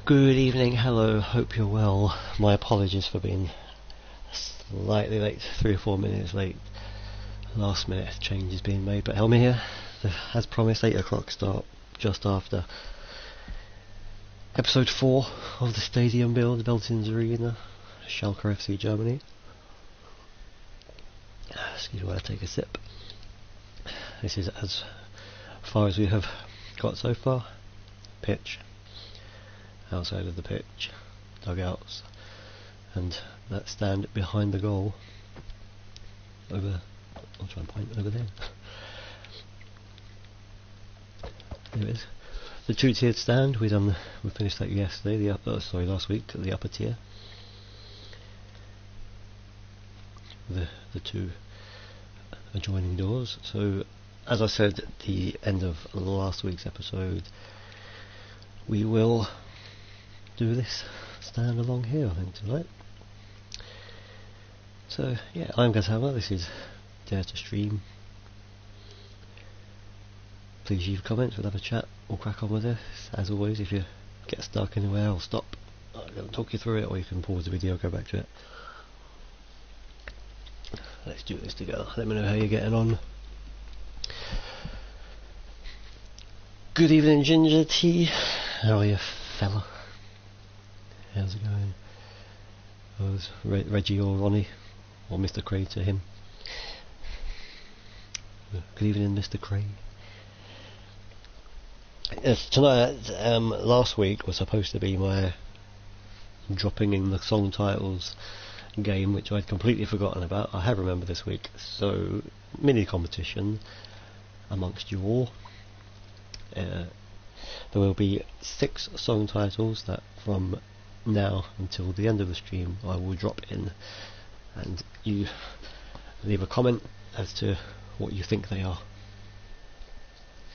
Good evening, hello, hope you're well. My apologies for being slightly late, 3 or 4 minutes late. Last minute change is being made, but Helmy here. As promised, 8 o'clock start, just after episode 4 of the stadium build, Veltins Arena, Schalke FC Germany. Excuse me while I take a sip. This is as far as we have got so far. Pitch, outside of the pitch, dugouts, and that stand behind the goal. Over, I'll try and point over there. There it is. The two-tiered stand. We finished that yesterday. Last week at the upper tier. The two adjoining doors. So, as I said at the end of last week's episode, we will do this stand along here, I think, tonight. So yeah, I'm Gazhama, this is Dare to Stream. Please leave comments, we'll have a chat, we'll crack on with this. As always, if you get stuck anywhere, I'll stop, I'll talk you through it, or you can pause the video, go back to it. Let's do this together. Let me know how you're getting on. Good evening, Ginger Tea. How are you, fella? How's it going? Oh, it's Reggie or Ronnie, or Mr. Cray to him. Good evening, Mr. Cray. Yes, tonight, last week was supposed to be my dropping in the song titles game, which I'd completely forgotten about. I have remembered this week, so mini competition amongst you all. There will be 6 song titles that from now until the end of the stream I will drop in, and you leave a comment as to what you think they are,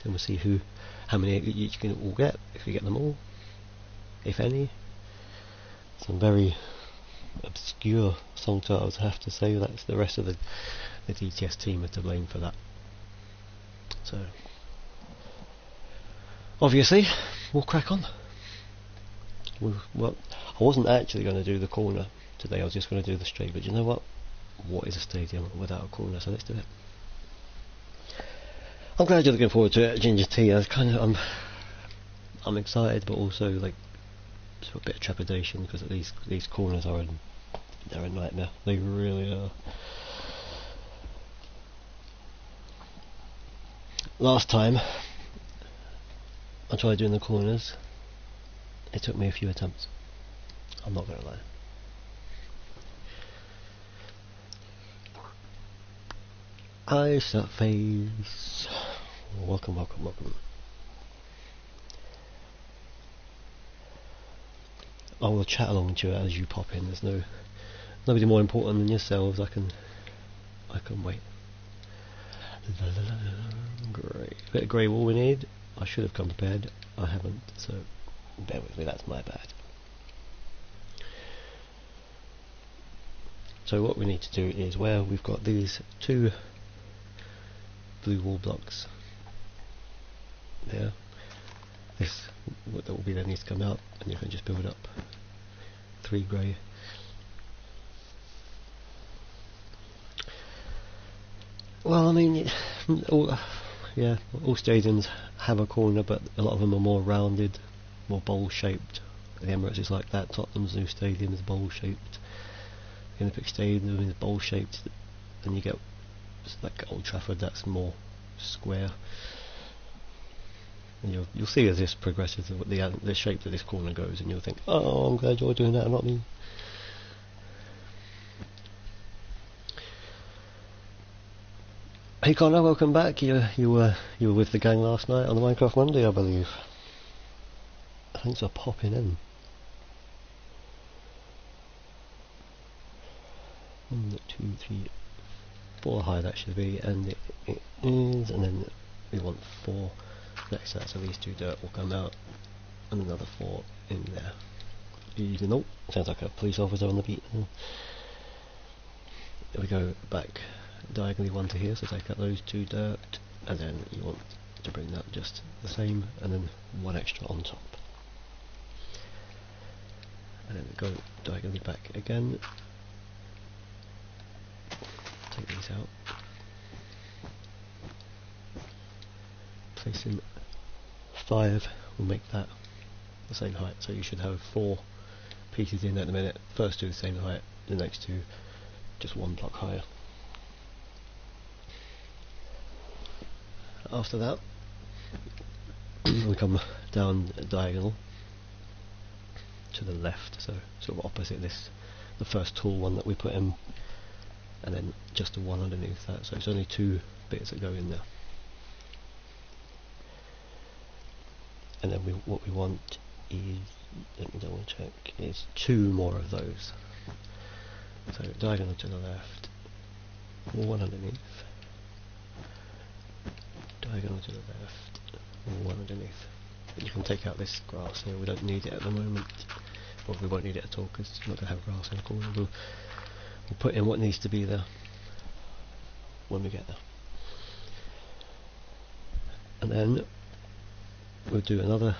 and we'll see how many you can all get, if you get them all, if any. Some very obscure song titles, I have to say. That's the rest of the DTS team are to blame for that. So obviously we'll crack on. Well, I wasn't actually going to do the corner today, I was just going to do the straight, but you know what is a stadium without a corner, so let's do it. I'm glad you're looking forward to it, Ginger Tea. I'm excited, but also like a bit of trepidation, because these corners they're a nightmare. They really are. Last time I tried doing the corners, it took me a few attempts, I'm not going to lie. Ice up face. Welcome. I will chat along to you as you pop in. There's nobody more important than yourselves. I can wait. Great. Bit of grey wall we need. I should have come prepared. I haven't, so bear with me, that's my bad. So what we need to do is, where we've got these 2 blue wall blocks there, that will be then needs to come out, and you can just build up 3 grey. Well, I mean, all stadiums have a corner, but a lot of them are more rounded, more bowl-shaped. The Emirates is like that. Tottenham's new stadium is bowl-shaped. The Olympic Stadium is bowl-shaped. Then you get like Old Trafford, that's more square. And you'll see as this progresses the shape that this corner goes, and you'll think, oh, I'm glad you're doing that, not me. Hey Connor, welcome back. You were with the gang last night on the Minecraft Monday, I believe. Thanks for popping in. 1, 2, 3, 4 high that should be, and it is, and then we want 4 next to that, so these 2 dirt will come out, and another 4 in there. Even though sounds like a police officer on the beat. There we go, back diagonally 1 to here, so take out those 2 dirt, and then you want to bring that just the same, and then 1 extra on top. and then go diagonally back again. Take these out. Placing 5 will make that the same height, so you should have 4 pieces in at the minute. First 2 the same height, the next 2 just 1 block higher. After that, we come down diagonal to the left, so sort of opposite this, the first tall one that we put in, and then just the one underneath that, so it's only 2 bits that go in there. And then what we want is, let me double check, is 2 more of those. So diagonal to the left, 1 underneath, diagonal to the left, 1 underneath. But you can take out this grass here, we don't need it at the moment. Well, we won't need it at all because it's not going to have grass in the corner. We'll put in what needs to be there when we get there. And then we'll do another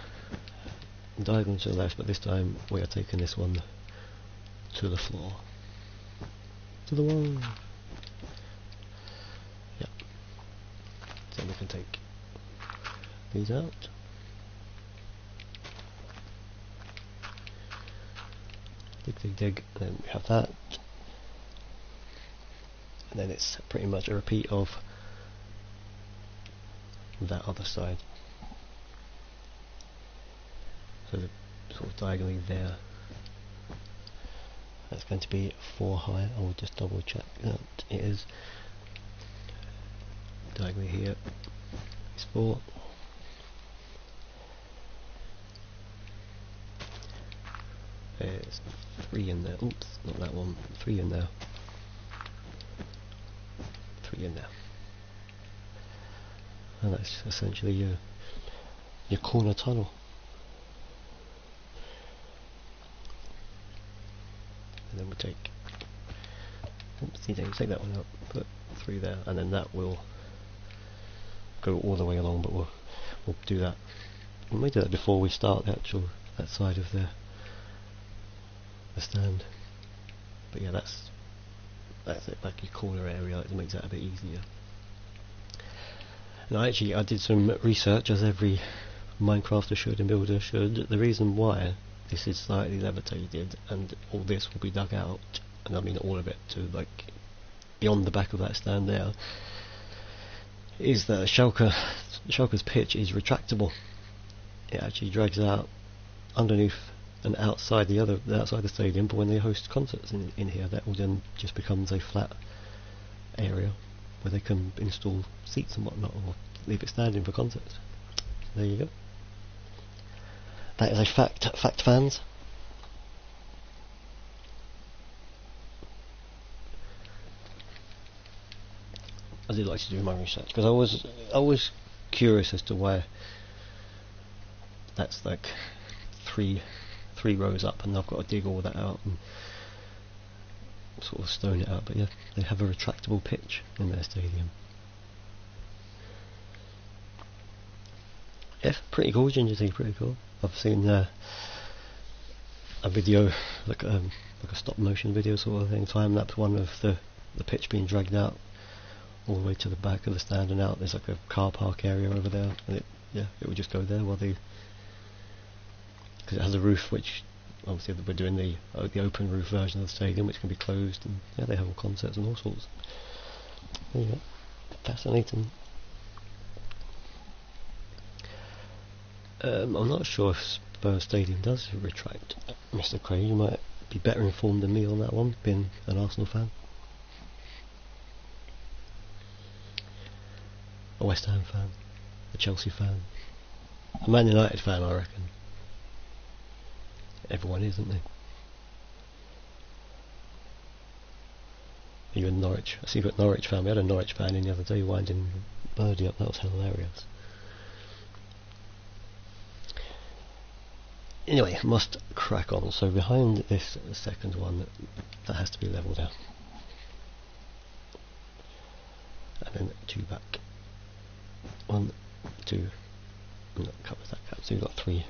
diagonal to the left, but this time we are taking this one to the floor. To the wall. Yep. So we can take these out. Dig, dig, dig, and then we have that. And then it's pretty much a repeat of that other side. So the sort of diagonally there, that's going to be 4 high. I will just double check that it is. Diagonally here is 4. There's 3 in there. Oops, not that one. 3 in there. 3 in there. And that's essentially your corner tunnel. And then we'll take, take that one out, put 3 there, and then that will go all the way along, but we'll do that. We may do that before we start the actual, that side of the stand. But yeah, that's it, back your corner area, it makes that a bit easier. And I did some research, as every Minecrafter should and builder should. The reason why this is slightly levitated and all this will be dug out, and I mean all of it, to like beyond the back of that stand there, is that Schalke's pitch is retractable. It actually drags out underneath and outside the stadium, but when they host concerts in here, that will then just becomes a flat area where they can install seats and whatnot, or leave it standing for concerts. There you go. That is a fact, fans. I did like to do my research because I was curious as to why that's like three rows up, and I've got to dig all that out and sort of stone it out. But yeah, they have a retractable pitch in their stadium. Yeah, pretty cool, Ginger Tea, pretty cool. I've seen a video, like a stop motion video sort of thing, time lapse one of the pitch being dragged out all the way to the back of the stand and out. There's like a car park area over there, and it would just go there while they, because it has a roof, which obviously we're doing the open roof version of the stadium, which can be closed, and yeah, they have all concerts and all sorts. There you go. Fascinating. I'm not sure if Spurs Stadium does retract. Mr. Craig, you might be better informed than me on that one, being an Arsenal fan. A West Ham fan, a Chelsea fan, a Man United fan, I reckon. Everyone is, isn't they? Are you in Norwich? I see you've got Norwich fan. We had a Norwich fan in the other day winding Birdie up. That was hilarious. Anyway, must crack on. So behind this second one, that has to be levelled out. And then 2 back. 1, 2, and that covers that gap. So you've got 3.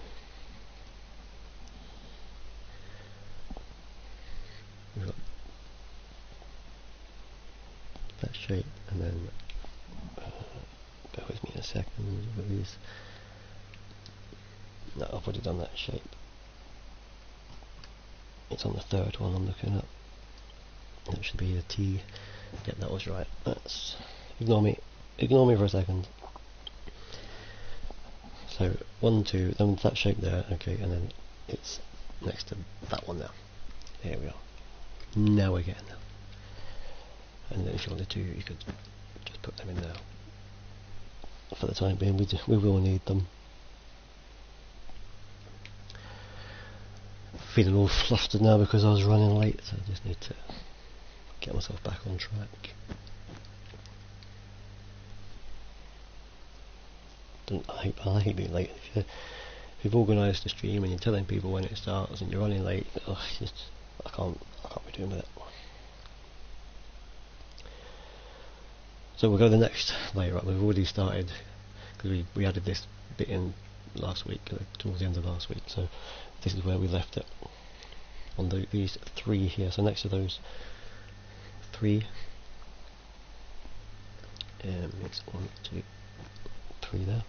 is, no, I've already done that shape. It's on the third one I'm looking at. That should be a T. Yep, that was right. That's, ignore me for a second. So 1, 2, then that shape there, okay, and then it's next to that one there. Here we are. Now we're getting there. And then if you wanted to, you could just put them in there. For the time being, we will need them. Feeling all flustered now because I was running late, so I just need to get myself back on track. I hate being late. If you've organised a stream and you're telling people when it starts and you're running late, I can't be doing with it. So we'll go the next layer up. We've already started because we added this bit in last week, towards the end of last week. So this is where we left it on these 3 here. So next to those 3, it's 1, 2, 3 there.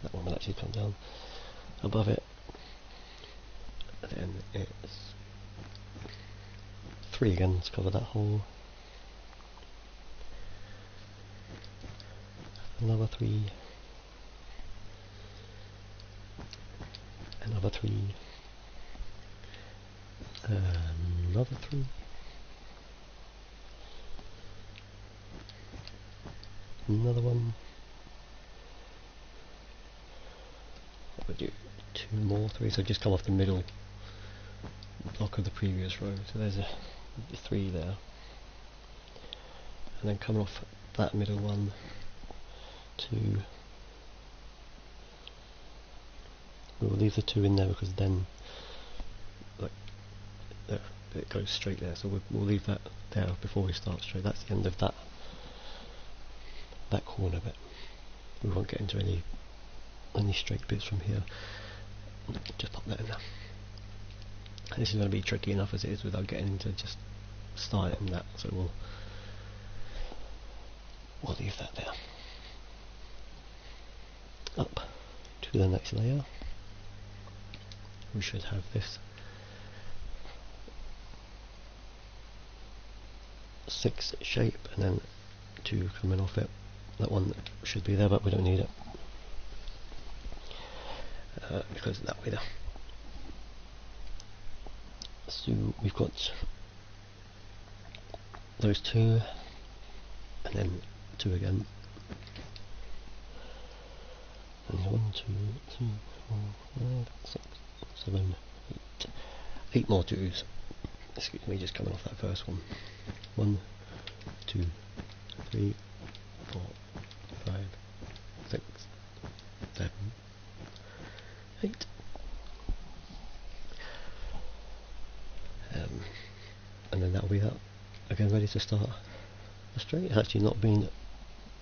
That one will actually come down above it. Then it's 3 again to cover that hole. Another 3. Another 3. Another 3. Another one. We'll do 2 more 3, so just come off the middle block of the previous row. So there's a 3 there, and then coming off that middle one, 2. We'll leave the 2 in there because then, like, it goes straight there. So we'll leave that there before we start straight. That's the end of that corner bit. We won't get into any straight bits from here. Just pop that in there. This is going to be tricky enough as it is without getting into just starting that, so we'll leave that there. Up to the next layer. We should have this 6 shape and then 2 coming off it. That one should be there, but we don't need it because of that way there. So we've got those 2 and then 2 again. And 1, 2, 3, 4, 5, 6, 7, 8. 8 more 2s. Excuse me, just coming off that first one. 1, 2, 3, 4, 5, 6, 7, 8. And then that'll be that. Again, ready to start the straight. It's actually not been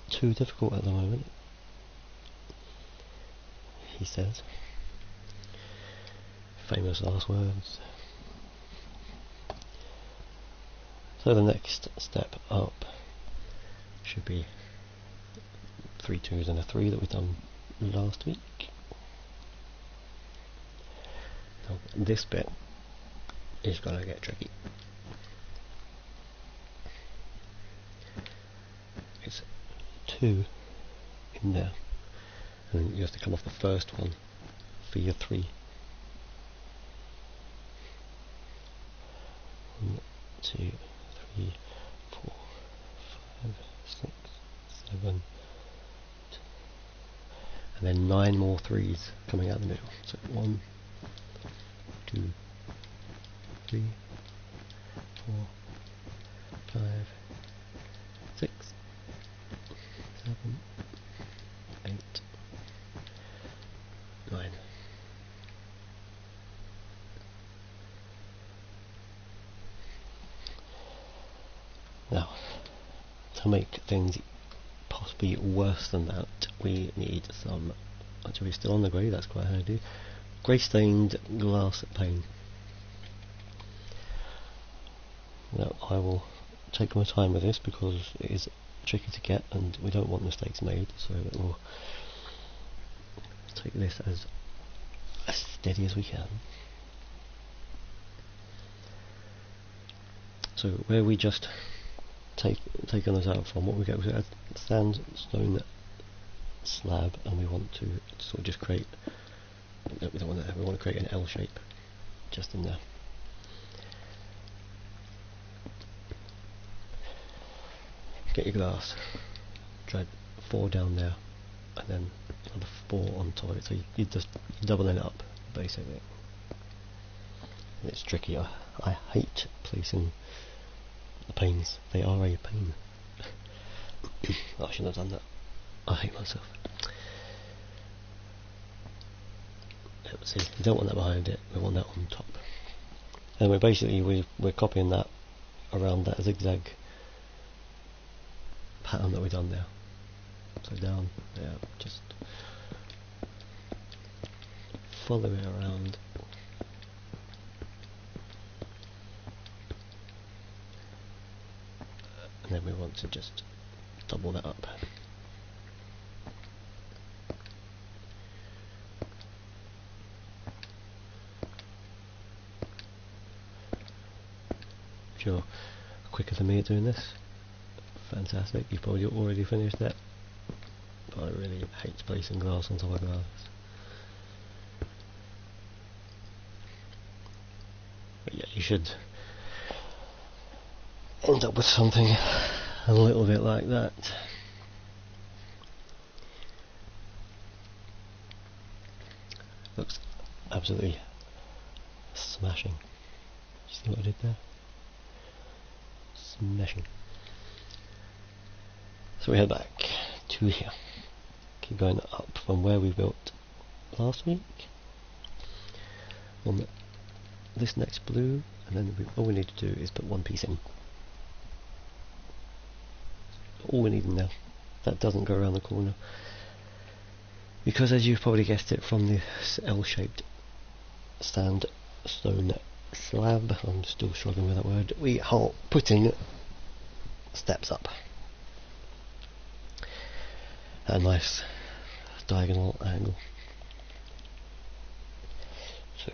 too difficult at the moment, he says. Famous last words. So the next step up should be 3 2s and a 3 that we've done last week. Now this bit is going to get tricky. It's 2 in there, and you have to come off the first one for your 3. 1, 2, 3, 4, 5, 6, 7, and then 9 more 3s coming out the middle. So 1, 2, 3, 4, 5, 6, 7, 8, 9. Now, to make things possibly worse than that, we need some, actually we're still on the grey, that's quite handy, grey stained glass pane. Now I will take my time with this because it is tricky to get, and we don't want mistakes made, so we'll take this as steady as we can. So where we just taken this out from, what we get was a sandstone slab, and we want to sort of just create. No, we don't want that. We want to create an L shape just in there. Get your glass, drag 4 down there, and then another 4 on top of it. So you're doubling it up basically. And it's tricky. I hate placing the panes. They are a pain. I shouldn't have done that. I hate myself. See, we don't want that behind it. We want that on top. And we're copying that around that zigzag pattern that we've done there. So down there, just follow it around. And then we want to just double that up. If you're quicker than me at doing this, fantastic, you've probably already finished that. But I really hate placing glass on top of glass. But yeah, you should end up with something a little bit like that. Looks absolutely smashing. See what I did there? Smashing. So we head back to here. Keep going up from where we built last week. On this next blue, and then all we need to do is put one piece in. All we need in there. That doesn't go around the corner. Because as you've probably guessed it from this L-shaped sandstone slab, I'm still struggling with that word, we are putting steps up. A nice diagonal angle. So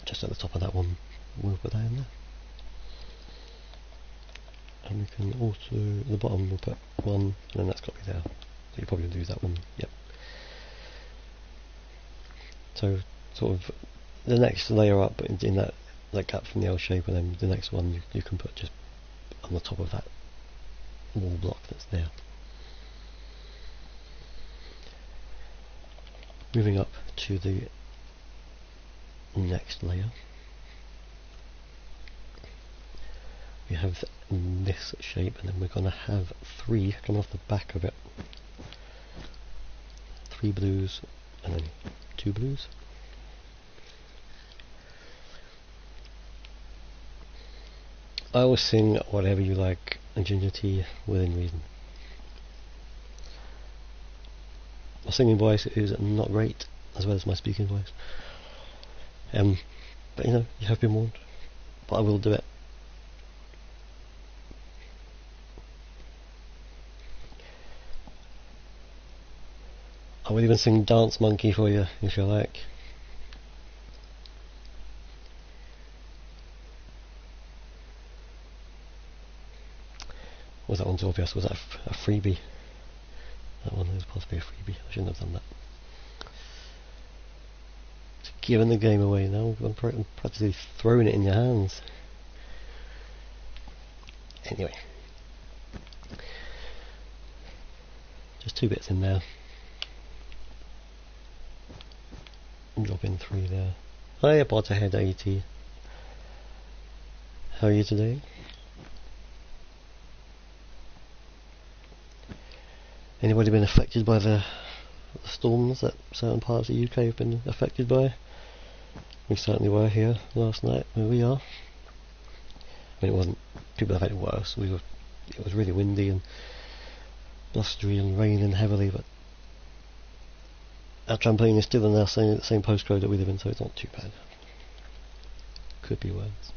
just at the top of that one, we'll put that in there. And we can also, at the bottom we'll put one, and then that's got to be there. So you probably lose that one, yep. So sort of the next layer up in that gap from the L shape, and then the next one you can put just on the top of that wall block that's there. Moving up to the next layer, we have this shape, and then we're going to have 3 coming off the back of it. 3 blues and then 2 blues. I always sing whatever you like and ginger tea within reason. My singing voice is not great, as well as my speaking voice. But you know, you have been warned. But I will do it. I will even sing Dance Monkey for you, if you like. Was that one too obvious? Was that a freebie? That one is possibly a freebie. I shouldn't have done that. It's giving the game away now. I'm practically throwing it in your hands. Anyway. Just 2 bits in there. Drop in 3 there. Hi, Potterhead 80. How are you today? Anybody been affected by the storms that certain parts of the UK have been affected by? We certainly were here last night where we are. I mean, it wasn't, people have had it worse. It was really windy and blustery and raining heavily, but our trampoline is still in the same postcode that we live in, so it's not too bad. Could be worse.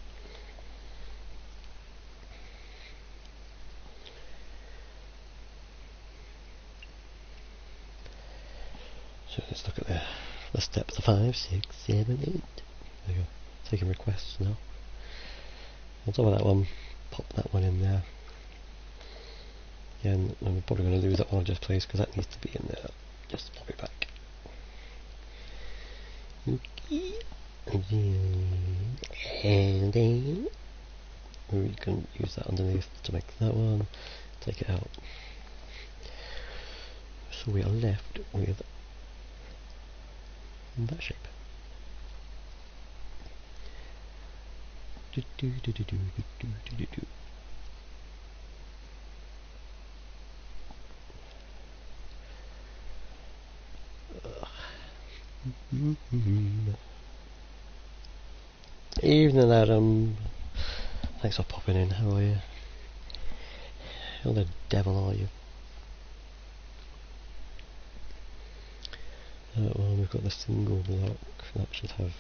So let's look at the steps, the 5, 6, 7, 8. There we go. Taking requests now. On top of that one, pop that one in there. Yeah, and we're probably going to lose that one I just placed because that needs to be in there. Just pop it back. Okay. And then we can use that underneath to make that one. Take it out. So we are left with that shape. Evening, Adam. Thanks for popping in. How are you? How the devil are you? Well, we've got the single block that should have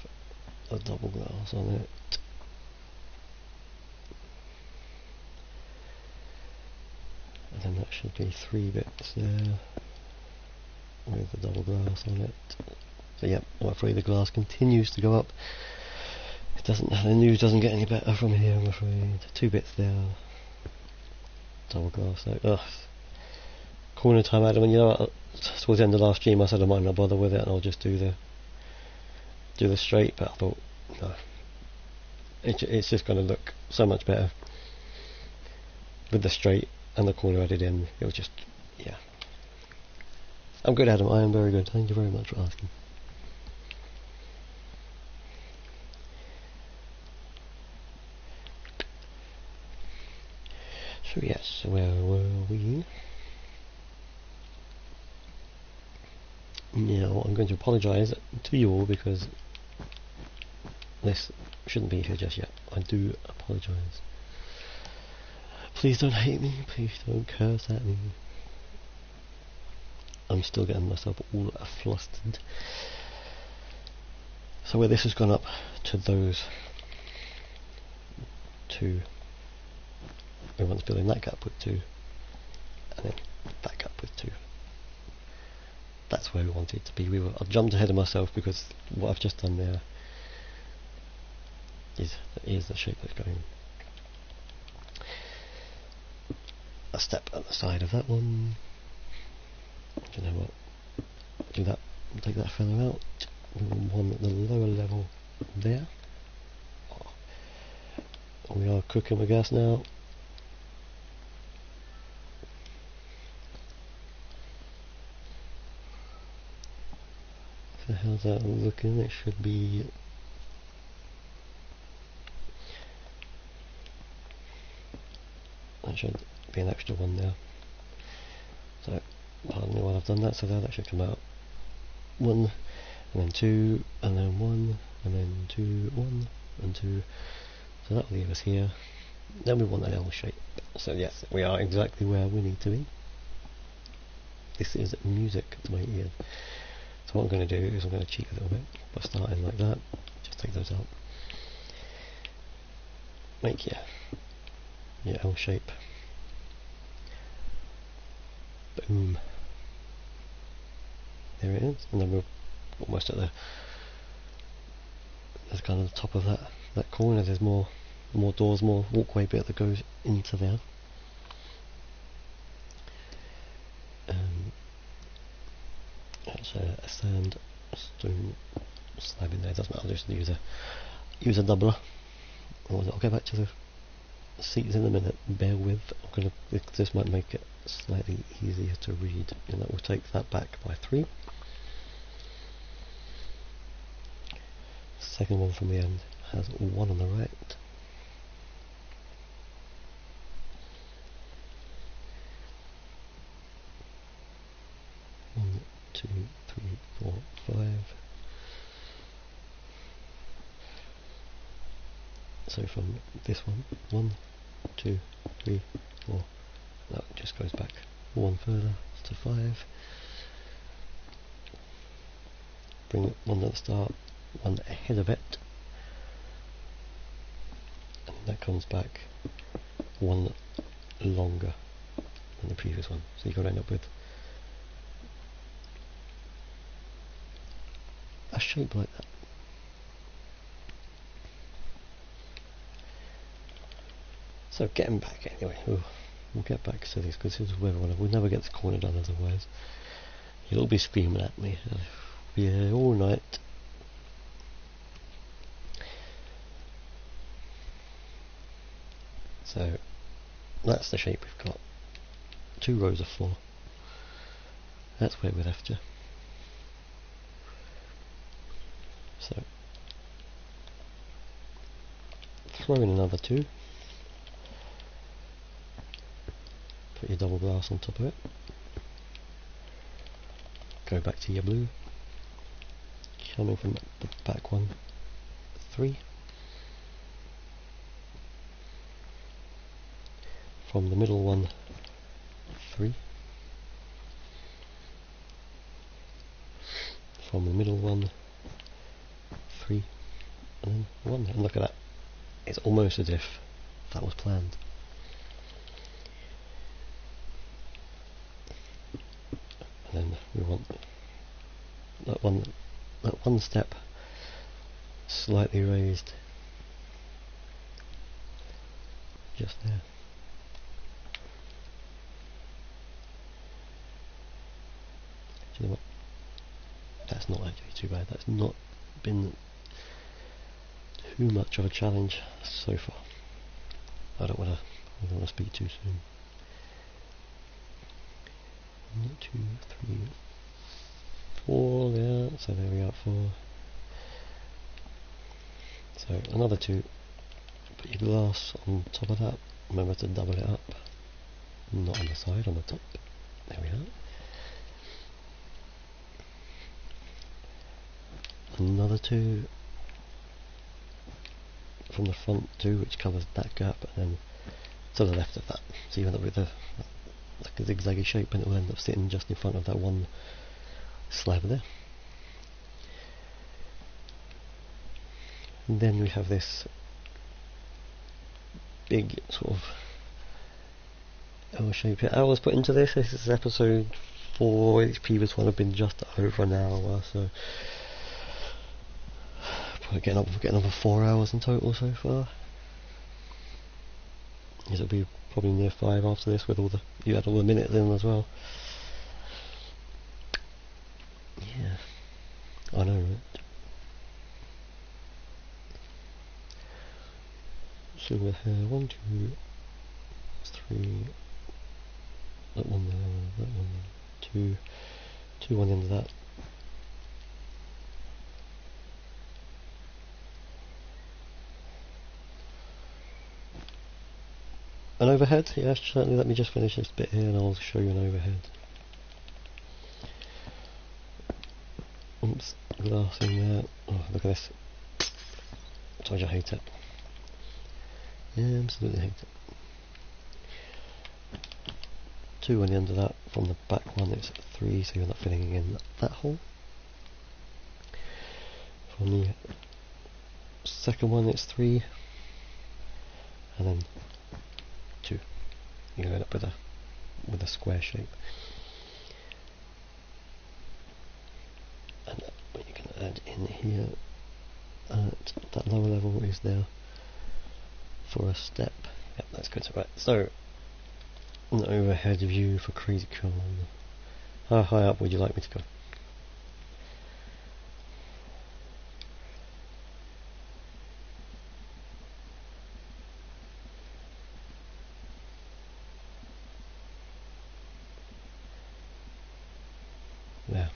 a double glass on it. And then that should be 3 bits there with the double glass on it. So yeah, I'm afraid the glass continues to go up. It doesn't. The news doesn't get any better from here, I'm afraid. 2 bits there. Double glass. So, ugh. Corner time, Adam. And you know what? Towards the end of last stream, I said I might not bother with it, and I'll just do the straight. But I thought, no, it's just going to look so much better with the straight and the corner added in. It'll just, yeah. I'm good, Adam. I am very good. Thank you very much for asking. So yes, where were we? Now I'm going to apologise to you all because this shouldn't be here just yet. I do apologise. Please don't hate me, please don't curse at me. I'm still getting myself all flustered. So where this has gone up to those 2, everyone's filling that gap with 2, and then that gap with 2. That's where we want it to be. I jumped ahead of myself because what I've just done there is the shape that's going. A step at the side of that one. Do you know what? Do that. Take that feather out. We want one at the lower level there. We are cooking with gas now. So how's that looking? It should be. That should be an extra one there. So, pardon me while I've done that, so that should come out 1, and then 2, and then 1, and then 2, 1, and 2. So that will leave us here. Then we want an L shape. So yes, we are exactly where we need to be. This is music to my ears. So what I'm going to do is I'm going to cheat a little bit by starting like that. Just take those out. Make your L shape. Boom. There it is. And then we're almost at there's kind of the top of that corner. There's more doors, more walkway bit that goes into there. That's a sandstone slab in there. Doesn't matter. I'll just use a doubler. I'll go back to the seats in a minute. Bear with. This might make it slightly easier to read, and that will take that back by 3. Second one from the end has 1 on the right. One, 2, 3, 4, 5. So from this one, 1, 2, 3, 4. That just goes back 1 further to 5. Bring it 1 at the start, 1 ahead of it, and that comes back 1 longer than the previous one. So you're going to end up with a shape like that. So getting back anyway, we'll get back to this because this is where we'll never get this corner done otherwise. You'll all be screaming at me. I'll be here all night. So that's the shape we've got. 2 rows of 4. That's where we'll have to. So throw in another 2. Put your double glass on top of it. Go back to your blue. Coming from the back one, 3. From the middle one, 3. From the middle one, 3. And then 1. And look at that. It's almost as if that was planned. And then we want that one step slightly raised just there. Do you know what? That's not actually too bad. That's not been too much of a challenge so far. I don't want to speak too soon. 1, 2, 3, 4 there. So there we are, 4. So another 2. Put your glass on top of that. Remember to double it up. Not on the side, on the top. There we are. Another 2 from the front 2, which covers that gap, and then to the left of that. So you end up with like a zigzaggy shape, and it will end up sitting just in front of that one slab there. And then we have this big sort of L shape here. Hours put into this. This is episode 4. Each previous one have been just over an hour, so probably getting another 4 hours in total so far. It'll be probably near 5 after this, with you had all the minutes in as well. Yeah, I know, right? So we have 1, 2, 3. That one there, that one, 2, 2 on the end of that. An overhead? Yeah, certainly. Let me just finish this bit here and I'll show you an overhead. Oops, glass in there. Oh, look at this. I told you I hate it. Yeah, absolutely hate it. 2 on the end of that. From the back one it's 3, so you're not filling in that hole. From the second one it's 3. And then 2. You're going to end up with a square shape. And what you can add in here at that lower level is there for a step. Yep, that's good. Right, so an overhead view for Crazy Cool. How high up would you like me to go? There.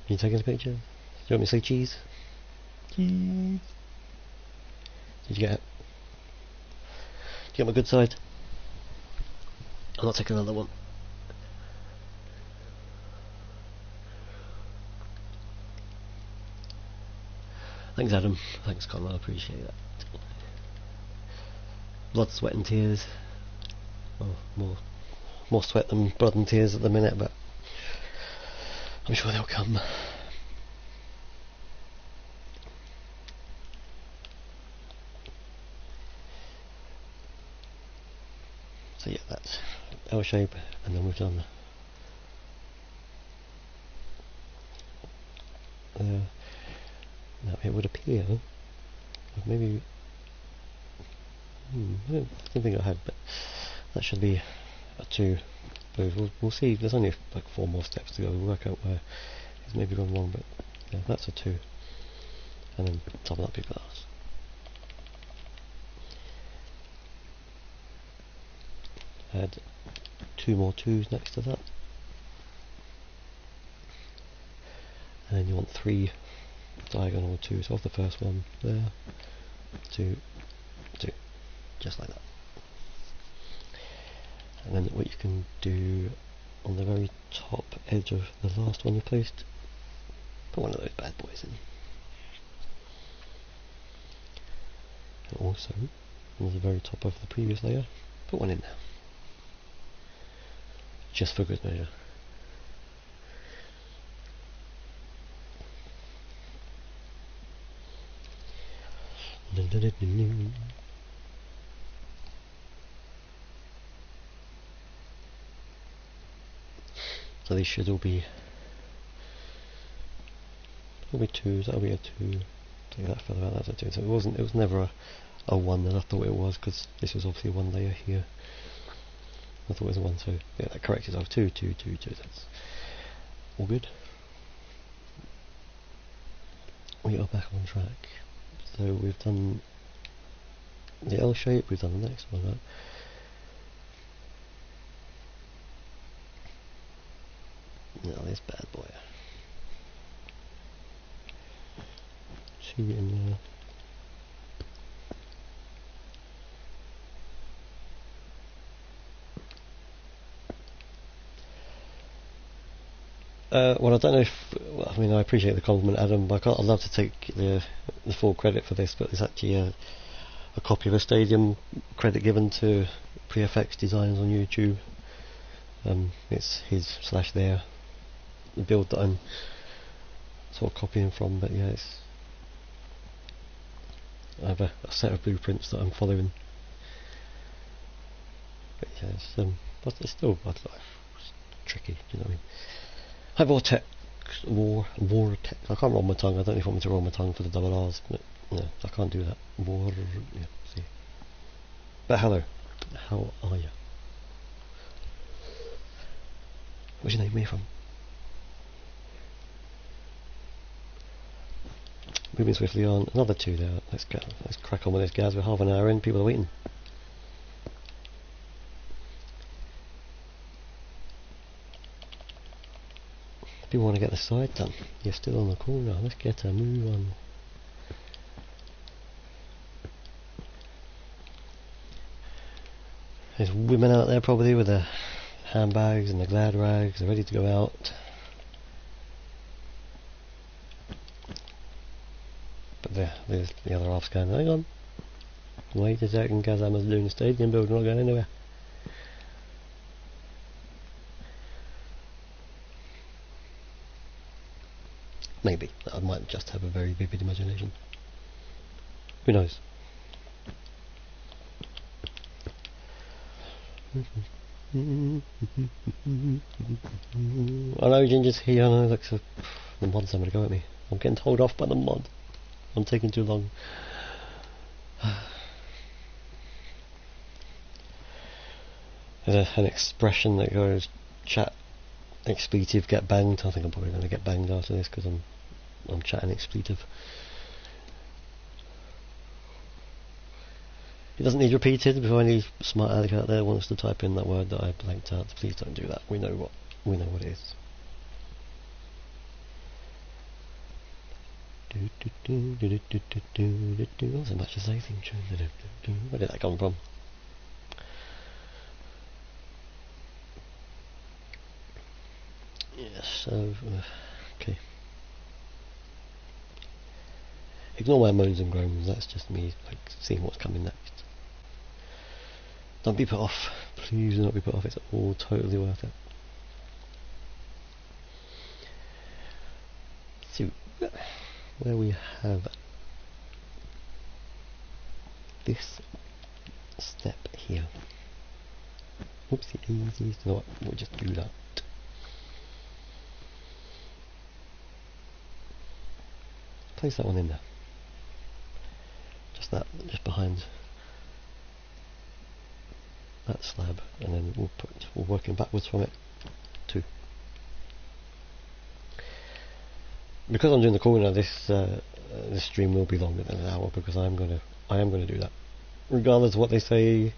You taking a picture? Do you want me to say cheese? Cheese. Did you get it? Did you get my good side? I'm not taking another one. Thanks Adam, thanks Connor, I appreciate that. Blood, sweat and tears. Well, more sweat than blood and tears at the minute, but I'm sure they'll come. So yeah, that's L shape, and then we've done now it would appear maybe I don't think I had, but that should be a 2. But we'll see. There's only like 4 more steps to go. We'll work out where it's maybe gone wrong, but yeah, that's a 2. And then top up your glass. Add 2 more 2s next to that. And then you want 3 diagonal 2s off the first one there. 2, 2. Just like that. And then what you can do on the very top edge of the last one you placed, put one of those bad boys in. And also, on the very top of the previous layer, put one in there. Just for good measure. So these should all be 2s. That'll be a 2. Take that further out. That's a 2. So it was never a 1 that I thought it was, because this was obviously one layer here. I thought it was a 1. So yeah, that corrects itself. 2, 2, 2, 2. That's all good. We are back on track. So we've done the L shape. We've done the next one. Right? Now this bad boy. 2 in there. Well, I don't know if. Well, I mean, I appreciate the compliment, Adam. But I'd love to take the full credit for this, but there's actually a copy of a stadium credit given to prefxdesigns on YouTube. It's his / their the build that I'm sort of copying from, but yeah, I have a set of blueprints that I'm following. But yeah, but it's still it's tricky, you know what I mean? Hi Vortex, Vortex, I can't roll my tongue. I don't know if you want me to roll my tongue for the double R's, but no, I can't do that. Yeah, see. But hello, how are you? What's your name? Where you from? Moving swiftly on, another 2 there. Let's crack on with this, guys. We're half an hour in, people are waiting. People want to get the side done. You're still on the corner. Let's get a move on. There's women out there probably with their handbags and the glad rags. They're ready to go out. But there's the other half's going, hang on. Wait a second, Kazama's doing the stadium build. We're not going anywhere. Maybe. I might just have a very vivid imagination. Who knows? I know Ginger's here. I know the mod's having to go at me. I'm getting told off by the mod. I'm taking too long. There's an expression that goes, chat expletive, get banged. I think I'm probably going to get banged after this because I'm chatting expletive. It doesn't need repeated. Before any smart aleck out there wants to type in that word that I blanked out, please don't do that. We know what it is. Not so much as I think. Where did that come from? Yes, so okay. Ignore my moans and groans, that's just me seeing what's coming next. Don't be put off, please do not be put off, it's all totally worth it. So, where we have this step here, Whoopsie daisies. You know what? We'll just do that. Place that one in there. Just that, just behind that slab, and then we're working backwards from it too. Because I'm doing the corner, this stream will be longer than an hour because I am gonna do that, regardless of what they say.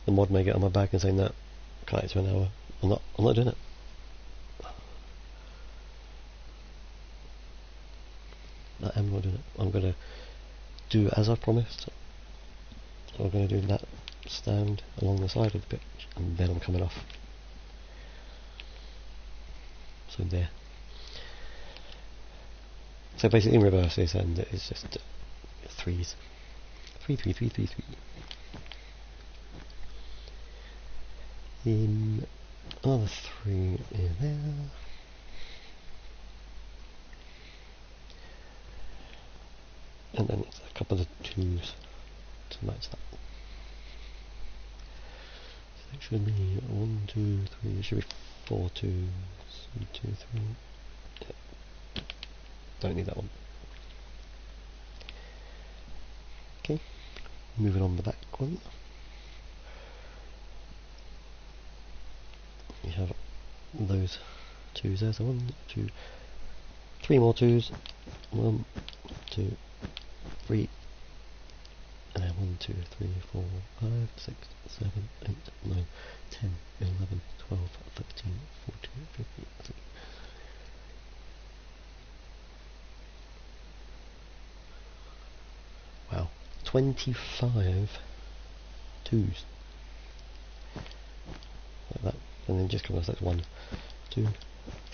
The mod may get on my back and say no, cut it to an hour. I'm not doing it. I am not doing it. I'm gonna do as I promised. I'm gonna do that stand along the side of the pitch, and then I'm coming off. So there. So basically in reverse this end it's just threes. 3, 3, 3, 3, 3. In another 3 in there. And then it's a couple of 2s to match that. So it should be 1, 2, 3, it should be 4 2s, 1, 2, 3. Yeah. Don't need that one. Okay, moving on the back one. We have those 2s there, so 1, 2, 3 more 2s. 1, 2, 3, and then 1, 2, 3, 4, 5, 6, 7, 8, 9, 10, 11, 12, 13, 14, 15, 16. Wow, 25 2s. Like that. And then just come as like 1, 2,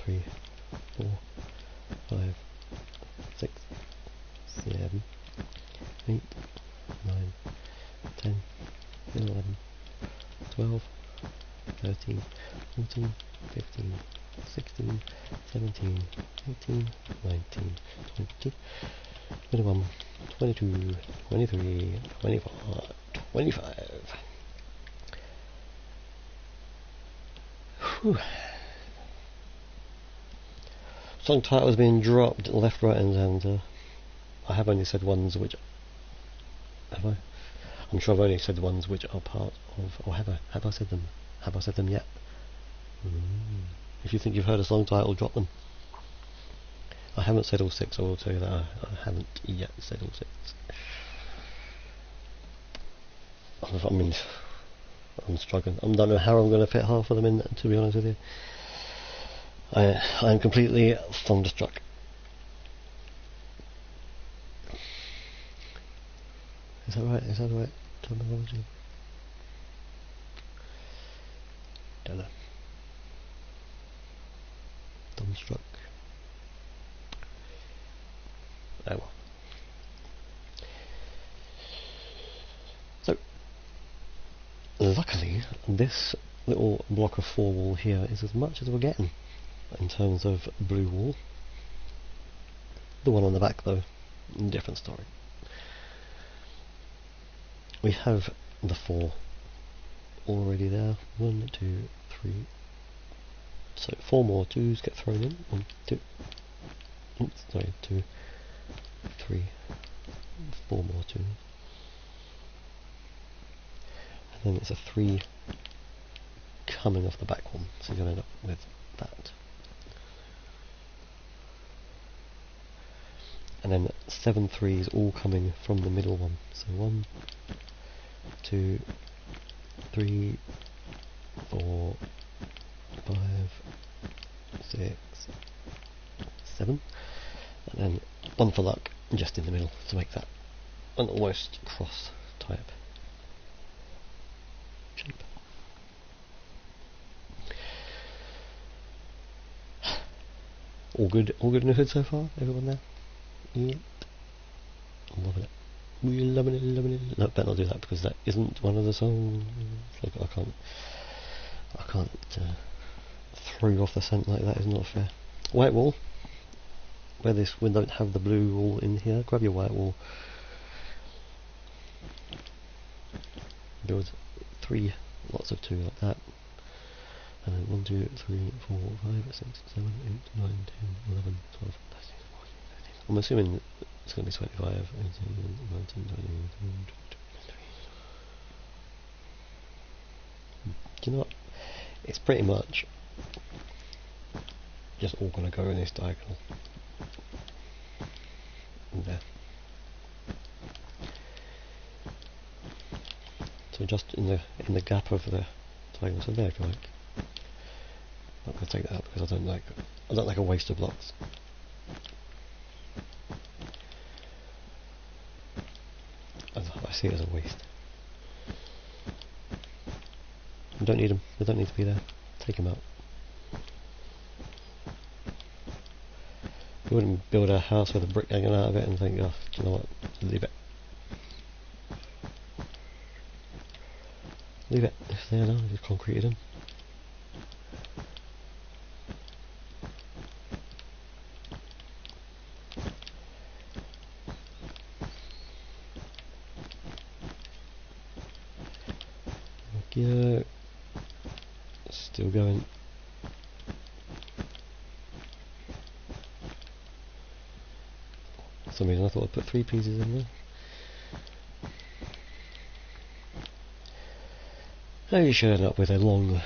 3, 4, 5, 6, 7, 8, 9, 10, 11, 12, 13, 14, 15, 16, 17, 18, 19, 20, 21, 22, 23, 24, 25. Whew. Song titles being dropped left, right and centre. I have only said ones which... Have I? I'm sure I've only said the ones which are part of... Or have I? Have I said them? Have I said them yet? If you think you've heard a song title, drop them. I haven't said all 6, I will tell you that I haven't yet said all 6. I mean, I'm struggling. I don't know how I'm going to fit half of them in, to be honest with you. I'm completely thunderstruck. Is that right? Is that the right terminology? Don't know. Thunderstruck. Oh well. So, luckily, this little block of 4 wall here is as much as we're getting in terms of blue wall. The one on the back though, different story. We have the 4 already there. 1, 2, 3. So 4 more 2s get thrown in. 1, 2. Oops, sorry, 2, 3, 4 more 2s. And then it's a 3 coming off the back one, so you're going to end up with that. And then 7 3s all coming from the middle one. So 1, 2, 3, 4, 5, 6, 7. And then 1 for luck, just in the middle, to make that an almost cross type shape. All good in the hood so far? Everyone there? Yep. I'm loving it. We're loving it, loving it. No, better not do that because that isn't one of the songs. Like, I can't throw you off the scent like that. Is not fair. White wall. Where we don't have the blue wall in here. Grab your white wall. Build 3 lots of 2 like that. And then 1, 2, 3, 4, 5, 6, 7, 8, 9, 10, 11, 12, 13, 14, 15. I'm assuming it's going to be 25, 18, 19, 20, 21, 22. Do you know what? It's pretty much just all going to go in this diagonal. And there. So just in the gap of the diagonal, so there if you like. I'm not going to take that out because I don't like a waste of blocks. I see it as a waste. You don't need them. They don't need to be there. Take them out. You wouldn't build a house with a brick hanging out of it and think, oh, do you know what? Leave it. Leave it. It's there now. You've concreted them. Go. Still going. For some reason I thought I'd put 3 pieces in there. Now you should end up with a long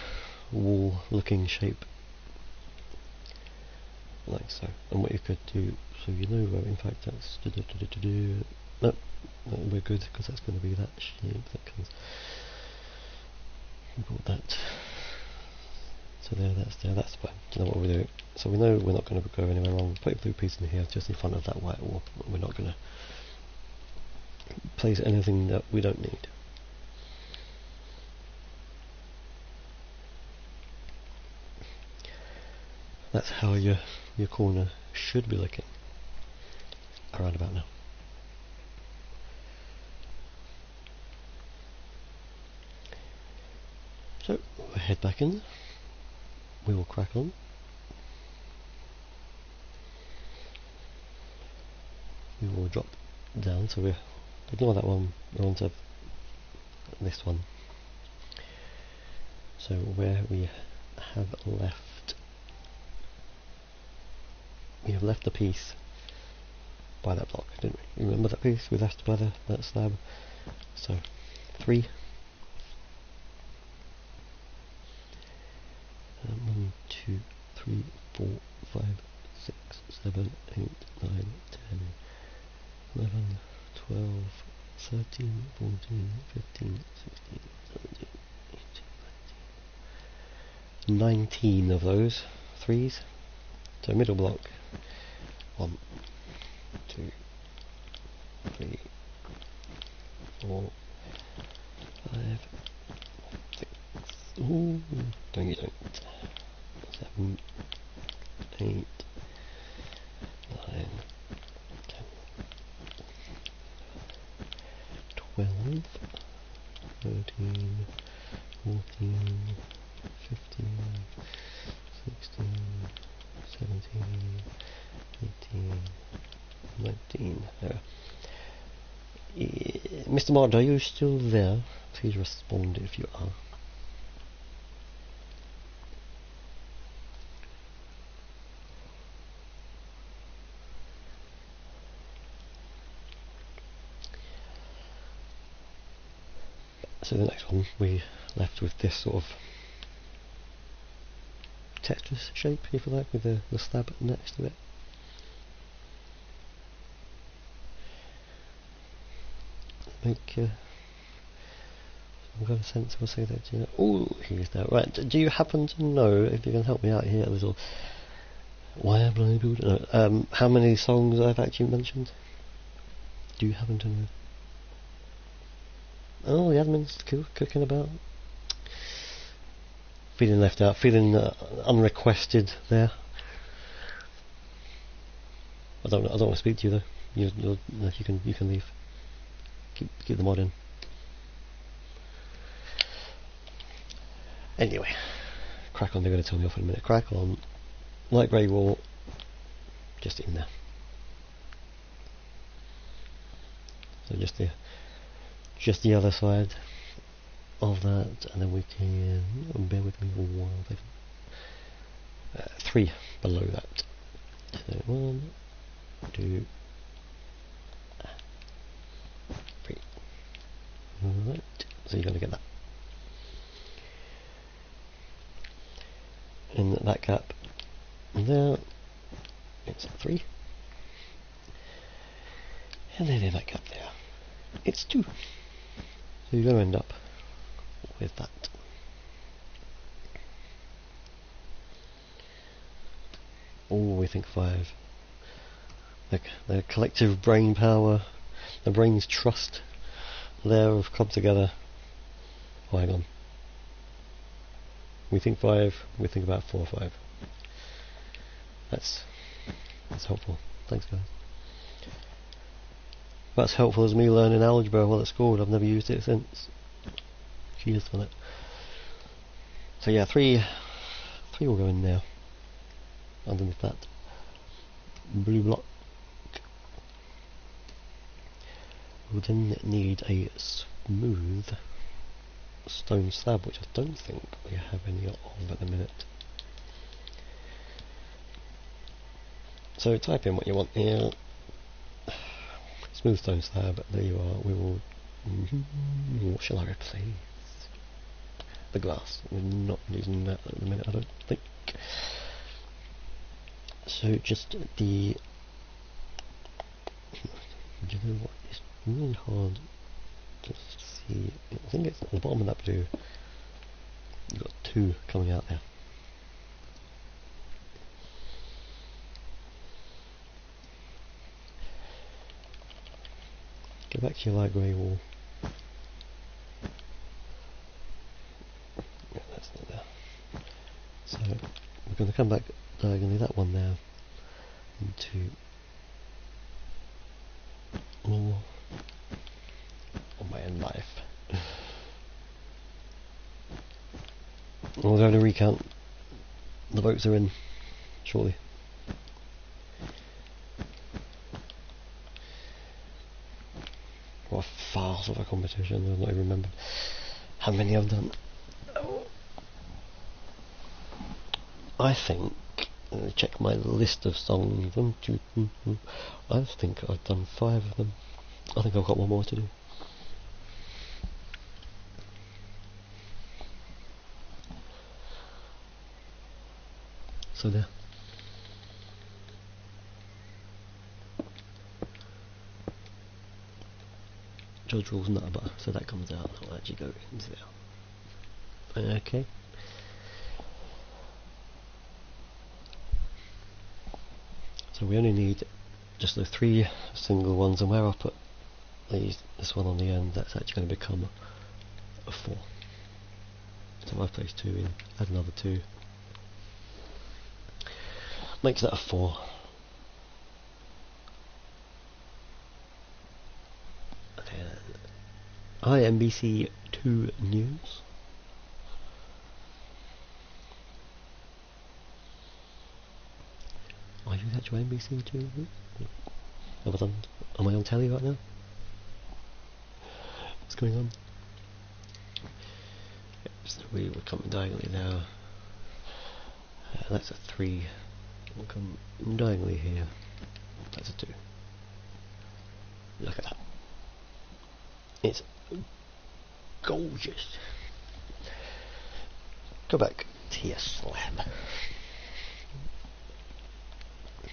wall looking shape. Like so. And what you could do, so you know where in fact that's no, we're good because that's going to be that shape that comes. We've got that. So there, that's fine. Do you know what we're doing? So we know we're not going to go anywhere wrong. Put a blue piece in here just in front of that white wall. We're not going to place anything that we don't need. That's how your corner should be looking around about now. So we'll head back in. We will crack on. We will drop down, so we're ignore that one, we're on to this one. So where we have left, we have left the piece by that block, didn't we? You remember that piece we left by that slab? So 3. 1, 2, 3, 4, 5, 6, 7, 8, 9, 10, 11, 12, 13, 14, 15, 16, 17, 18, 19 of those 3s. So middle block. 1, 2, 3, 4, 5, 6. Ooh, don't you don't. 7, 8, 9, 10, 12, 13, 14, 15, 16, 17, 18, 19. Mr. Mod, are you still there? Please respond if you are. So the next one, we left with this sort of Tetris shape, if you like, with the slab next to it. Make some kind of sense. We'll say that. You know, oh, he's there. Right. Do you happen to know, if you can help me out here a little, why am I building? No, how many songs I've actually mentioned? Do you happen to know? Oh, the admin's cooking about. Feeling left out, feeling unrequested there. I don't want to speak to you though. You can leave. Keep the mod in. Anyway, crack on. They're going to tell me off in a minute. Crack on. Light grey wall, just in there. So just the other side. of that, and then we can bear with me a while. 3 below that. So 1, 2, 3. Right. So you're going to get that. In that gap there, it's 3. And then in that gap there, it's 2. So you're going to end up with that. Oh, we think 5. The collective brain power, the brain's trust there have come together. Oh, hang on. We think 5, we think about 4 or 5. That's helpful. Thanks, guys. That's helpful as me learning algebra while at school. I've never used it since. Cheers for that. So yeah, 3 will go in there. Underneath that blue block. We'll then need a smooth stone slab, which I don't think we have any of at the minute. So type in what you want here. Smooth stone slab, there you are. We will... what shall I replace? The glass. We're not using that at the minute, I don't think. So just the... Do you know what? It's really hard to see. I think it's at the bottom of that blue. You've got 2 coming out there. Go back to your light grey wall. Yeah, that's not there. So we're going to come back diagonally, that one there, into more on my own life. We're going to recount. The votes are in shortly. What a farce of a competition. I don't even remember how many I've done. I think, check my list of songs. 1, 2, 3, 4. I think I've done 5 of them. I think I've got one more to do. So there. Judge rules nutter butter, so that comes out. I'll actually go into there. Okay. So we only need just the 3 single ones, and where I put this one on the end, that's actually going to become a 4. So I place 2 in, add another 2. Makes that a 4. Hi NBC 2 News. Are you actually NBC 2 News? Am I on telly right now? What's going on? So we were coming diagonally now. That's a 3. We'll come diagonally here. That's a 2. Look at that. It's gorgeous. Go back to your slab.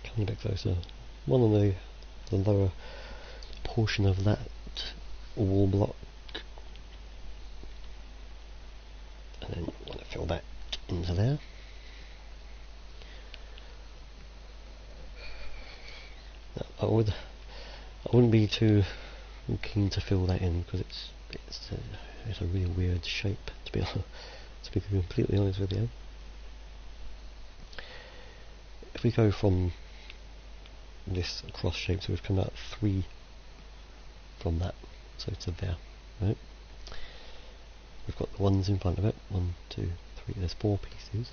Coming back closer. One on the lower portion of that wall block. And then you want to fill that into there. Now, I wouldn't be too keen to fill that in because it's a really weird shape to be completely honest with you. If we go from this cross shape, so we've come out 3 from that, so to there, right? We've got the ones in front of it. 1, 2, 3. There's 4 pieces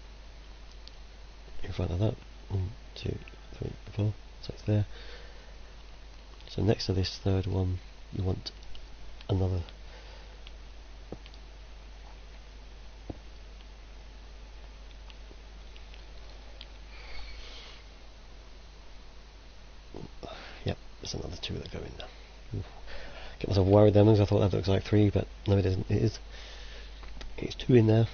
in front of that. 1, 2, 3, 4. So it's there. So next to this third one, you want another that's another 2 that go in there. Ooh. Get myself worried then because I thought that looks like 3, but no it isn't, it's 2 in there.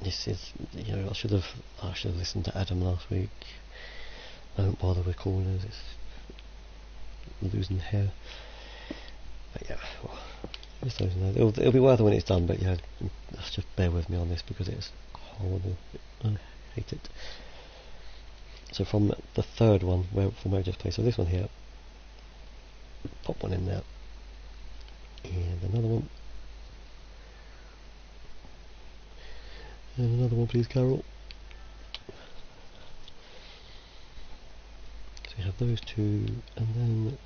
This is, you know, I should have listened to Adam last week. I don't bother with corners, it's losing hair. But yeah, well, just those know. It'll be worth it when it's done, but yeah, just bear with me on this because it's horrible. I hate it. So from the third one, from where I just played, so this one here, pop one in there, and another one, and another one please, Carol. So you have those 2, and then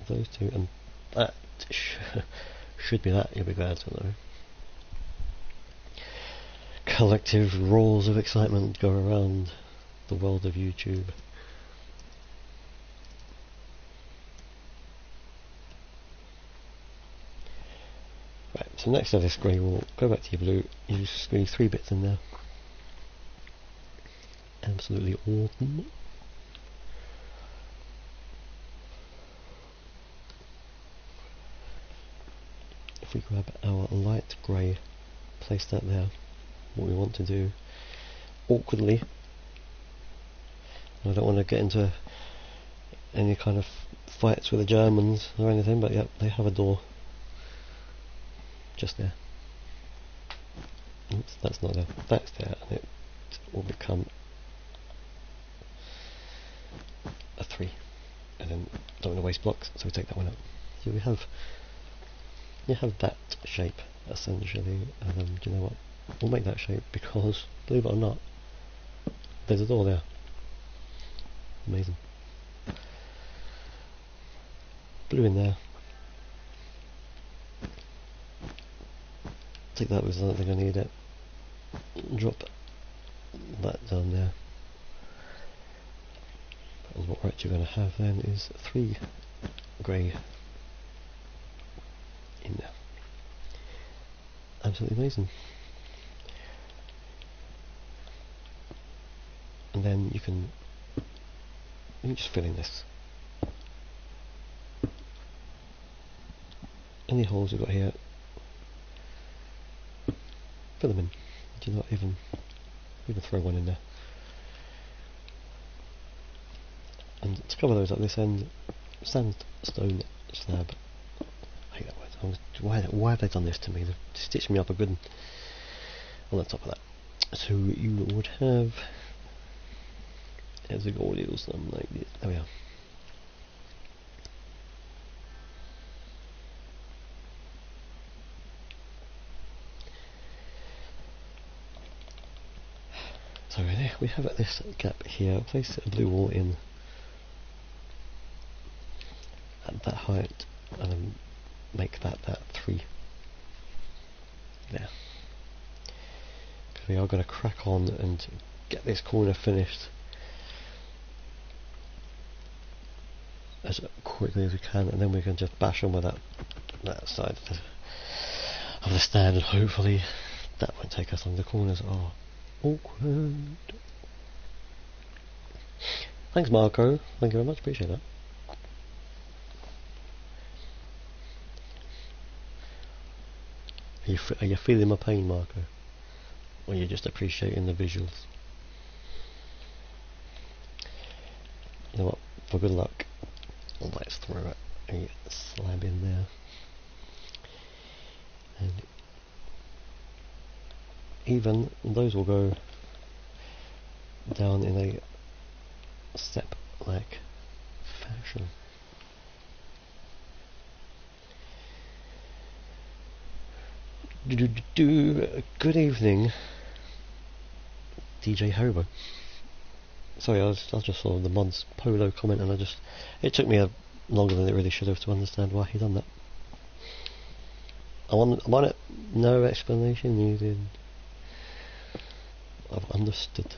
those 2, and that should be that, you'll be glad to know. Collective roars of excitement go around the world of YouTube. Right, so next to this grey wall, go back to your blue, you just squeeze 3 bits in there. Absolutely awesome. If we grab our light grey, place that there, what we want to do, awkwardly, I don't want to get into any kind of fights with the Germans or anything, but yep, they have a door just there. Oops, that's not there, that's there, and it will become a 3. And then don't want to waste blocks, so we take that one out. So you have that shape essentially, and then do you know what? We'll make that shape because, believe it or not, there's a door there. Amazing. Blue in there. Take that because I don't think I need it. Drop that down there. And what we're actually going to have then is 3 grey in there. Absolutely amazing. And then you can just fill in this. Any holes you've got here, fill them in. Do not even throw one in there. And to cover those up this end, sandstone slab. I hate that word. Why have they done this to me? They've stitched me up a good one on the top of that. So you would have, as a goalie or something like this. There we are. So there we have this gap here. Place a blue wall in at that height, and then make that 3 there. Because we are going to crack on and get this corner finished as quickly as we can, and then we can just bash on with that side of the stand, and hopefully that won't take us long. The corners are awkward. Thanks, Marco. Thank you very much. Appreciate that. Are you feeling my pain, Marco? Or are you just appreciating the visuals? You know what? For good luck, let's throw a slab in there. And even those will go down in a step-like fashion. Good evening, DJ Hobo. Sorry, I just saw the mods polo comment, and it took me longer than it really should have to understand why he done that. I'm on it. No explanation needed. I've understood.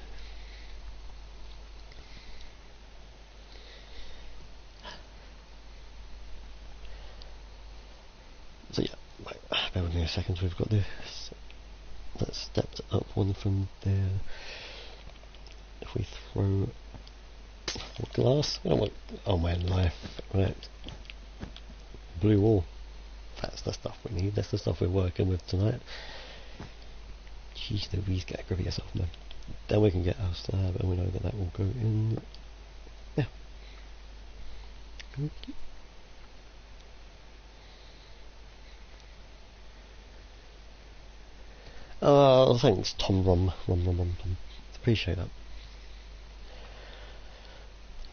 So yeah, right, bear with me a second. We've got this. That stepped up one from there. If we throw Glass? I don't want... Oh man, life. Right. Blue wall. That's the stuff we need. That's the stuff we're working with tonight. Jeez Louise, get a grip of yourself, man. Then we can get our slab, and we know that that will go in. Yeah. Thanks, Tom Tom. Appreciate that.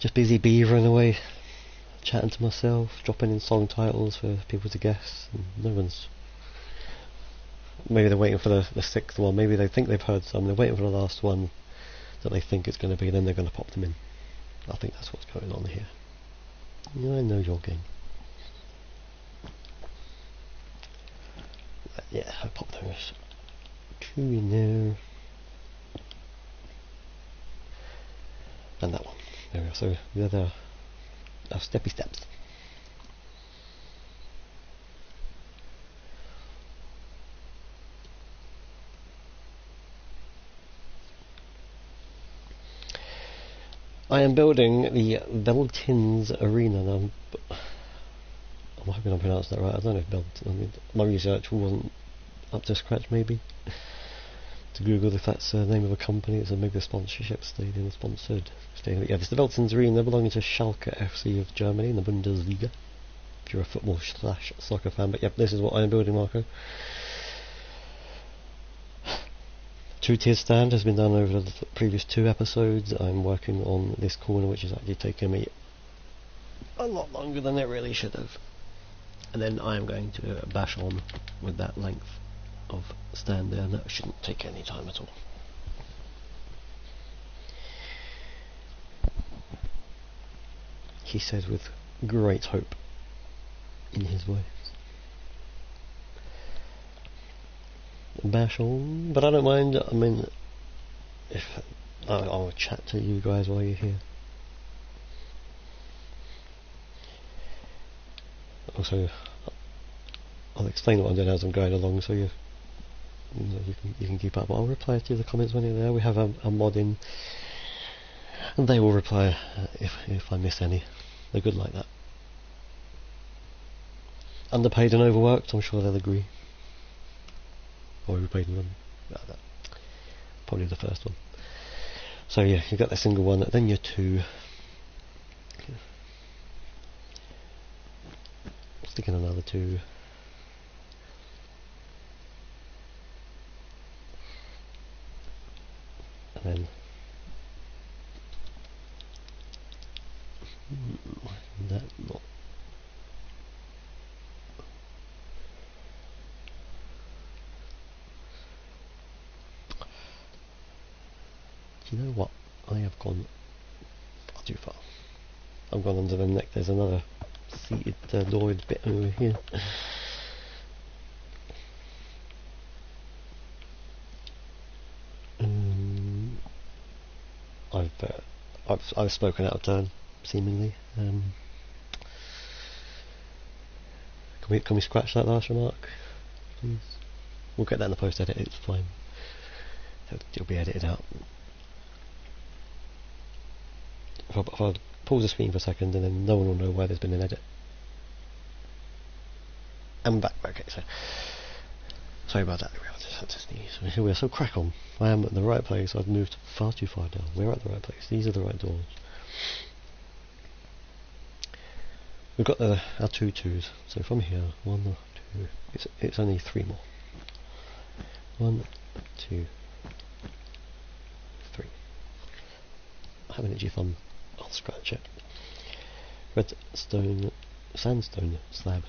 Just busy beavering away, chatting to myself, dropping in song titles for people to guess, and no one's... Maybe they're waiting for the sixth one, maybe they think they've heard some, they're waiting for the last one that they think it's going to be, then they're going to pop them in. I think that's what's going on here. Yeah, I know your game. Yeah, I pop those two in there. And that one. There we go, so the other steppy steps. I am building the Veltins Arena now. I'm hoping I pronounced that right. I don't know if my research wasn't up to scratch, maybe. To Google if that's the name of a company, it's a mega sponsorship stadium, sponsored stadium. Yeah, it's the Veltins Arena belonging to Schalke FC of Germany in the Bundesliga. If you're a football / soccer fan, but yep, this is what I am building, Marco. 2-tier stand has been done over the previous 2 episodes. I'm working on this corner, which is actually taking me a lot longer than it really should have. And then I am going to bash on with that length of stand there, and that shouldn't take any time at all. He says with great hope in his voice. Bash on, but I don't mind. I mean, if I'll chat to you guys while you're here. Also, I'll explain what I'm doing as I'm going along, so you can keep up. I'll reply to the comments when you're there. We have a mod in, and they will reply if I miss any. They're good like that. Underpaid and overworked, I'm sure they'll agree. Or overpaid and probably the first one. So yeah, you've got the single one, then your 2. Stick in another 2. And then that not. Do you know what? I have gone far too far. I've gone under the neck. There's another seated Lloyd bit over here. I've spoken out of turn, seemingly. Can we scratch that last remark, please? We'll get that in the post edit. It's fine. It'll be edited out. If I pause the screen for a second, and then no one will know why there's been an edit. I'm back. Okay, so sorry about that. I just had to sneeze. Here we are. So crack on. I am at the right place. I've moved far too far down. We're at the right place. These are the right doors. We've got our 2 2s. So from here, 1, 2. It's only 3 more. 1, 2, 3. I have an itchy thumb. I'll scratch it. Redstone, sandstone slab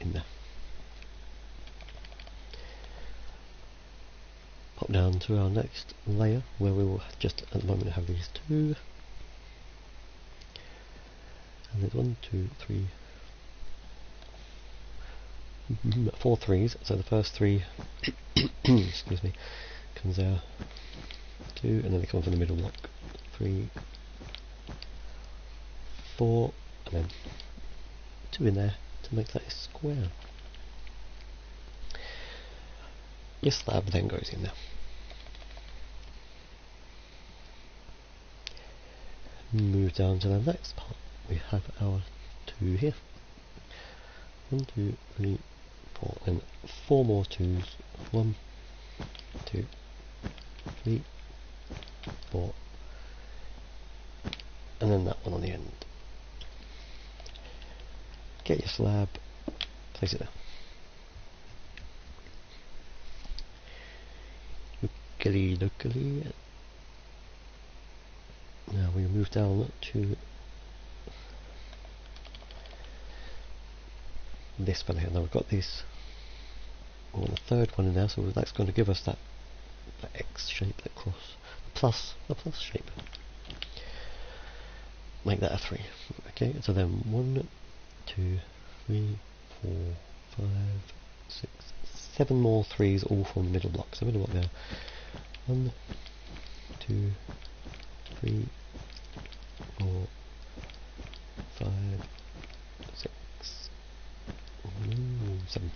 in there. Pop down to our next layer, where we will just at the moment have these 2. And there's 1, 2, 3, 4 3s. So the first 3, excuse me, comes there. 2, and then they come from the middle block. 3, 4, and then 2 in there to make that a square. Your slab then goes in there. Move down to the next part. We have our 2 here. 1, 2, 3, 4, and 4 more 2s. 1, 2, 3, 4, and then that one on the end. Get your slab, place it there. Lookily. Now we move down to this one here. Now we've got this on the third one in there, so that's going to give us that X shape, that cross, the plus shape. Make that a 3. Okay, so then 1, 2, 3, 4, 5, 6, 7 more 3s, all from the middle block. So middle block there. 1, 2, 3, 4, 5, 6, 7.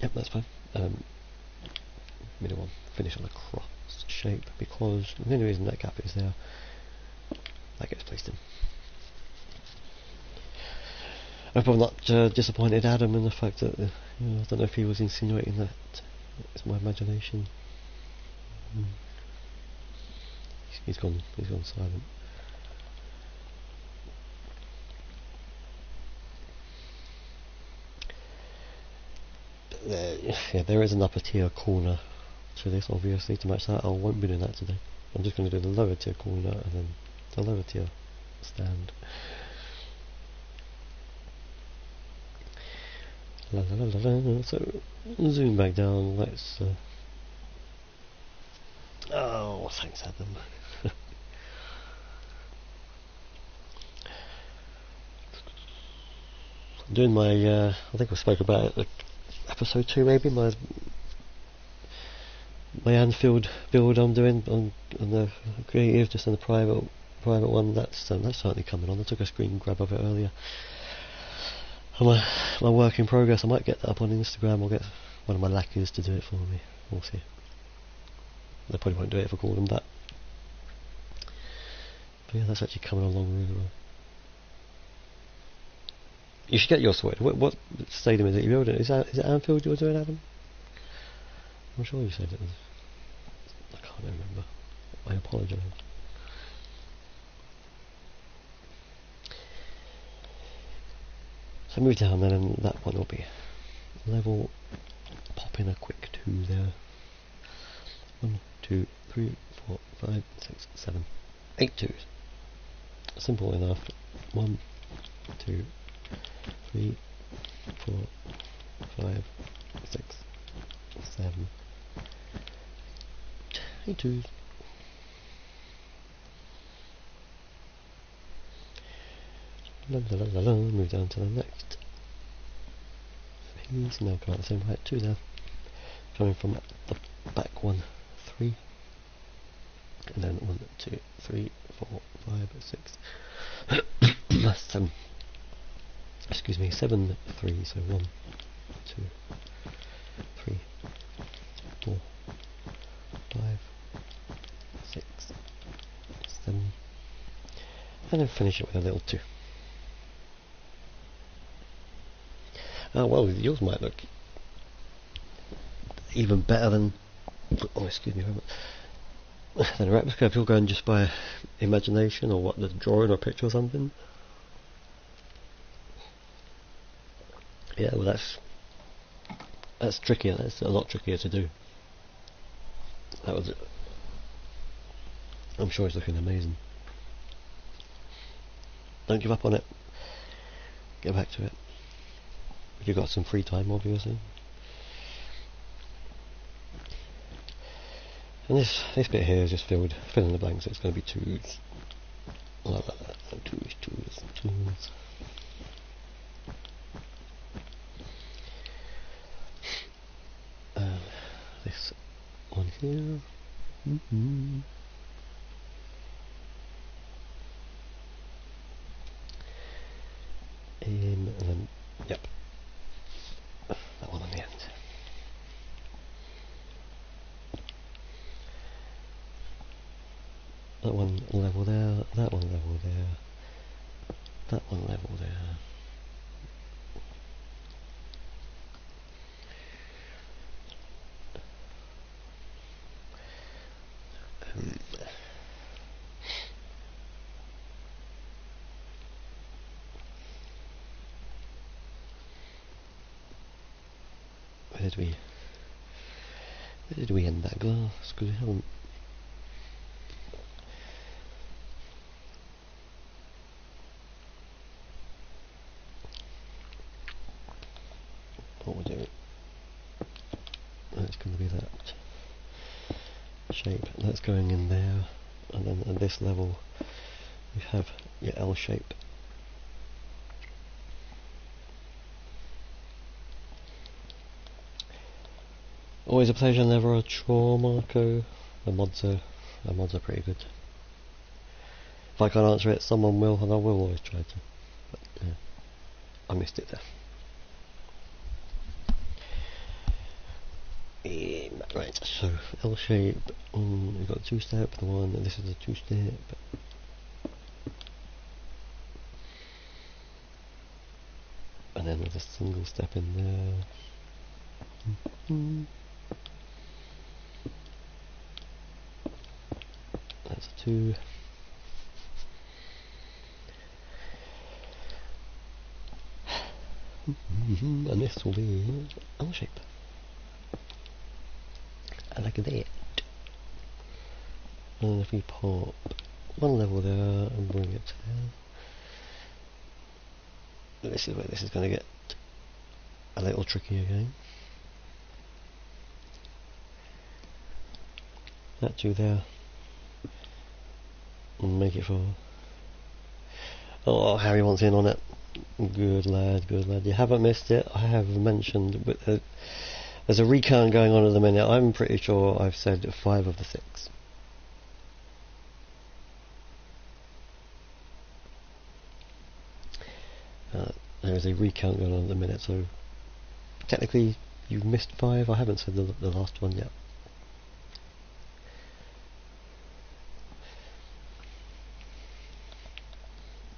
Yep, that's fine. Middle one, finish on a cross shape, because the only reason that gap is there, that gets placed in. I'm probably not disappointed Adam in the fact that, I don't know if he was insinuating that. It's my imagination. He's gone silent. Yeah, there is an upper tier corner to this, obviously, to match that. I won't be doing that today. I'm just going to do the lower tier corner and then the lower tier stand. So, zoom back down, let's... oh, thanks Adam. I'm doing my, I think I spoke about it, episode 2 maybe, my Anfield build I'm doing on the creative, just in the private one. That's certainly coming on. I took a screen grab of it earlier. My work in progress. I might get that up on Instagram. I'll get one of my lackeys to do it for me. We'll see. They probably won't do it if I call them that. But yeah, that's actually coming along really well. You should get yours sorted. What stadium is it you're building? Is it Anfield you're doing, Adam? I'm sure you said it was. I can't remember. I apologise. So move down then, and that one will be level. Pop in a quick 2 there. 1, 2, 3, 4, 5, 6, 7, 8 2s. Simple enough. 1, 2, 3, 4, 5, 6, 7, 8 2s. Move down to the next piece. Now come out the same height, 2 there. Coming from the back one, 3. And then 1, 2, 3, 4, 5, 6, 7. Excuse me, 7 3. So 1, 2, 3, 4, 5, 6, 7, and then finish it with a little 2. Well, yours might look even better than, oh excuse me, than a replica if you're going just by imagination or what, the drawing or picture or something. Yeah, well that's trickier. That's a lot trickier to do. That was it. I'm sure it's looking amazing. Don't give up on it. Get back to it. You've got some free time, obviously. And this bit here is just fill in the blanks. So it's going to be 2s. Like that. 2s. This one here. And then, yep. That one on the end. one level there, that one level there, that one level there. Where did we end that glass? Because we haven't. What we'll do? It's going to be that shape. That's going in there, and then at this level we have your L shape. Always a pleasure, never a chore, Marco. The mods are pretty good. If I can't answer it, someone will, and I will always try to. But yeah, I missed it there. Right, so L shape. We've got a two-step. The one. This is a two-step. And then with a single step in there. That's a 2. And this will be L shape. I like that. And if we pop one level there and bring it to there, this is where this is going to get a little tricky again. That 2 there. And make it 4. Oh, Harry wants in on it. Good lad, good lad. You haven't missed it. I have mentioned, but there's a recount going on at the minute. I'm pretty sure I've said 5 of the 6. There is a recount going on at the minute, so technically you've missed 5. I haven't said the last one yet.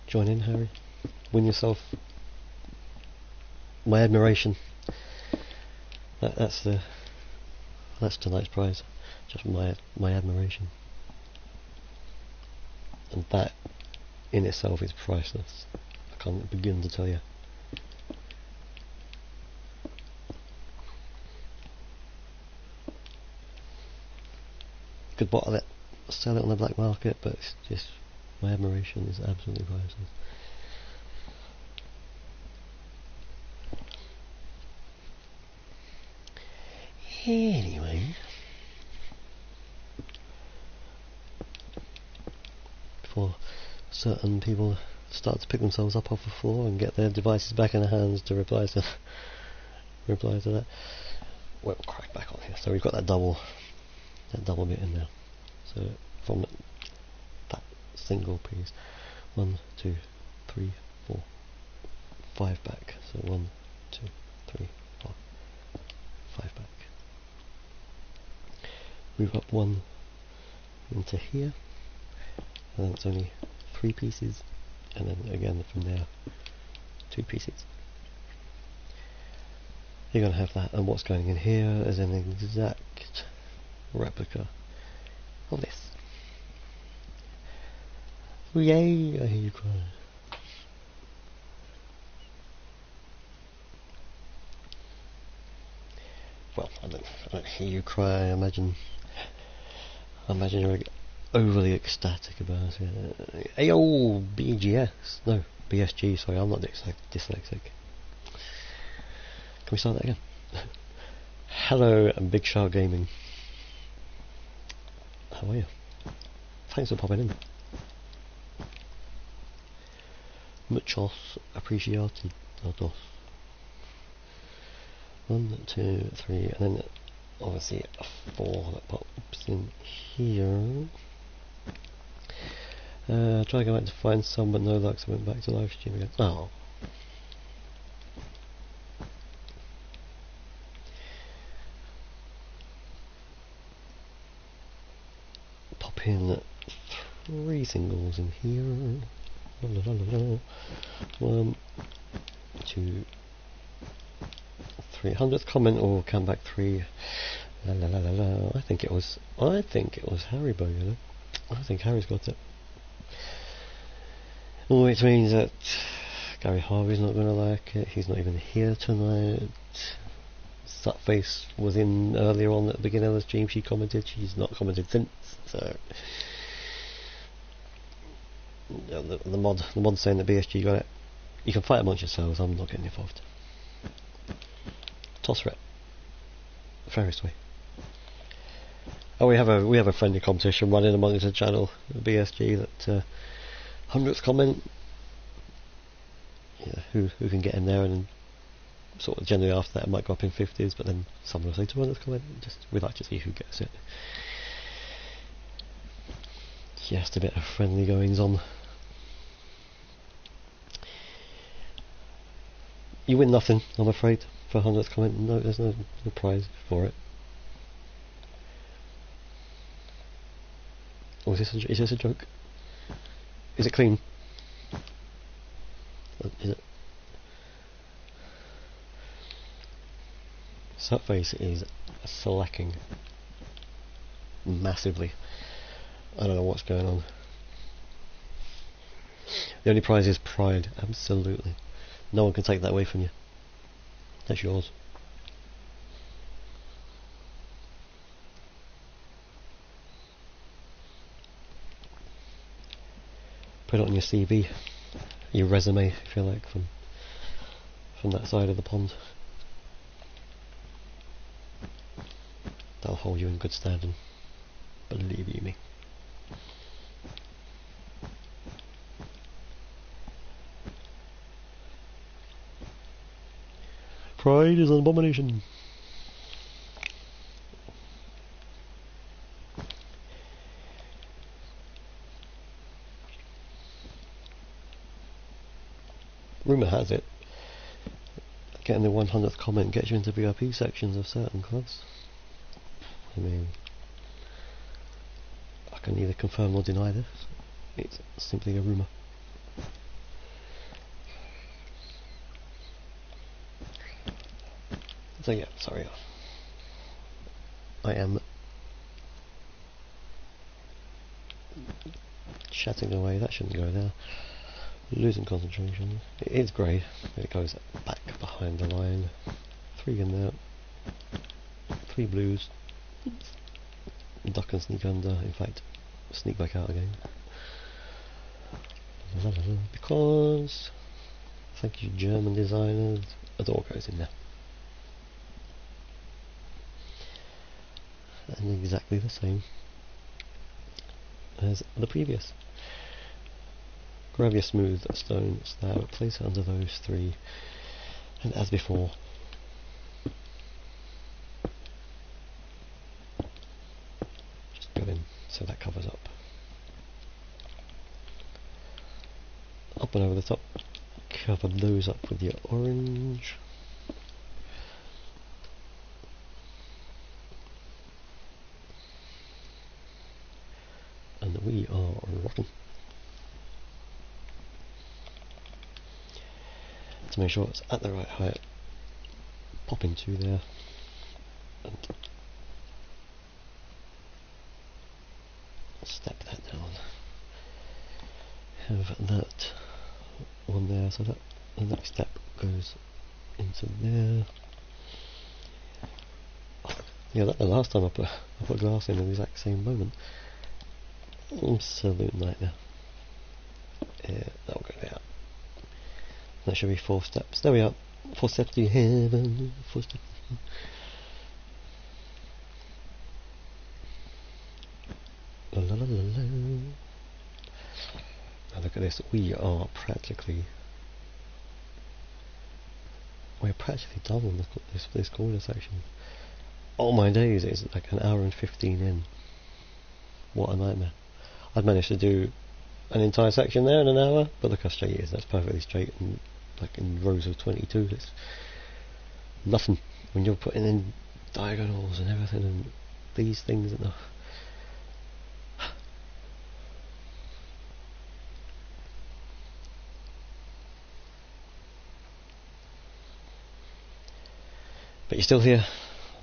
Join in, Harry. Win yourself my admiration. That's tonight's prize. Just my admiration. And that in itself is priceless. I can't begin to tell you. Could bottle it, sell it on the black market, but it's just my admiration is absolutely priceless. Anyway, before certain people start to pick themselves up off the floor and get their devices back in their hands to reply to that, we'll crack back on here. So we've got that double bit in there. So from that single piece, 1, 2, 3, 4, 5 back. So 1, 2, 3, 4, 5 back. Move up 1 into here, and then it's only 3 pieces, and then again from there 2 pieces. You're going to have that, and what's going in here is an exact replica of this. Oh, yay! I hear you cry. Well, I don't hear you cry. I imagine you're overly ecstatic about it. Ayo, BGS. No, BSG. Sorry, I'm not dyslexic. Can we start that again? Hello, and Big Shark Gaming. How are you? Thanks for popping in. Muchos appreciados. 1, 2, 3, and then obviously a 4 that pops in here. Try to go back to find some, but no luck, so I went back to live stream again. Oh. Pop in 3 singles in here. La, la, la, la, la. 1, 2, 3. 100th comment or come back 3. La, la, la, la, la. I think it was Haribo, you know. I think Harry's got it. Which means that Gary Harvey's not going to like it. He's not even here tonight. Slutface was in earlier on at the beginning of the stream. She commented. She's not commented since. So yeah, the mod saying that BSG got it. You can fight amongst yourselves. I'm not getting involved. Toss for it. Fairest way. Oh, we have a friendly competition running amongst the channel, BSG, that 100th comment. Yeah, who can get in there, and then sort of generally after that it might go up in 50s, but then someone will say 200th comment. We'd like to see who gets it. Just a bit of friendly goings on. You win nothing, I'm afraid, for 100th comment. No, there's no prize for it. Oh, is this a joke? Is it clean? Is it? Subface is slacking massively. I don't know what's going on. The only prize is pride, absolutely. No one can take that away from you. That's yours. Put it on your CV, your resume, if you like, from that side of the pond. That'll hold you in good standing, believe you me. Pride is an abomination. Rumour has it, getting the 100th comment gets you into VIP sections of certain clubs. I mean, I can neither confirm nor deny this. It's simply a rumour. So yeah, sorry. I am chatting away. That shouldn't go there. Losing concentration. It is grey. It goes back behind the line. 3 in there. 3 blues. Duck and sneak under. In fact, sneak back out again. Because, thank you German designers, a door goes in there. And exactly the same as the previous. Grab your smooth stone slab, place it under those 3, and as before, just go in so that covers up. Up and over the top, cover those up with your orange. And we are rocking. To make sure it's at the right height, pop into there and step that down. Have that on there, so that the next step goes into there. Yeah, that the last time I put glass in the exact same moment. Absolute nightmare. Yeah, that'll go there. That should be 4 steps. There we are. 4 steps to heaven. 4 steps. La la la la la. Now look at this. We're practically done on this corner section. Oh my days! It's like an hour and 15 in. What a nightmare! I've managed to do an entire section there in an hour, but look how straight it is. That's perfectly straight, and like in rows of 22. It's nothing when you're putting in diagonals and everything and these things and But you're still here.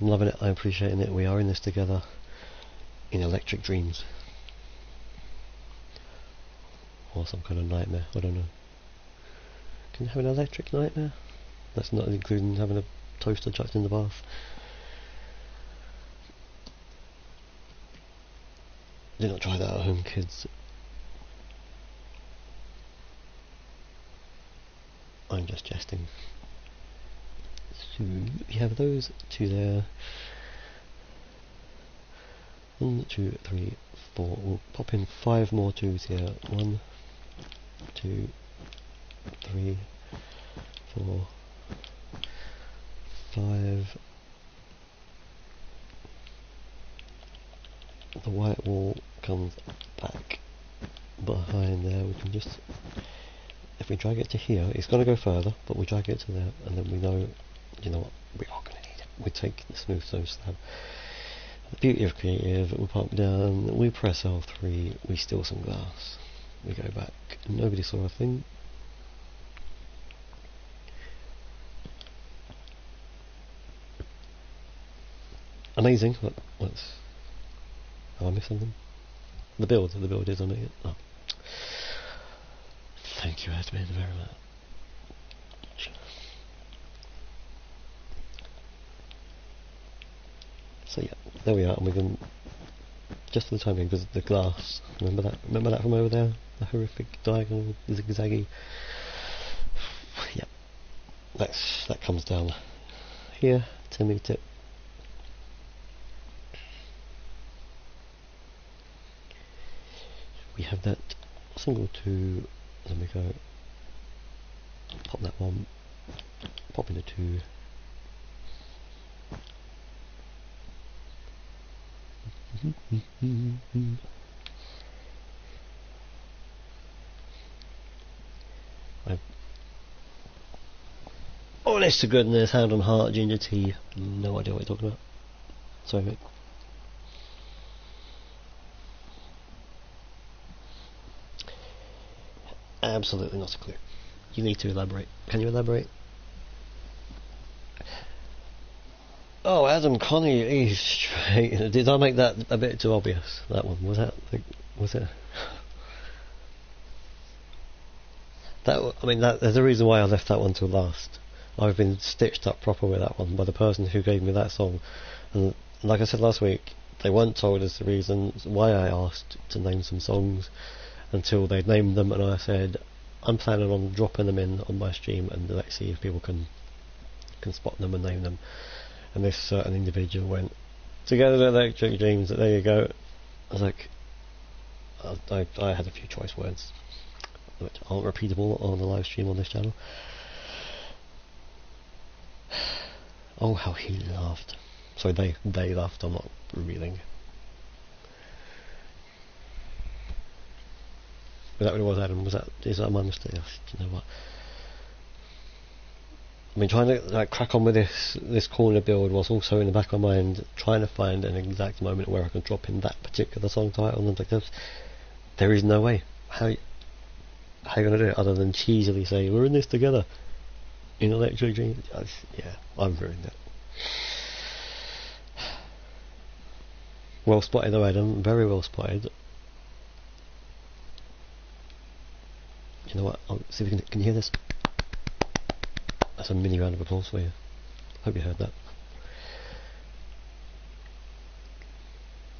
I'm loving it. I'm appreciating it. We are in this together. In electric dreams. Or some kind of nightmare. I don't know. Can you have an electric nightmare? That's not including having a toaster chucked in the bath. Do not try that at home, kids. I'm just jesting. So we have those two there. 1, 2, 3, 4. We'll pop in 5 more 2s here. 1, 2, 3, 4, 5. The white wall comes back behind there. We can just, if we drag it to here, it's going to go further, but we drag it to there, and then we know, you know what, we are going to need it. We take the smooth stone slab. The beauty of creative, we pop down, we press L3, we steal some glass, we go back, nobody saw a thing. Amazing. What's am I missing them? The build is amazing. Oh. Thank you, admin, very much. So yeah, there we are, and we can, just for the time being, because the glass, remember that from over there? The horrific diagonal zigzaggy. Yeah, that comes down here to meet it. We have that single 2, then we go pop that one, pop in a 2. Honest to goodness, hand on heart, ginger tea. No idea what you're talking about. Sorry, mate. Absolutely not a clue. You need to elaborate. Can you elaborate? Oh, Adam Connie, he's straight. Did I make that a bit too obvious? That one was that? Was it? That, I mean, there's a reason why I left that one till last. I've been stitched up proper with that one by the person who gave me that song, and like I said last week, they weren't told us the reasons why I asked to name some songs until they'd named them, and I said I'm planning on dropping them in on my stream and let's see if people can spot them and name them. And this certain individual went, "Together the Electric Dreams," there you go. I was like, I had a few choice words which aren't repeatable on the live stream on this channel. Oh, how he laughed. Sorry, they laughed, I'm not reeling. Was that what it was, Adam? Is that my mistake? Do you know what? I mean, trying to crack on with this corner build was also in the back of my mind, trying to find an exact moment where I can drop in that particular song title, and like there is no way. How are you gonna do it other than cheesily say we're in this together in Electric Dreams? Yeah, I've ruined it. Well spotted though, Adam. Very well spotted. You know what? I'll see if we can you hear this? That's a mini round of applause for you. Hope you heard that.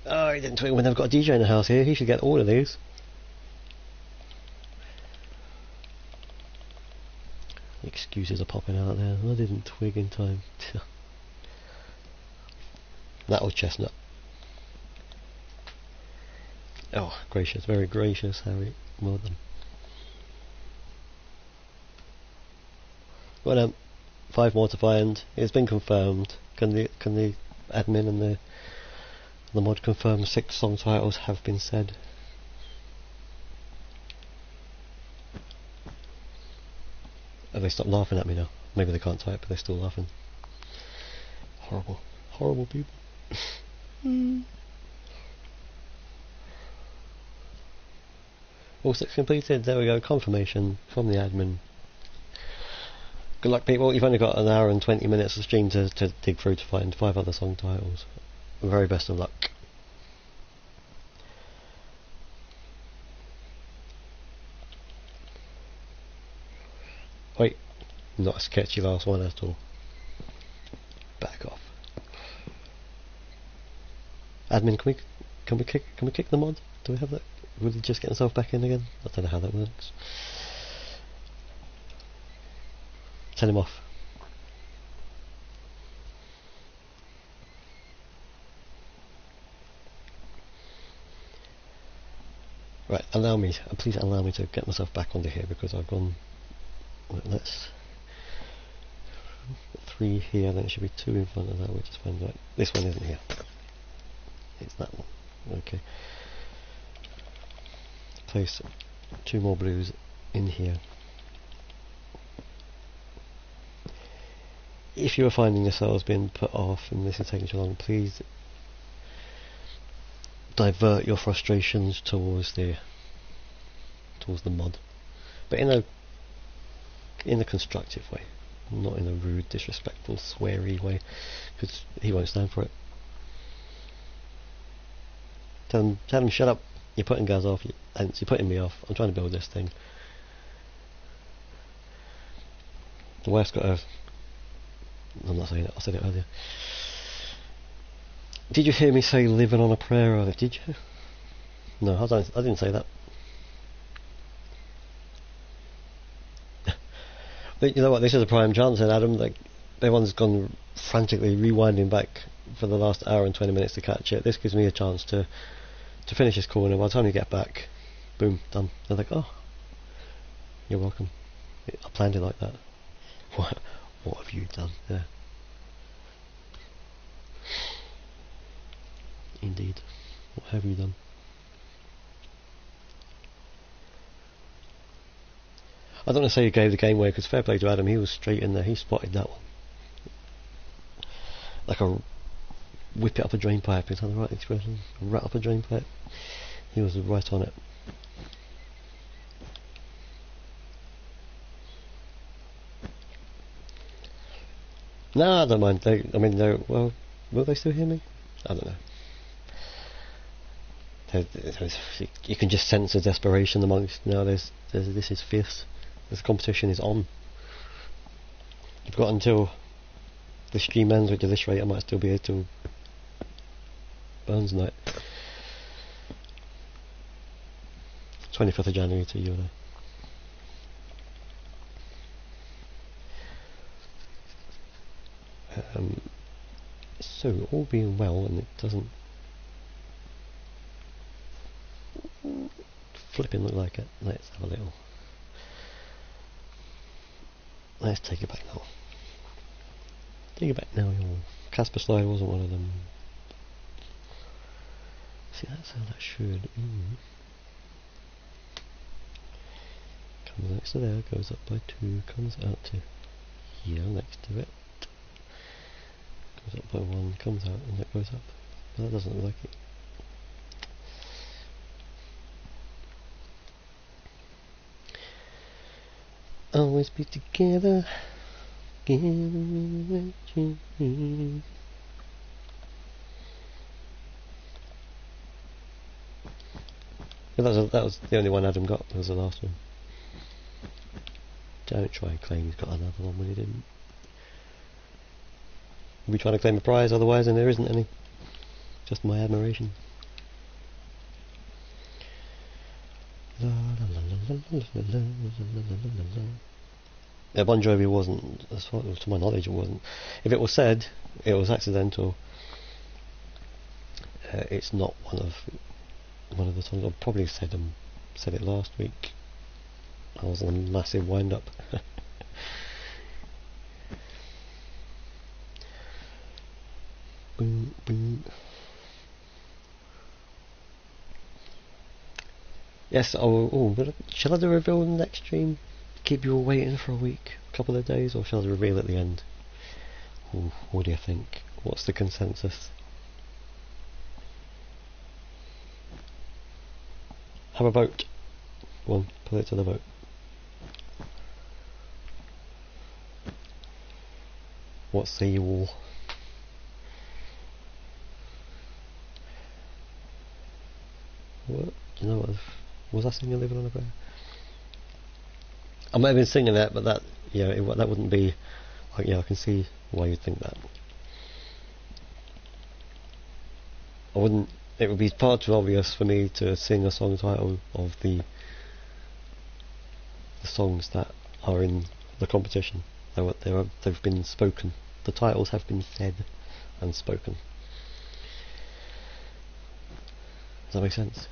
Oh, he didn't tweet when they've got a DJ in the house here. He should get all of these. Excuses are popping out there. I didn't twig in time. That was Chestnut. Oh, gracious, very gracious, Harry. Well done. Well, 5 more to find. It's been confirmed. Can the admin and the mod confirm 6 song titles have been said? Have they stopped laughing at me now? Maybe they can't type, but they're still laughing. Horrible, horrible people. All 6 completed. There we go. Confirmation from the admin. Good luck, people. You've only got an hour and 20 minutes of stream to dig through to find 5 other song titles. Very best of luck. Wait, not a sketchy last one at all. Back off. Admin, can we kick the mod? Do we have that? Will he just get himself back in again? I don't know how that works. Tell him off. Right, please allow me to get myself back onto here because I've gone. Let's 3 here, then it should be 2 in front of that, which is fine. Right, this one isn't here. It's that one. Okay. Place 2 more blues in here. If you are finding yourselves being put off and this is taking too long, please divert your frustrations towards the mod, but in a constructive way, not in a rude, disrespectful, sweary way, because he won't stand for it. Tell him shut up. You're putting guys off. You're putting me off. I'm trying to build this thing. The wife's got a. I'm not saying it. I said it earlier. Did you hear me say living on a prayer earlier? Did you? No, I didn't say that. But you know what? This is a prime chance, then, Adam. Like everyone's gone frantically rewinding back for the last hour and 20 minutes to catch it. This gives me a chance to finish this call, and by the time you get back, boom, done. They're like, oh, you're welcome. I planned it like that. What have you done? Yeah. Indeed. What have you done? I don't want to say you gave the game away, because fair play to Adam, he was straight in there, he spotted that one. Like a whip it up a drain pipe, is that the right expression? Rat up a drain pipe. He was right on it. No, I don't mind. Well, will they still hear me? I don't know. You can just sense the desperation amongst. No, this is fierce. This competition is on. You've got until the stream ends, which at this rate I might still be here till Burns night. 25th of January to you and so all being well, and it doesn't flipping look like it. Let's have a little. Let's take it back now. Take it back now, y'all. Casper slide wasn't one of them. See, that's how that should. Comes next to there, goes up by 2, comes out to here next to it. Goes up by 1, comes out, and that goes up. But that doesn't look like it. Always be together, give me what you need. That was the only one Adam got. That was the last one. Don't try and claim he's got another one when he didn't. We'll be trying to claim a prize otherwise, and there isn't any. Just my admiration. Yeah, Bon Jovi wasn't, as far to my knowledge, it wasn't. If it was said, it was accidental. It's not one of the songs. I probably said it last week. I was on a massive wind up. Boom, boom. Yes, shall I do a reveal in the next stream? Keep you all waiting for a week, a couple of days, or shall I reveal at the end? Ooh, what do you think? What's the consensus? Have a vote. Go on, put it to the vote. What say you all? What? You know what? Was I singing "Living on a Prayer"? I might have been singing that, but that, yeah, that wouldn't be. Yeah, I can see why you'd think that. I wouldn't. It would be far too obvious for me to sing a song title of the songs that are in the competition. They've been spoken. The titles have been said and spoken. Does that make sense?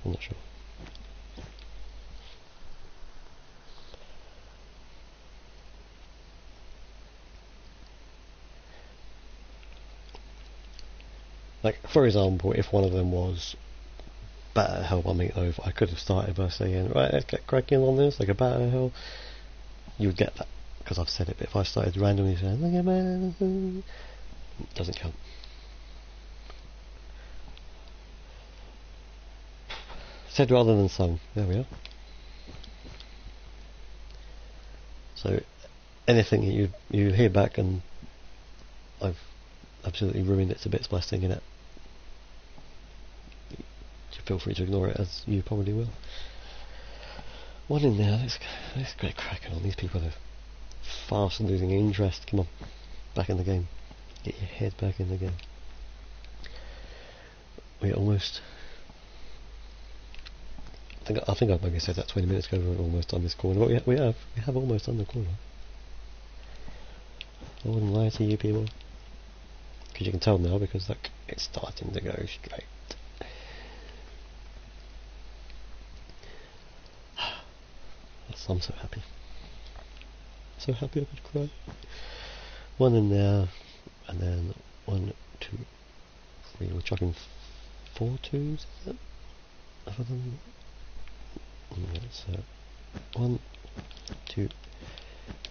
I'm not sure. Like, for example, if one of them was Batter Hell by Meatloaf, I could have started by saying, right, let's get cracking on this, like a Batter Hell. You would get that, because I've said it, but if I started randomly saying, look at man, it doesn't count. Said rather than sung. There we are. So, anything you hear back and I've absolutely ruined it to bits by singing it, feel free to ignore it, as you probably will. One in there. Let's get cracking on. These people are fast losing interest. Come on, back in the game. Get your head back in the game. We almost. I think I've maybe said that 20 minutes ago. We're almost done this corner. But we have almost done the corner. I wouldn't lie to you people, because you can tell now, because like it's starting to go straight. I'm so happy. So happy I could cry. One in there, and then 1, 2, 3. We're chucking 4 twos, is it? Other than... So, 1, 2,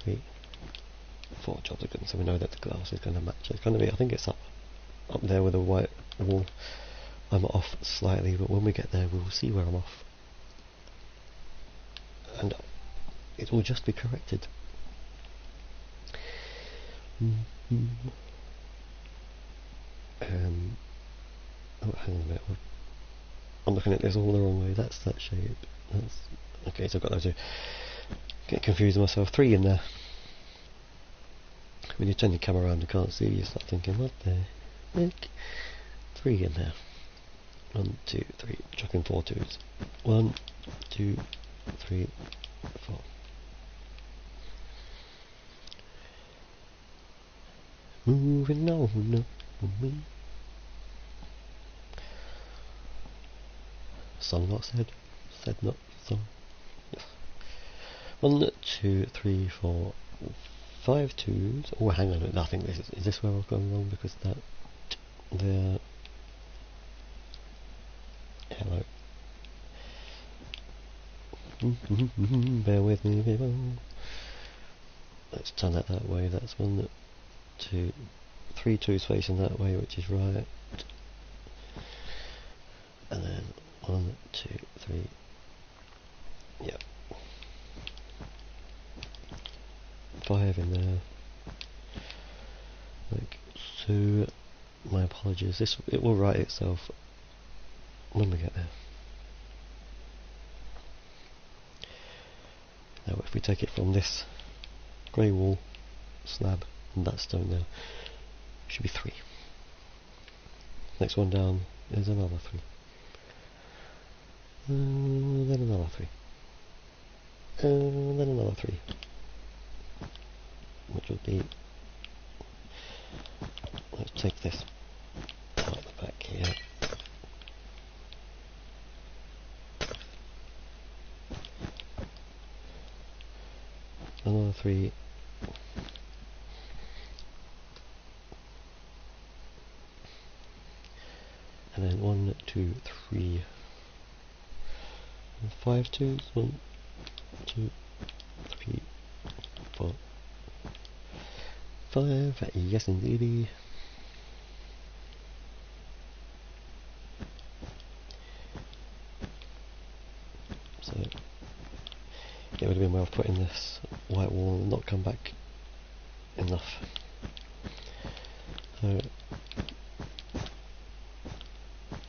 3, 4 jobs are good, so we know that the glass is going to match. It's going to be, I think it's up there with a white wall. I'm off slightly, but when we get there we'll see where I'm off. And it will just be corrected. Oh, hang on a minute. I'm looking at this all the wrong way. That's that shape. That's okay. So I've got those two. Get confused with myself. 3 in there. When you turn your camera around, you can't see. You start thinking, what the heck? 3 in there. 1, 2, 3. Chucking 4 twos. 1, 2, 3, 4. Moving on. Song not said. Said not song. Yes. 1, 2, 3, 4, 5 twos. Oh, hang on. I think is this where I've gone wrong? Because that there. Hello. Bear with me, people. Let's turn that way. That's 1, 2, 3 twos facing that way, which is right. And then 1, 2, 3. Yep. 5 in there. Like so. My apologies. It will write itself when we get there. Now, if we take it from this grey wall slab and that stone there, it should be 3. Next one down is another 3. Then another 3. Then another 3. Which would be, let's take this out the back here. Another 3. And then 1, 2, 3, 5 twos. 1, 2, 3, 4, 5. Yes, indeedy. So it would have been well putting this white wall and not come back enough. So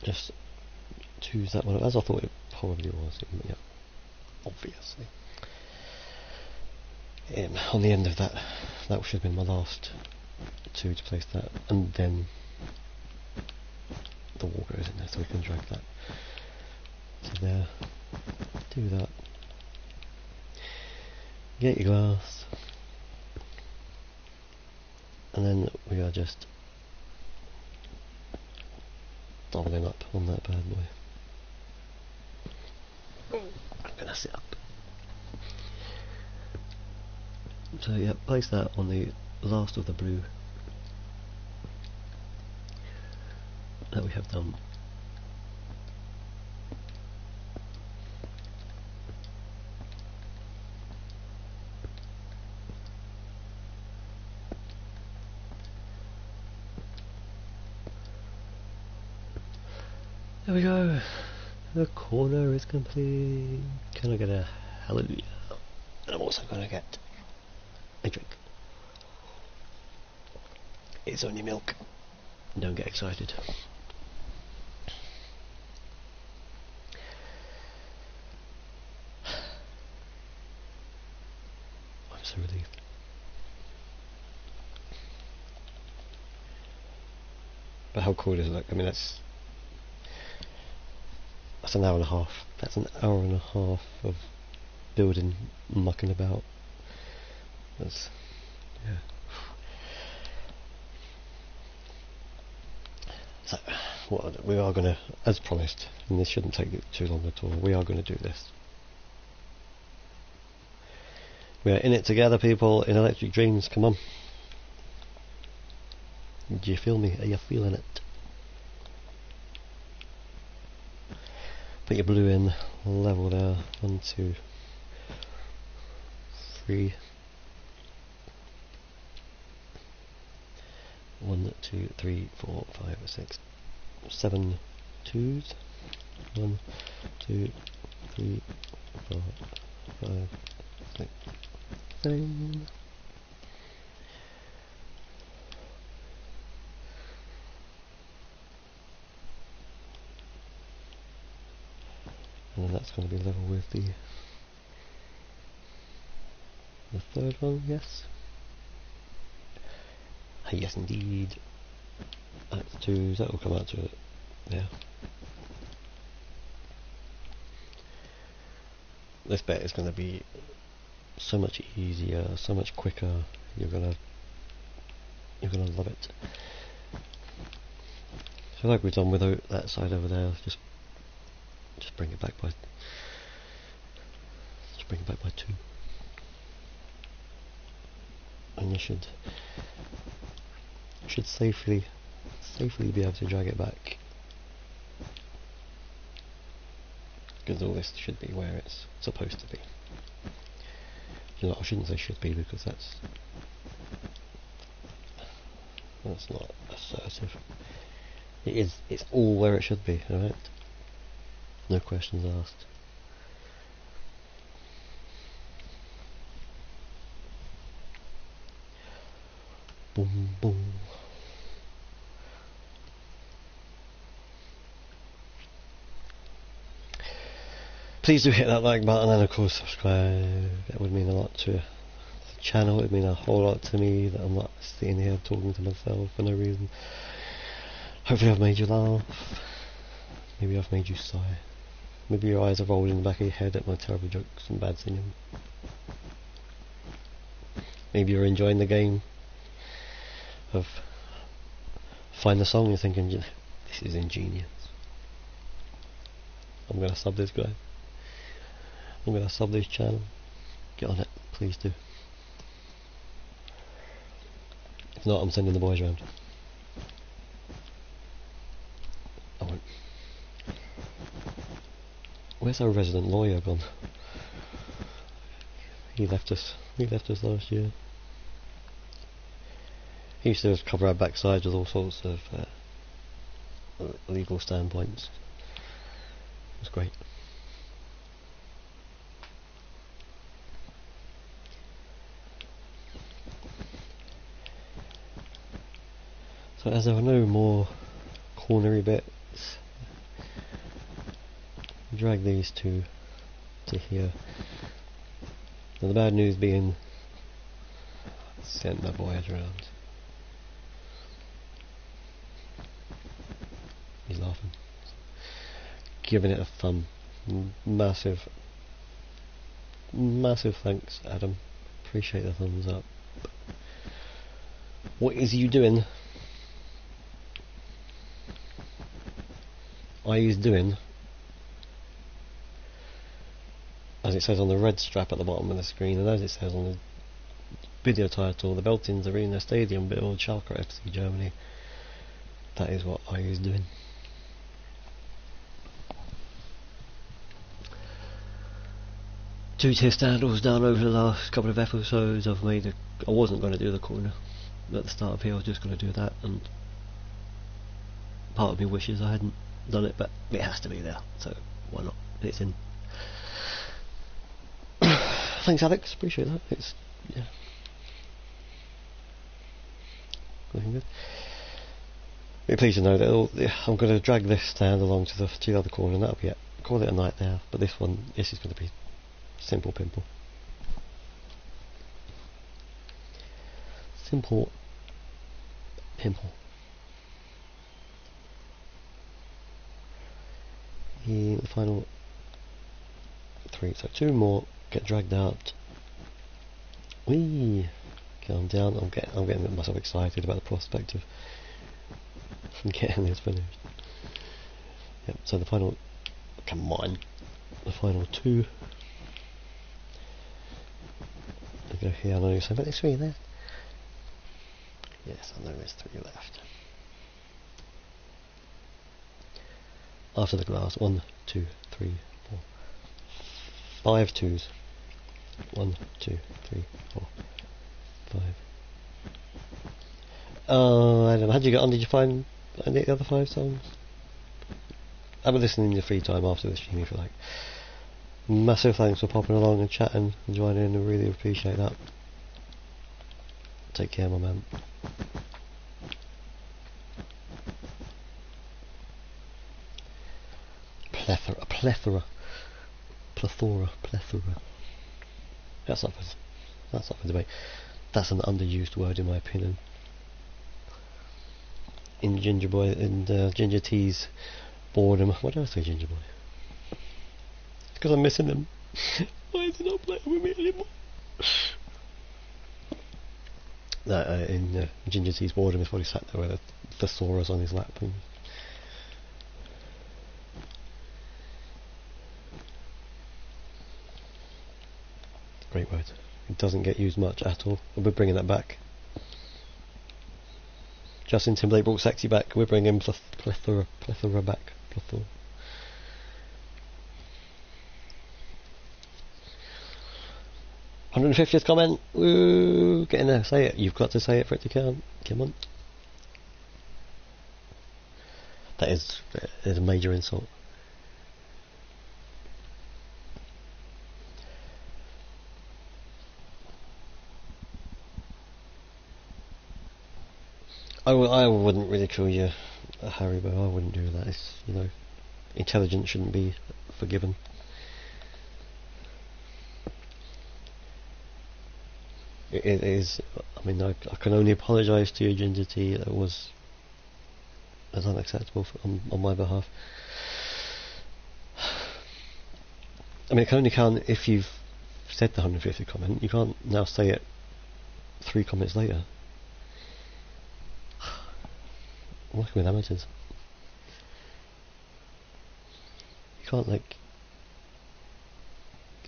just choose that one, as I thought it probably was. Yeah, obviously. On the end of that, that should have been my last two to place that, and then the wall goes in there, so we can drag that to there. Do that. Get your glass, and then we are just doubling up on that bad boy. I'm gonna sit up. So yeah, place that on the last of the blue that we have done. There we go. The corner is complete. Can I get a hallelujah? And I'm also going to get a drink. It's only milk. Don't get excited. I'm so relieved. But how cool does it look? I mean, that's an hour and a half. That's an hour and a half of building, mucking about. That's, yeah. So, what we are going to, as promised, and this shouldn't take too long at all, we are going to do this. We are in it together, people, in Electric Dreams, come on. Do you feel me? Are you feeling it? Put your blue in, level there, 1, 2, 3. 1, 2, 3, 4, 5, 6, 7 twos. 1, 2, 3, 4, 5, 6, 7. And then that's going to be level with the third one, yes. Yes, indeed. That's 2s, that will come out to it. Yeah. This bit is going to be so much easier, so much quicker. You're gonna love it. So like we've done with that side over there, just bring it back by 2, and you should safely be able to drag it back, because all this should be where it's supposed to be. You know, I shouldn't say should be, because that's not assertive. It's all where it should be, alright? No questions asked. Boom, boom. Please do hit that like button, and of course subscribe. That would mean a lot to the channel. It would mean a whole lot to me that I'm not sitting here talking to myself for no reason. Hopefully I've made you laugh. Maybe I've made you sigh. Maybe your eyes have rolled in the back of your head at my terrible jokes and bad singing. Maybe you're enjoying the game of find the song and you're thinking, this is ingenious. I'm going to sub this guy. I'm going to sub this channel. Get on it, please do. If not, I'm sending the boys round. I won't. Where's our resident lawyer gone? He left us last year. He used to cover our backsides with all sorts of legal standpoints. It was great. So as there are no more cornery bits, drag these two to here. Now the bad news being, send my voyage around. He's laughing. Giving it a thumb. Massive thanks, Adam. Appreciate the thumbs up. What is you doing? Are you doing? As it says on the red strap at the bottom of the screen, and as it says on the video title, the Veltins Arena Stadium build, Schalke FC Germany. That is what I is doing. Two-tier standards down over the last couple of episodes. I wasn't going to do the corner at the start of here, I was just going to do that, and part of me wishes I hadn't done it, but it has to be there, so why not? It's in. Thanks, Alex, appreciate that. It's, yeah, looking good. Be pleased to know that I'm going to drag this stand along to the other corner, and that'll be it. Call it a night there, but this is going to be simple pimple. Simple pimple. The final three, so two more get dragged out. Whee! Calm down. I'm getting myself excited about the prospect of getting this finished. Yep. So the final, come on, the final two. I go here. I know you're saying, but there's three there. Yes, I know there's three left. After the glass, 1, 2, 3, 4, 5 twos. 1, 2, 3, 4, 5. Adam, how did you get on? Did you find any of the other 5 songs? Have a listen in your free time after the stream if you like. Massive thanks for popping along and chatting and joining in. I really appreciate that. Take care, my man. Plethora. That's not for debate. That's an underused word in my opinion. In Ginger Boy, in Ginger T's boredom. Why did I say Ginger Boy? It's because I'm missing him. Why is he not playing with me anymore? In Ginger T's boredom, he's probably sat there with a thesaurus on his lap. And great word. It doesn't get used much at all. We're bringing that back. Justin Timberlake brought sexy back. We're bringing plethora back. Plethora. $150th comment. Woo! Get in there. Say it. You've got to say it for it to count. Come on. That is a major insult. I wouldn't ridicule you, Haribo. I wouldn't do that. It's, you know, intelligence shouldn't be forgiven. It is. I mean, I can only apologise to you, Ginger T. That was unacceptable on my behalf. I mean, it can only count if you've said the 150 comment. You can't now say it 3 comments later. I'm working with amateurs. You can't like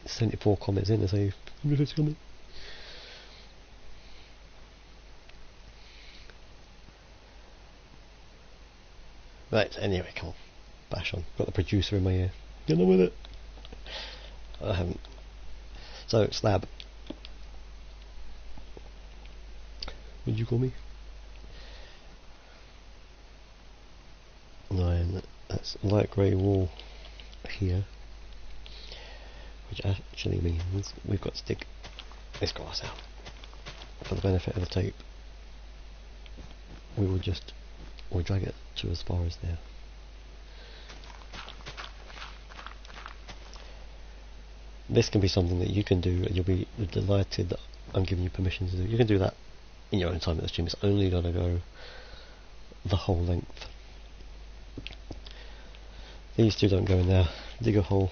74 comments in and say 150 comments. Right, anyway, come on. Bash on. Got the producer in my ear. Get on with it. I haven't. So, slab. What did you call me? 9. That's light grey wall here. Which actually means we've got to stick this glass out. For the benefit of the tape, we will just or drag it to as far as there. This can be something that you can do, and you'll be delighted that I'm giving you permission to do. You can do that in your own time at the stream. It's only going to go the whole length. These two don't go in there. Dig a hole,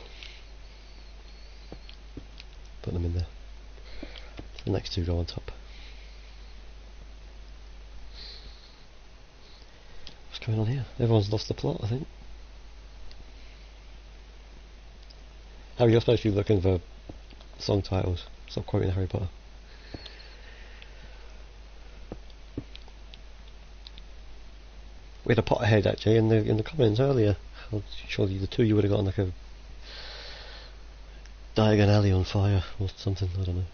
put them in there. The next two go on top. What's going on here? Everyone's lost the plot, I think. Harry, you're supposed to be looking for song titles. Stop quoting Harry Potter. We had a Potterhead actually in the comments earlier. I'm sure the two you would have gotten like a Diagon Alley on fire or something, I don't know.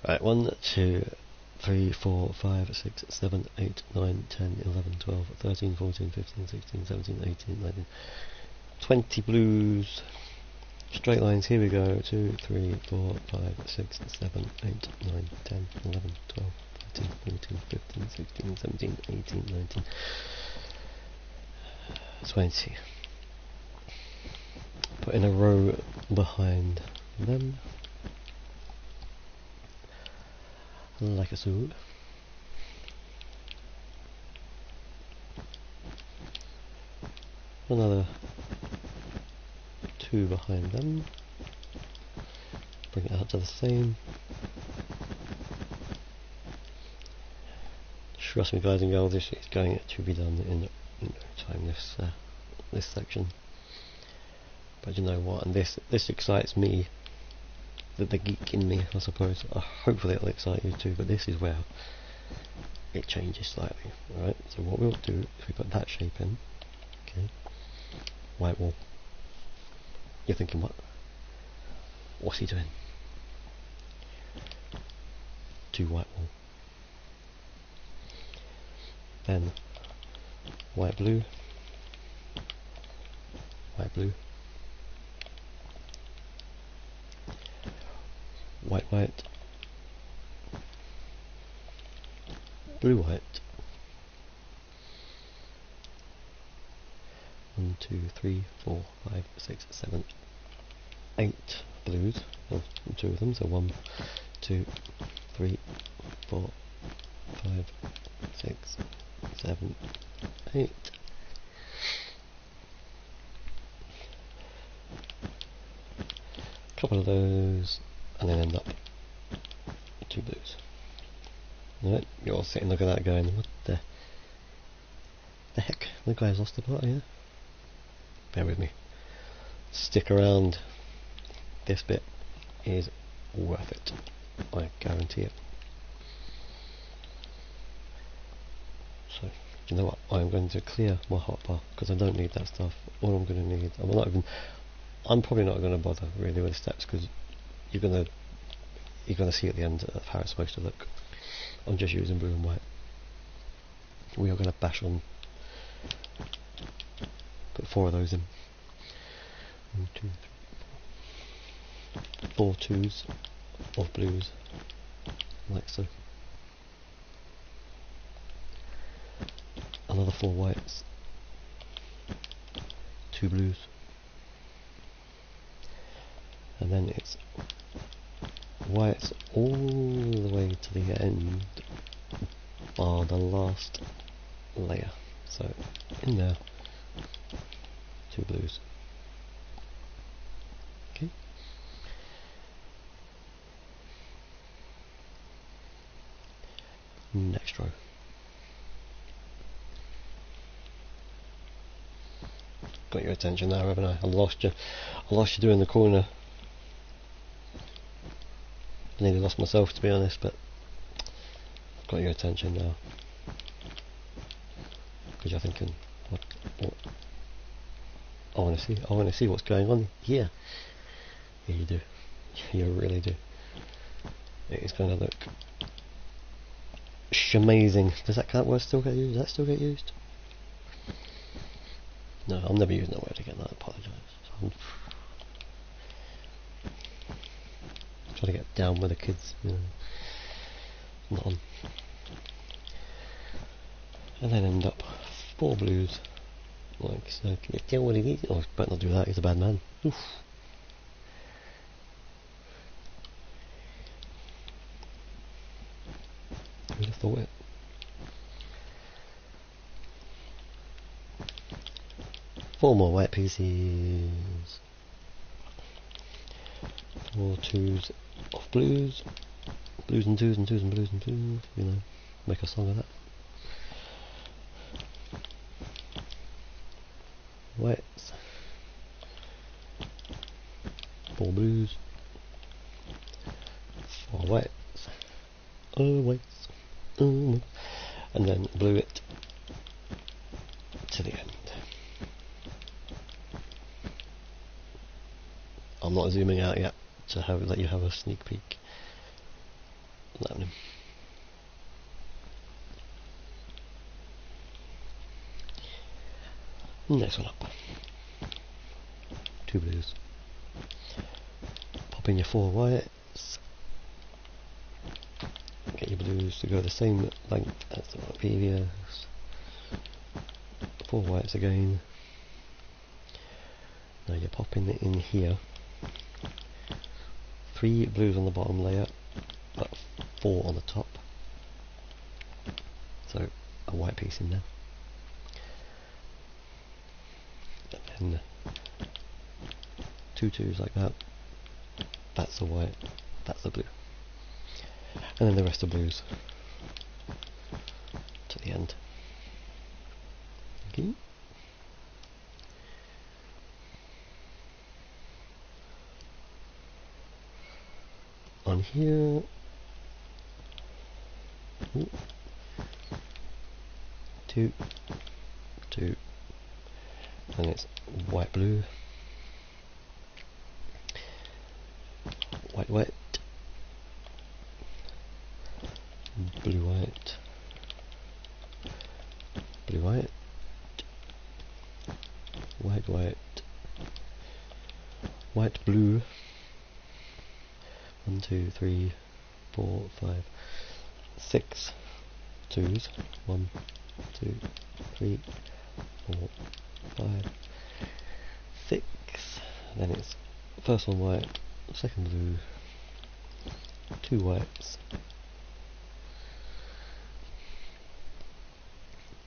Right, 1, 2, 3, 4, 5, 6, 7, 8, 9, 10, 11, 12, 13, 14, 15, 16, 17, 18, 19, 20 blues. Straight lines, here we go. 2, 3, 4, 5, 6, 7, 8, 9, 10, 11, 12, 13, 14, 15, 16, 17, 18, 19, 20. Put in a row behind them. Like a so. Another 2 behind them. Bring it out to the same. Trust me, guys and girls, this is going to be done in no time. This section. But you know what? And this excites me. The geek in me, I suppose. Hopefully it'll excite you too, but this is where it changes slightly. Alright, so what we'll do is we put that shape in. Okay. White wall. You're thinking, what's he doing? 2 white wall. Then white blue. White blue. White white, blue white. 1, 2, 3, 4, 5, 6, 7, 8 blues. Well, 2 of them, so 1, 2, 3, 4, 5, 6, 7, 8. Couple of those. And then end up 2 blues. Right, you're all sitting looking at that going, what the heck? The guy's lost the plot here. Bear with me. Stick around. This bit is worth it. I guarantee it. So, you know what? I'm going to clear my hotbar because I don't need that stuff. All I'm going to need, I'm probably not going to bother really with the steps because you're gonna see at the end of how it's supposed to look. I'm just using blue and white. We are gonna bash on. Put 4 of those in. 1, 2, 3, 4 2s of blues, like so. Another 4 whites. 2 blues. And then it's whites all the way to the end, bar the last layer. So in there, 2 blues. Okay. Next row. Got your attention now, haven't I? I lost you doing the corner. I nearly lost myself, to be honest, but I've got your attention now. Because you're thinking, what? I want to see what's going on here. Yeah, you do. You really do. It's going to look amazing. Does that word still get used? Does that still get used? No, I'm never using that word again. I apologise. I'm trying to get down with the kids, you know. Not on. and then end up 4 blues, like so. Can you tell what it is? Oh, better not do that, he's a bad man. Oof. Who'd have thought it? Four more white pieces. 4 twos of blues. Blues and twos and twos and blues and twos. You know, make a song of that. Whites. 4 blues. 4 whites. Oh whites. Oh whites. And then blue it to the end. I'm not zooming out yet to let you have a sneak peek. Next one up. 2 blues. Pop in your 4 whites. Get your blues to go the same length as the previous. 4 whites again. Now you're popping it in here. 3 blues on the bottom layer, but 4 on the top. So a white piece in there. And then 2 twos like that. That's the white, that's the blue. And then the rest of blues to the end. Okay. On here, ooh, 2, 2, and it's white blue, white white, blue white, blue white, white white, white blue. 1, 2, 3, 4, 5, 6 twos. 1, 2, 3, 4, 5, 6. Then it's first one white, second blue, 2 whites,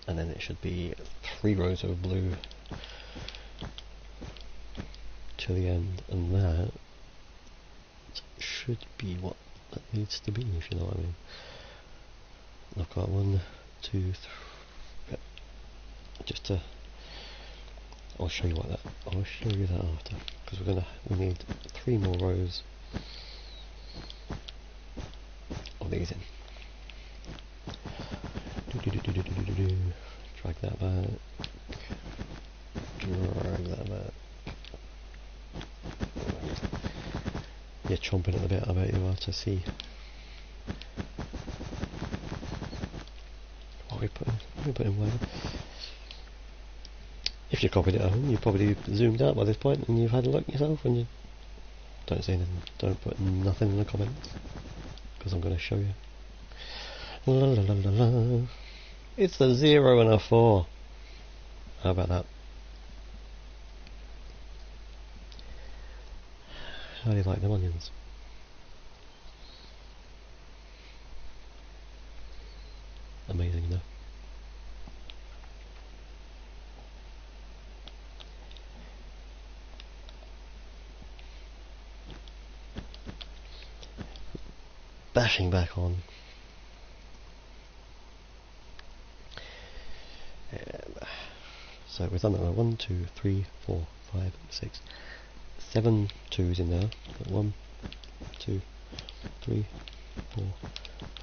and then it should be 3 rows of blue to the end, and that should be what that needs to be, if you know what I mean. I've got 1, 2, 3. Yep. Just to, I'll show you that after, because we need 3 more rows of these in. Drag that back. Drag that back. You're chomping at the bit, I bet you are, to see what we putting where. If you copied it at home, you've probably zoomed out by this point and you've had a look yourself, and you don't say anything, don't put nothing in the comments, because I'm going to show you. La la la la la. It's a 0 and a 4. How about that? How do you like them onions? Amazing, though. Bashing back on. So we've done that now. 1, 2, 3, 4, 5, 6, 7 twos in there. 1, 2, 3, 4,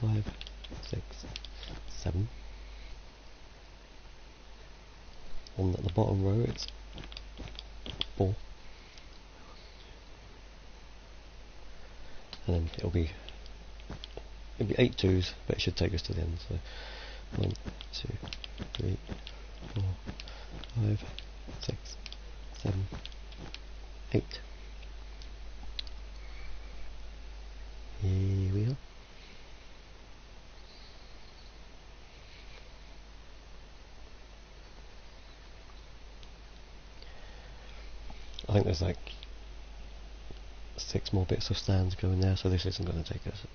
5, 6, 7. On the bottom row it's 4. And then it'll be 8 twos, but it should take us to the end. So 1, 2, 3, 4, 5, 6, 7, 8. Here we are. think there's like 6 more bits of stands going there, so this isn't going to take us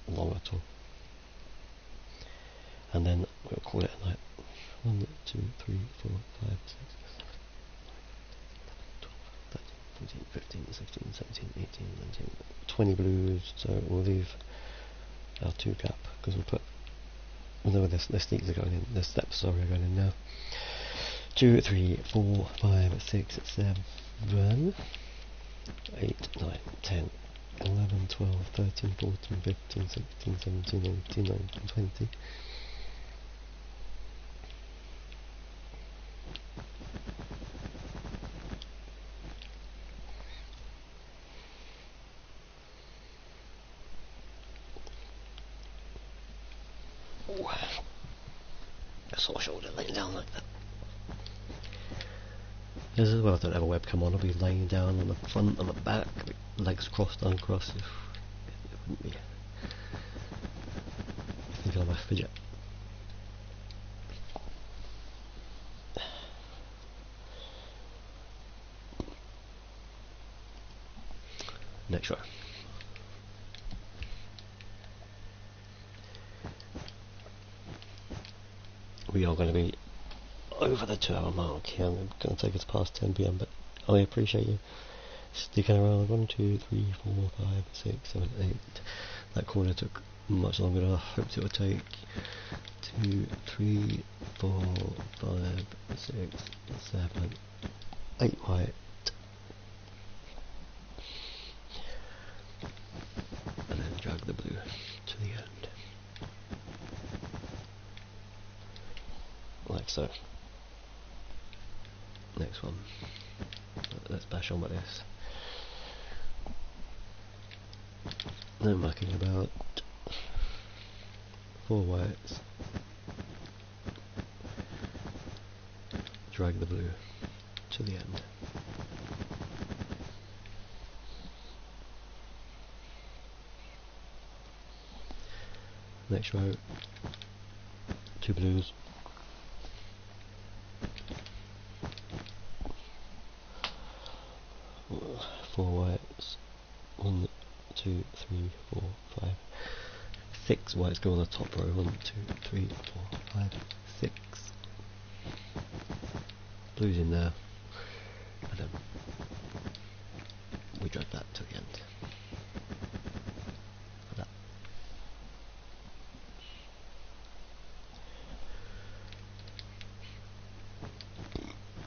long at all. And then we'll call it a night. 1, 2, 3, 4, 5, 6, 7, 8, 9, 10, 11, 12, 13, 14, 15, 16, 17, 18, 19, 20 blues. So we'll leave our 2 gap because we'll put. No, the sneaks are going in. The steps, sorry, are going in now. 2, 3, 4, 5, 6, 7, 8, 9, 10, 11, 12, 13, 14, 15, 16, 17, 18, 19, 20. A sore shoulder laying down like that. As well, I don't have a webcam on, I'll be laying down on the front, on the back, legs crossed, uncrossed. It wouldn't be. I think I'll have a fidget. Next row. We are going to be over the 2-hour mark here. I'm going to take us past 10 PM, but I appreciate you sticking around. 1, 2, 3, 4, 5, 6, 7, 8. That corner took much longer than I hoped it would take. 2, 3, 4, 5, 6, 7, 8 white. And then drag the blue to the end. Like so. Next one. Let's bash on with this. No mucking about. 4 whites. Drag the blue to the end. Next row. 2 blues. 4 whites. 1, 2, 3, 4, 5. 6 whites go on the top row. 1, 2, 3, 4, 5, 6. Blues in there. And then we drag that to the end. Like that.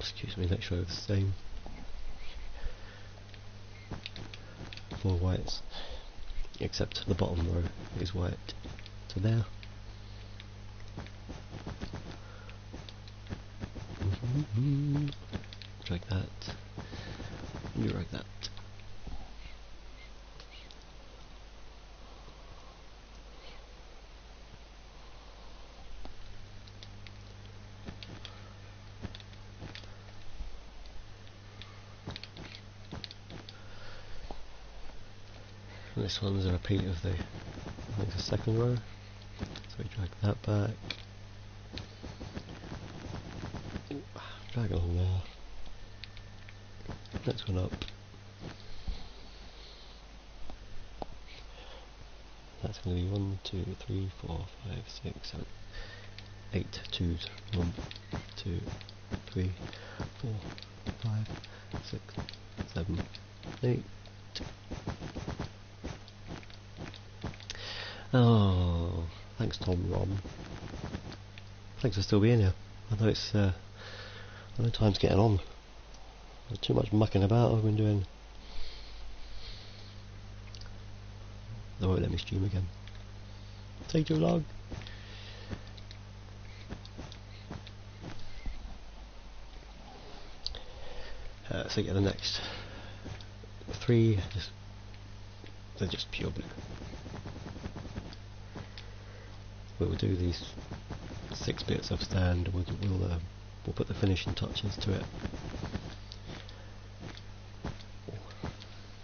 Excuse me, next row the same. 4 whites, except the bottom row is white to there. Drag that, drag that. And this one's a repeat of the, I think, the second row. So we drag that back. Drag along there. Next one up. That's going to be 1, 2, 3, 4, 5, 6, 7, 8 twos. 1, 2, 3, 4, 5, 6, 7, 8. Oh, thanks Tom Rom. Thanks for still being here. I know it's I know time's getting on. Too much mucking about I've been doing. They won't let me stream again. Take too long. So yeah, the next 3, they're just pure blue. We'll do these 6 bits of stand. We'll put the finishing touches to it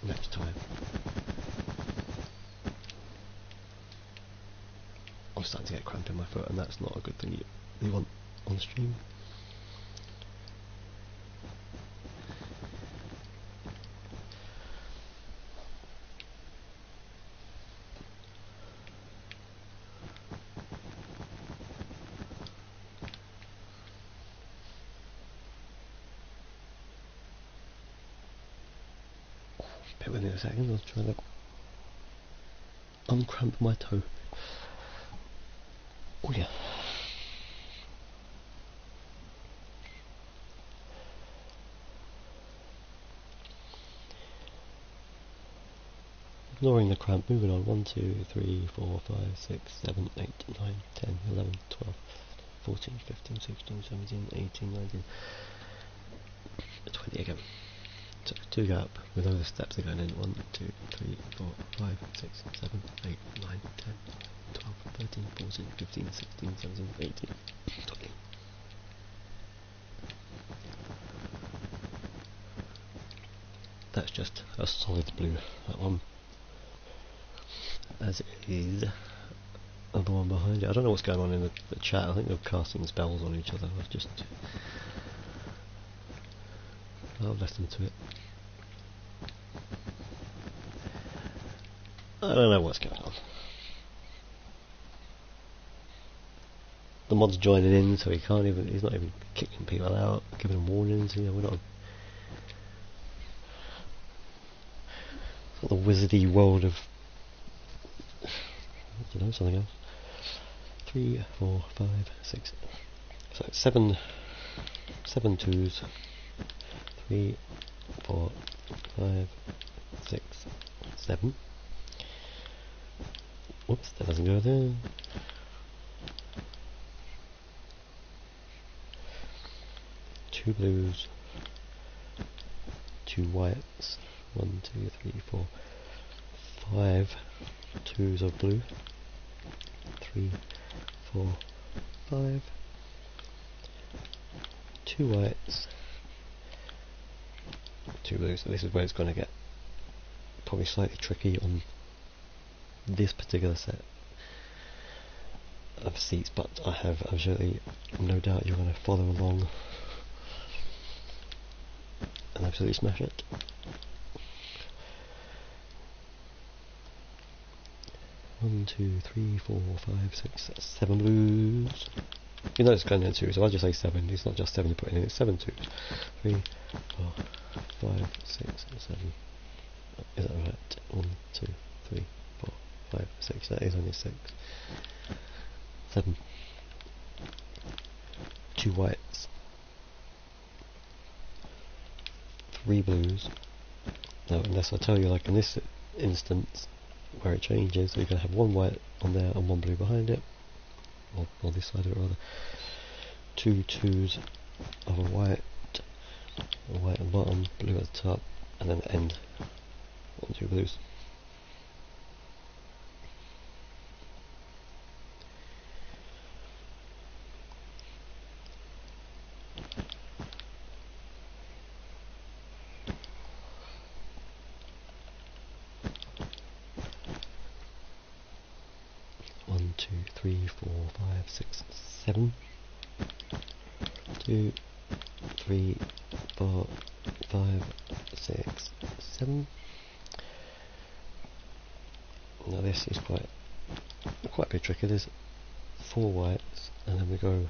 next time. I'm starting to get cramp in my foot, and that's not a good thing you want on stream. Bear with me a second, I was trying to uncramp my toe. Oh yeah. Ignoring the cramp, moving on. 1, 2, 3, 4, 5, 6, 7, 8, 9, 10, 11, 12, 14, 15, 16, 17, 18, 19, 20 again. So 2 go up with all the steps are going in. 1, 2, 3, 4, 5, 6, 7, 8, 9, 10, 12, 13, 14, 15, 16, 17, 18, 20. That's just a solid blue, that one. As is the one behind it. I don't know what's going on in the chat. I think they're casting spells on each other. I'll listen to it. I don't know what's going on. The mod's joining in, so he's not even kicking people out, giving them warnings. You know, we're not. It's not the wizardy world of. I don't know, something else. 3, 4, 5, 6. So it's 7 twos. 3, 4, 5, 6, 7. Whoops, that doesn't go there. 2 blues, 2 whites. 1, 2, 3, 4, 5 twos of blue. 3, 4, 5. 2 whites. 2 blues. So this is where it's going to get probably slightly tricky on this particular set of seats, but I have absolutely no doubt you're going to follow along and absolutely smash it. One, 2, 3, 4, 5, 6, 7 blues. You know it's going in 2, so I'll just say 7. It's not just 7 you're putting in, it's 7 twos. 3, 4, 5, 6, 7. Is that right? 1, 2, 3, 4, 5, 6. That is only 6. 7. 2 whites. 3 blues. Now, unless I tell you, like in this instance, where it changes, so you're going to have 1 white on there and 1 blue behind it, or this side of it rather. 2 twos of a white at the bottom, blue at the top, and then end on 2 blues. One, 2, 3, 4, 5, 6, 7. 2, 3, 4, 5, 6, 7. Now this is quite a bit tricky. There's 4 whites, and then we go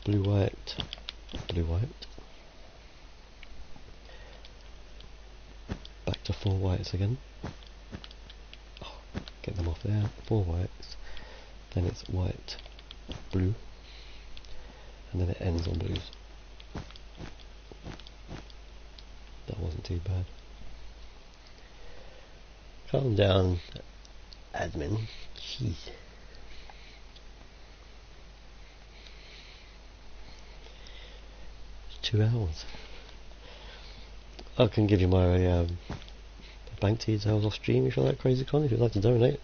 blue, white, blue, white. Back to 4 whites again. Oh, get them off there. 4 whites. Then it's white, blue, and then it ends on blues. That wasn't too bad. Calm down, admin. Jeez. It's 2 hours. I can give you my bank details off stream if you like, Crazy Con, if you'd like to donate.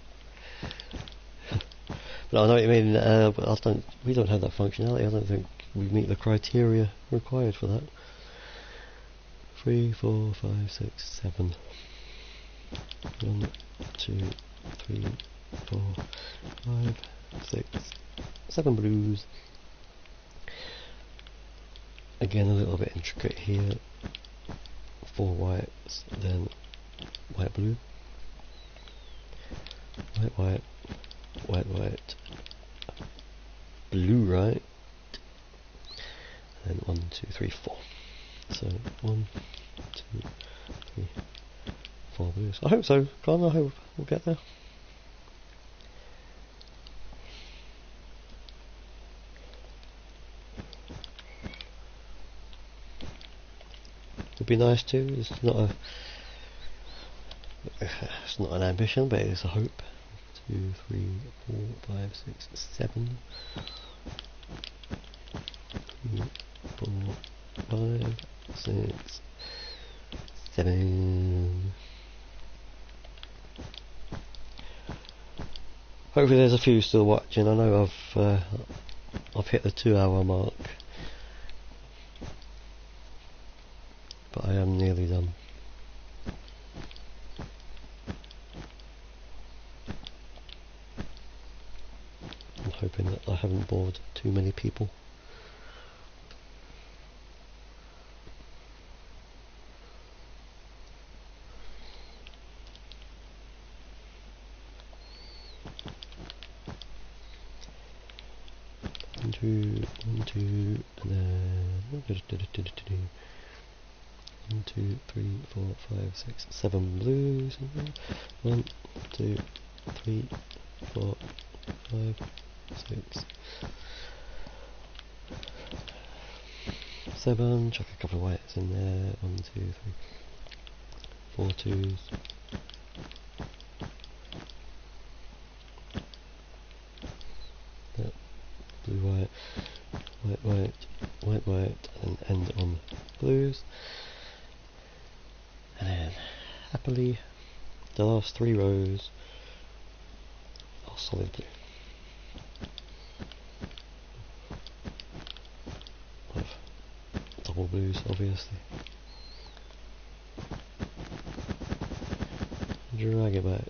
But I know what you mean. But we don't have that functionality. I don't think we meet the criteria required for that. 3, 4, 5, 6, 7. 1, 2, 3, 4, 5, 6, 7 blues. Again, a little bit intricate here. 4 whites, then white, blue, white, white, white, white, blue, right, and then 1, 2, 3, 4. So 1, 2, 3, 4 blues. I hope so, Con. I hope we'll get there. Would be nice too. It's not an ambition, but it's a hope. 2, 3, 4, 5, 6, 7. 3, 4, 5, 6, 7. Hopefully there's a few still watching. I know I've hit the 2-hour mark, but I am nearly done. I'm hoping that I haven't bored too many people. One, two, and then 1, 2, 3, 4, 5, 6, 7 blues. 1, 2, 3, 4, 5, 6, 7. Chuck a couple of whites in there. 1, 2, 3, 4 twos. Blue, white, white, white, white, white, and end on blues. And then, happily, the last 3 rows are solid blue. With double blues, obviously. Drag it back.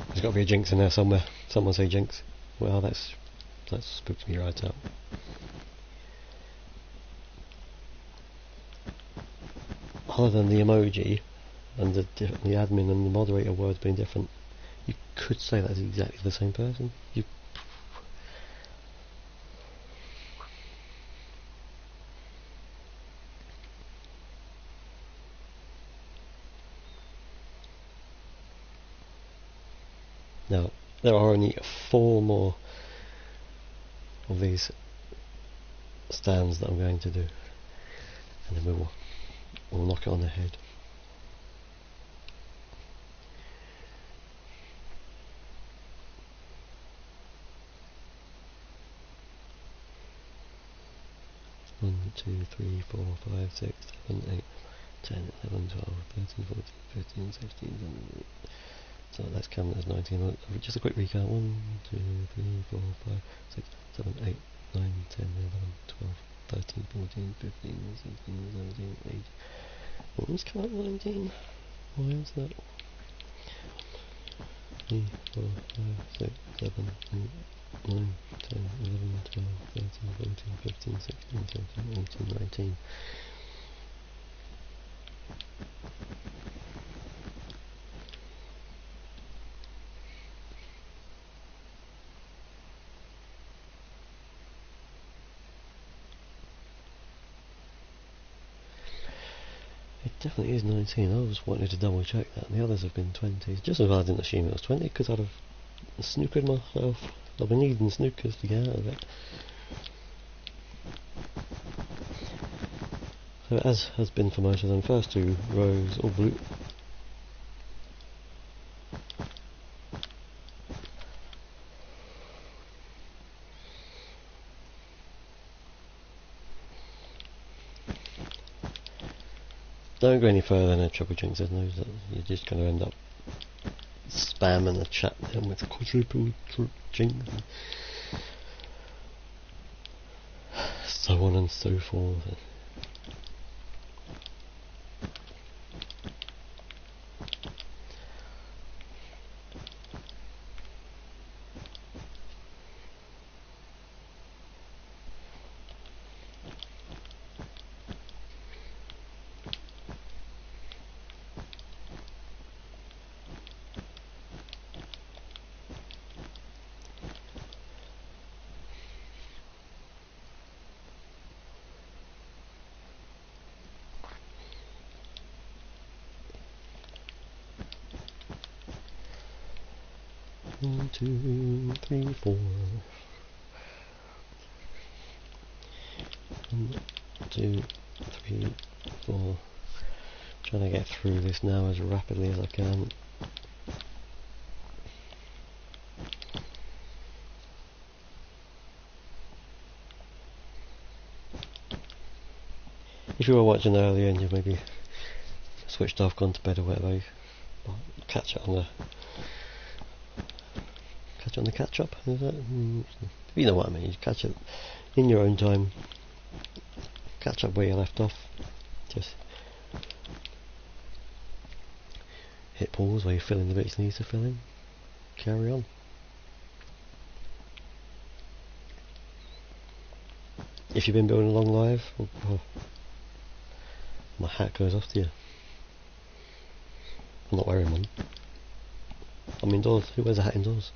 There's got to be a jinx in there somewhere. Someone say jinx. Well, that spooked me right out. Other than the emoji and the admin and the moderator words being different, you could say that's exactly the same person. Now, there are only 4 more of these stands that I'm going to do, and then we'll knock it on the head. One, 2, 3, 4, 5, 6, 7, 8, 10, 11, 12, 13, 14, 15, 16, 17. So let's count as 19. Just a quick recount. 1, 2, 3, 4, 5, 6, 7, 8, 9, 10, 11, 12, 13, 14, 15, 16, 17, 18. Oh, let's count 19. Why is that? 3, 4, 5, 6, 7, 8, 9, 10, 11, 12, 13, 14, 15, 16, 17, 18, 19. It definitely is 19. I was wanting to double check that. The others have been 20s. Just as well I didn't assume it was 20, because I'd have snookered myself. I've been needing snookers to get out of it. So as has been for most of them, first 2 rows all blue. Don't go any further than a triple jinx, there's no, you're just going to end up spamming the chat then with quadruple jinx, so on and so forth. 1, 2, 3, 4. 1, 2, 3, 4. Trying to get through this now as rapidly as I can. If you were watching earlier and you maybe switched off, gone to bed or whatever, catch it on the catch up. Is that? You know what I mean. You catch it in your own time. Catch up where you left off. Just hit pause where you fill in the bits you need to fill in. Carry on. If you've been building along live, my hat goes off to you. I'm not wearing one. I'm indoors. Who wears a hat indoors?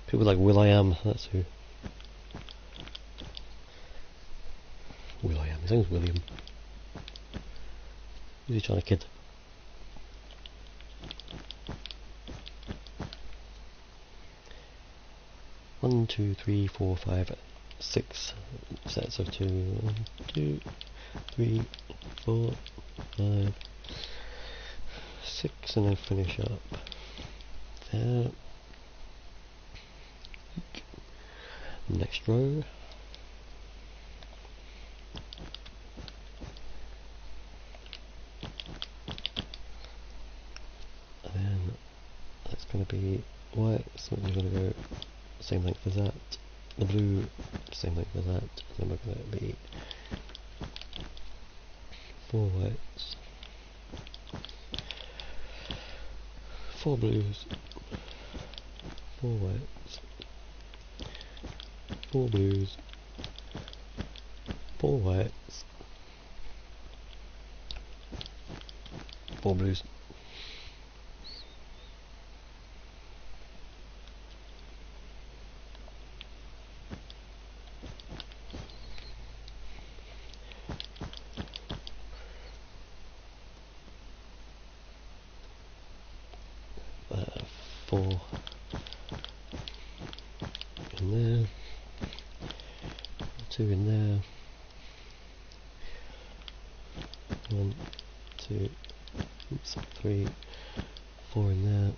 People like Will.i.am, that's who. Will.i.am, his name's William. Who's he trying to kid? One, 2, 3, 4, 5, 6 sets of 2. 1, 2, 3, 4, 5, 6, and then finish up there. Next row. And then that's going to be white, so we're going to go same length as that. The blue, same length as that. And then we're going to be 4 whites, 4 blues, 4 whites, 4 blues, 4 whites, 4 blues. Four in there, 2 in there, 1, 2, 3, 4 in there,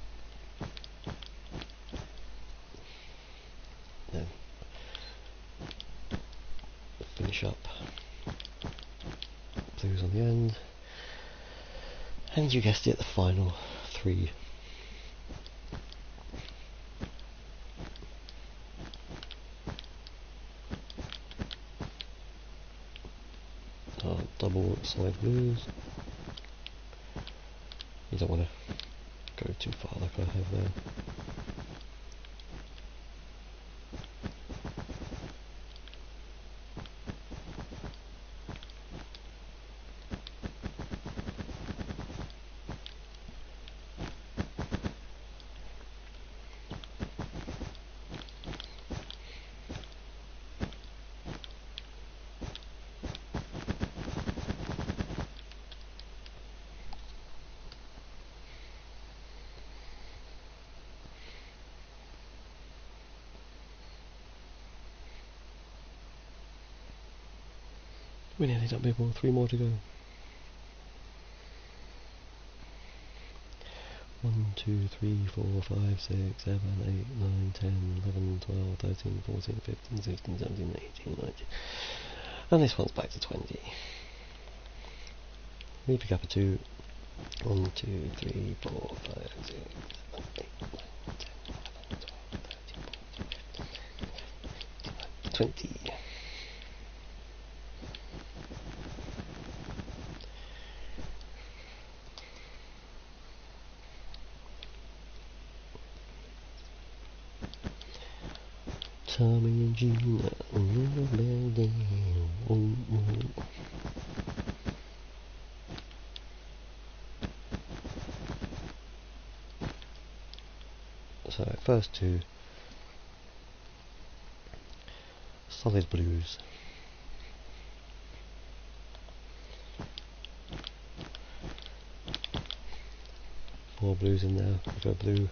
then finish up blues on the end, and you guessed it, the final 3. Double side blues. You don't want to go too far like I have there. We nearly done people, 3 more to go. 1, 2, 3, 4, 5, 6, 7, 8, 9, 10, 11, 12, 13, 14, 15, 16, 17, 18, 19. And this one's back to 20. We pick up a 2. 1, 2, 3, 4, 5, 6, 7, 8, 9, 10, 11, 12, 13, 14, 15, 20. Tommy and Gina, So first 2 solid blues, 4 blues in there. We go blue,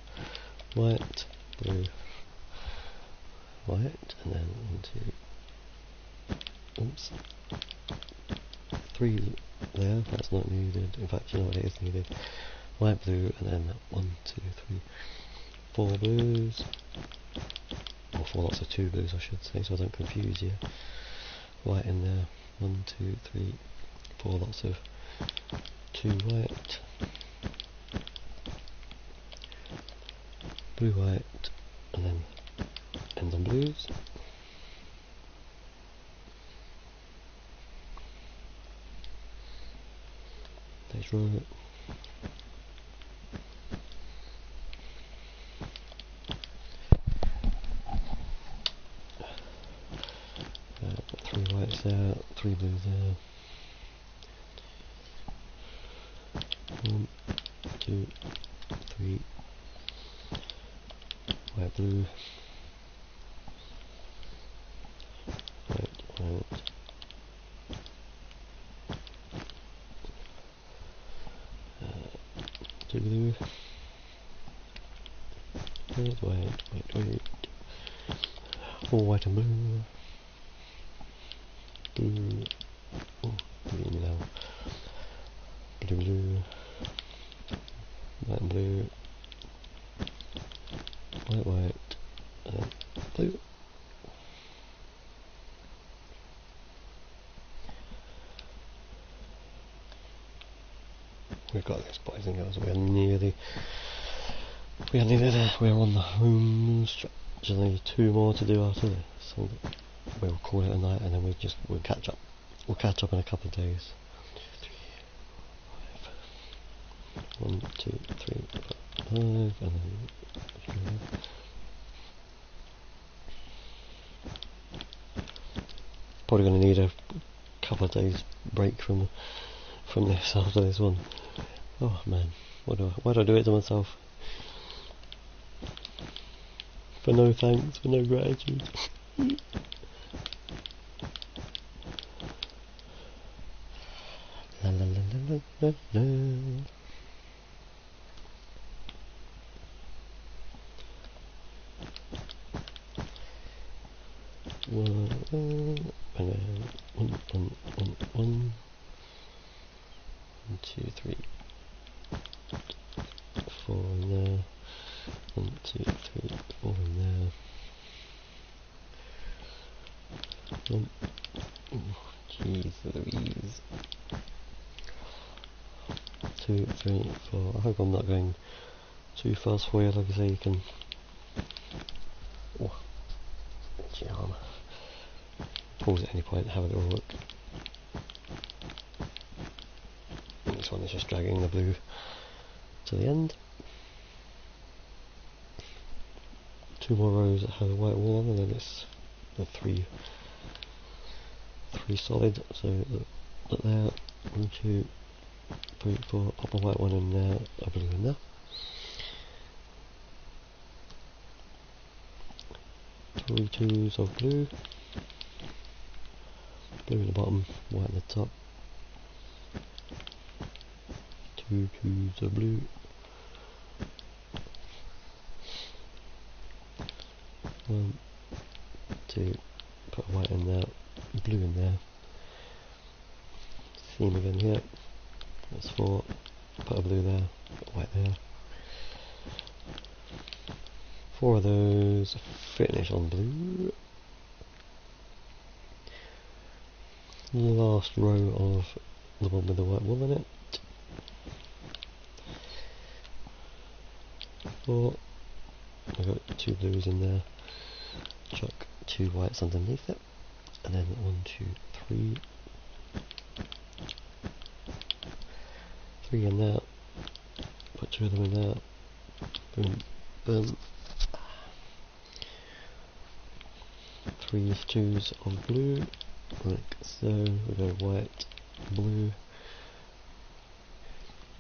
white, blue, white, and then 1, 2, oops, 3 there, that's not needed. In fact, you know what, it is needed. White, blue, and then 1, 2, 3, 4 blues, or 4 lots of 2 blues I should say, so I don't confuse you. White in there, 1, 2, 3, 4 lots of 2 white, blue, white, and then end on blues. Next row. Three whites there, 3 blues there. 1, 2, 3, white, blue, white, white, 2 blue, white, white, white, white, oh, white and blue, blue, oh, blue now, blue, blue, white and blue, white, white, and then blue. We've got this, boys and girls. We're nearly there. We're on the home stretch. There's only 2 more to do after this, so we'll call it a night, and then we'll catch up. We'll catch up in a couple of days. 1, 2, 3, 4, 5, and then probably going to need a couple of days break from this after this one. Oh man, why do I do it to myself? For no thanks, for no gratitude. La la la la la la. One, 2, 3, 4 in there. 1, 2, 3, 4 in there. 1. Jeez Louise. 2, 3, 4. I hope I'm not going too fast for you. Like I say, you can. Oh, arm. Pause at any point, have a little look. And this one is just dragging the blue to the end. 2 more rows that have a white wall on, and then it's the 3 solid. So look there, 1, 2, 3, 4. Pop a white one in there, a blue in there. 3 twos of blue. Blue at the bottom, white at the top. 2 twos of blue. 1, 2, put a white in there, blue in there. Seam again here. That's 4. Put a blue there, put a white there. 4 of those. Finish on blue. Last row of the one with the white wool in it. 4. I've got 2 blues in there. Chuck 2 whites underneath it, and then 1, 2, 3. 3 in there. Put 2 of them in there. Boom, boom. 3 twos of blue, like so. We go white, blue.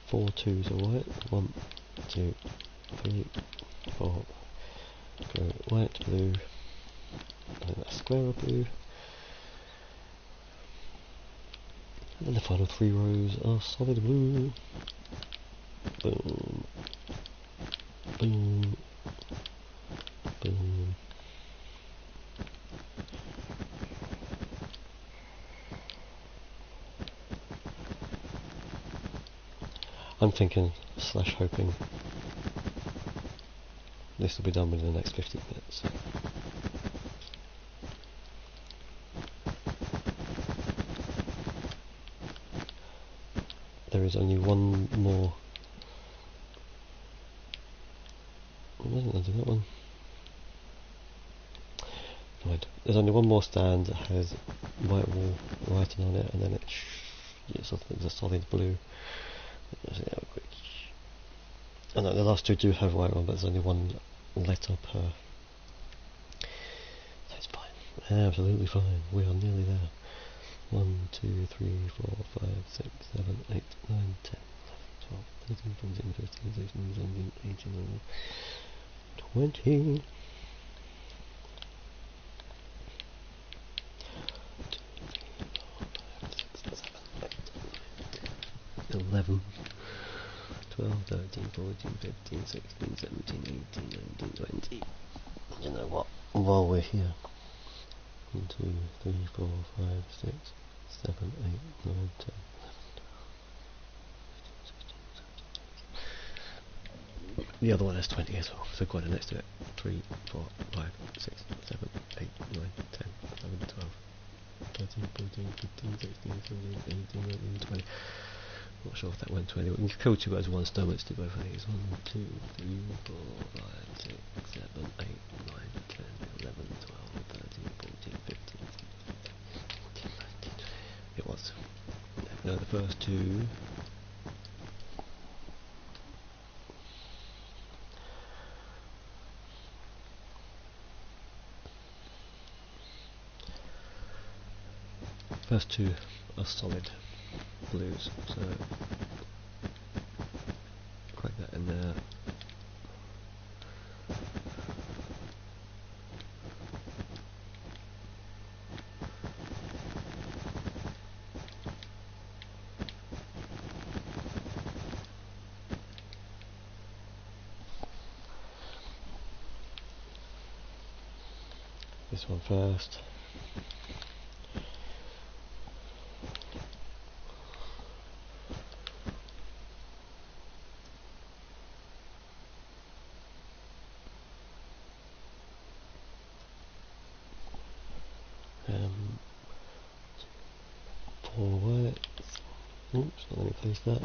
4 twos of white. 1, 2, 3, 4. Go white, blue, and then a square of blue. And then the final 3 rows are solid blue. Boom, Boom. Boom. I'm thinking slash hoping this will be done within the next 15 minutes. There is only one more. Wasn't I do that one? Right. There's only one more stand that has white wall writing on it, and then it's a solid blue. Let's see how quick. Oh no, the last two do have white on, but there's only one letter per. That's fine. Absolutely fine. We are nearly there. 1, 2, 3, 4, 5, 6, 7, 8, 9, 10, 11, 12, 13, 14, 15, 16, 17, 18, 19, 20. 11, 12, 13, 14, 15, 16, 17, 18, 19, 20. You know what? While we're here. 1, 2, 3, 4, 5, 6, 7, 8, 9, 10, 11, 12, 15, 16, 17, 18. The other one has 20 as well, so go on next to it. 3, 4, 5, 6, 7, 8, 9, 10, 11, 12, 13, 14, 15, 16, 17, 18, 19, 20. Not sure if that went 20, but we can kill two birds with one stone. Let's do both of these. 1, 2, 3, 4, 5, 6, 7, 8, 9, 10, 11, 12, 13, 14, 15, 16, 17, 18, 19. It was. No, the first two. First two are solid blues, so crack that in there. This one first. Forward. Oops, let me place that.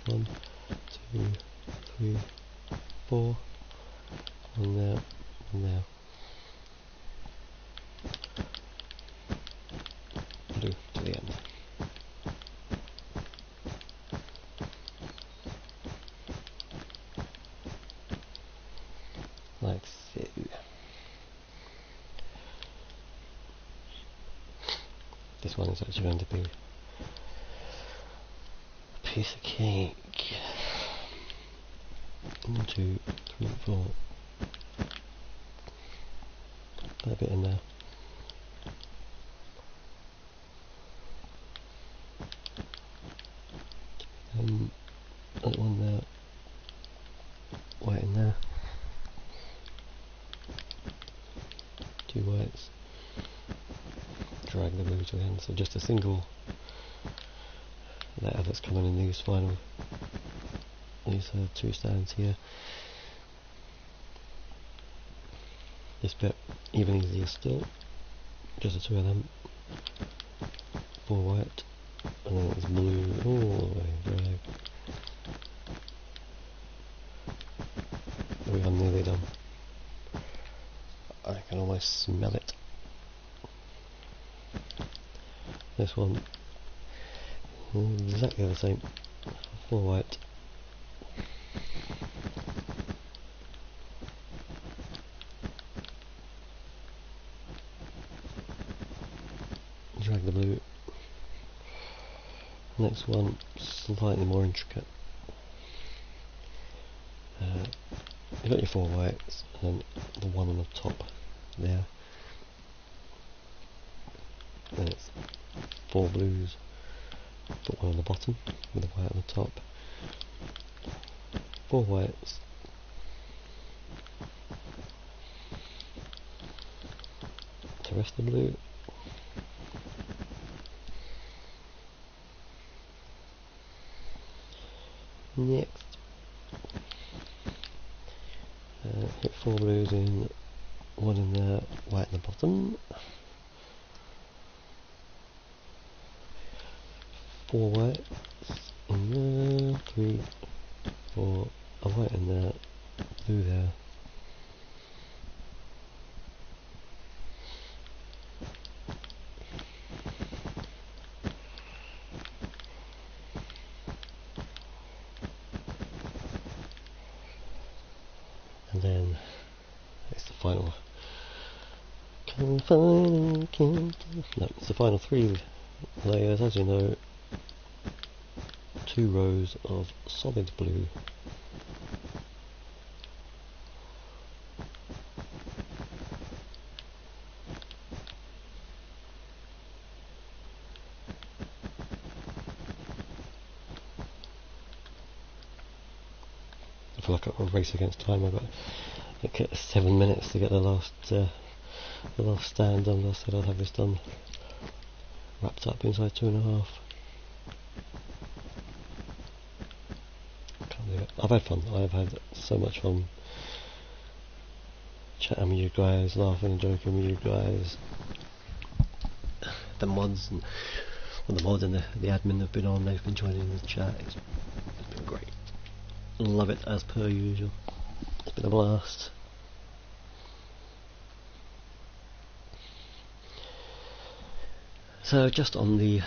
1, 2, 3, 4. One there, one there. Blue to the end. Like so. This one is actually going to be a piece of cake. 1, 2, 3, 4. Put a bit in there. That one there. White in there. 2 whites. Drag the blue to the end. So just a single letter that's coming in these final. These 2 stands here. This bit even easier still. Just the 2 of them. 4 white. And then it's blue all the way. Drag. We are nearly done. I can almost smell it. This one, exactly the same. 4 white. Drag the blue. Next one, slightly more intricate. You've got your 4 whites, and then the one on the top there. Then it's 4 blues, put one on the bottom with the white on the top. 4 whites, the rest of the blue. Next, hit 4 blues in, 1 in there, white in the bottom, 4 whites in there, 3, 4, a white in there, blue there, and then it's the final. No, it's the final 3 layers, as you know. 2 rows of solid blue, I feel like I'm a race against time. I've got like 7 minutes to get the last stand done. I said I'd have this done, wrapped up inside 2.5. Can't believe it. I've had fun. I've had so much fun chatting with you guys, laughing and joking with you guys. The mods and the mod and the admin have been on. They've been joining the chat. It's been great. Love it as per usual. It's been a blast. So just on the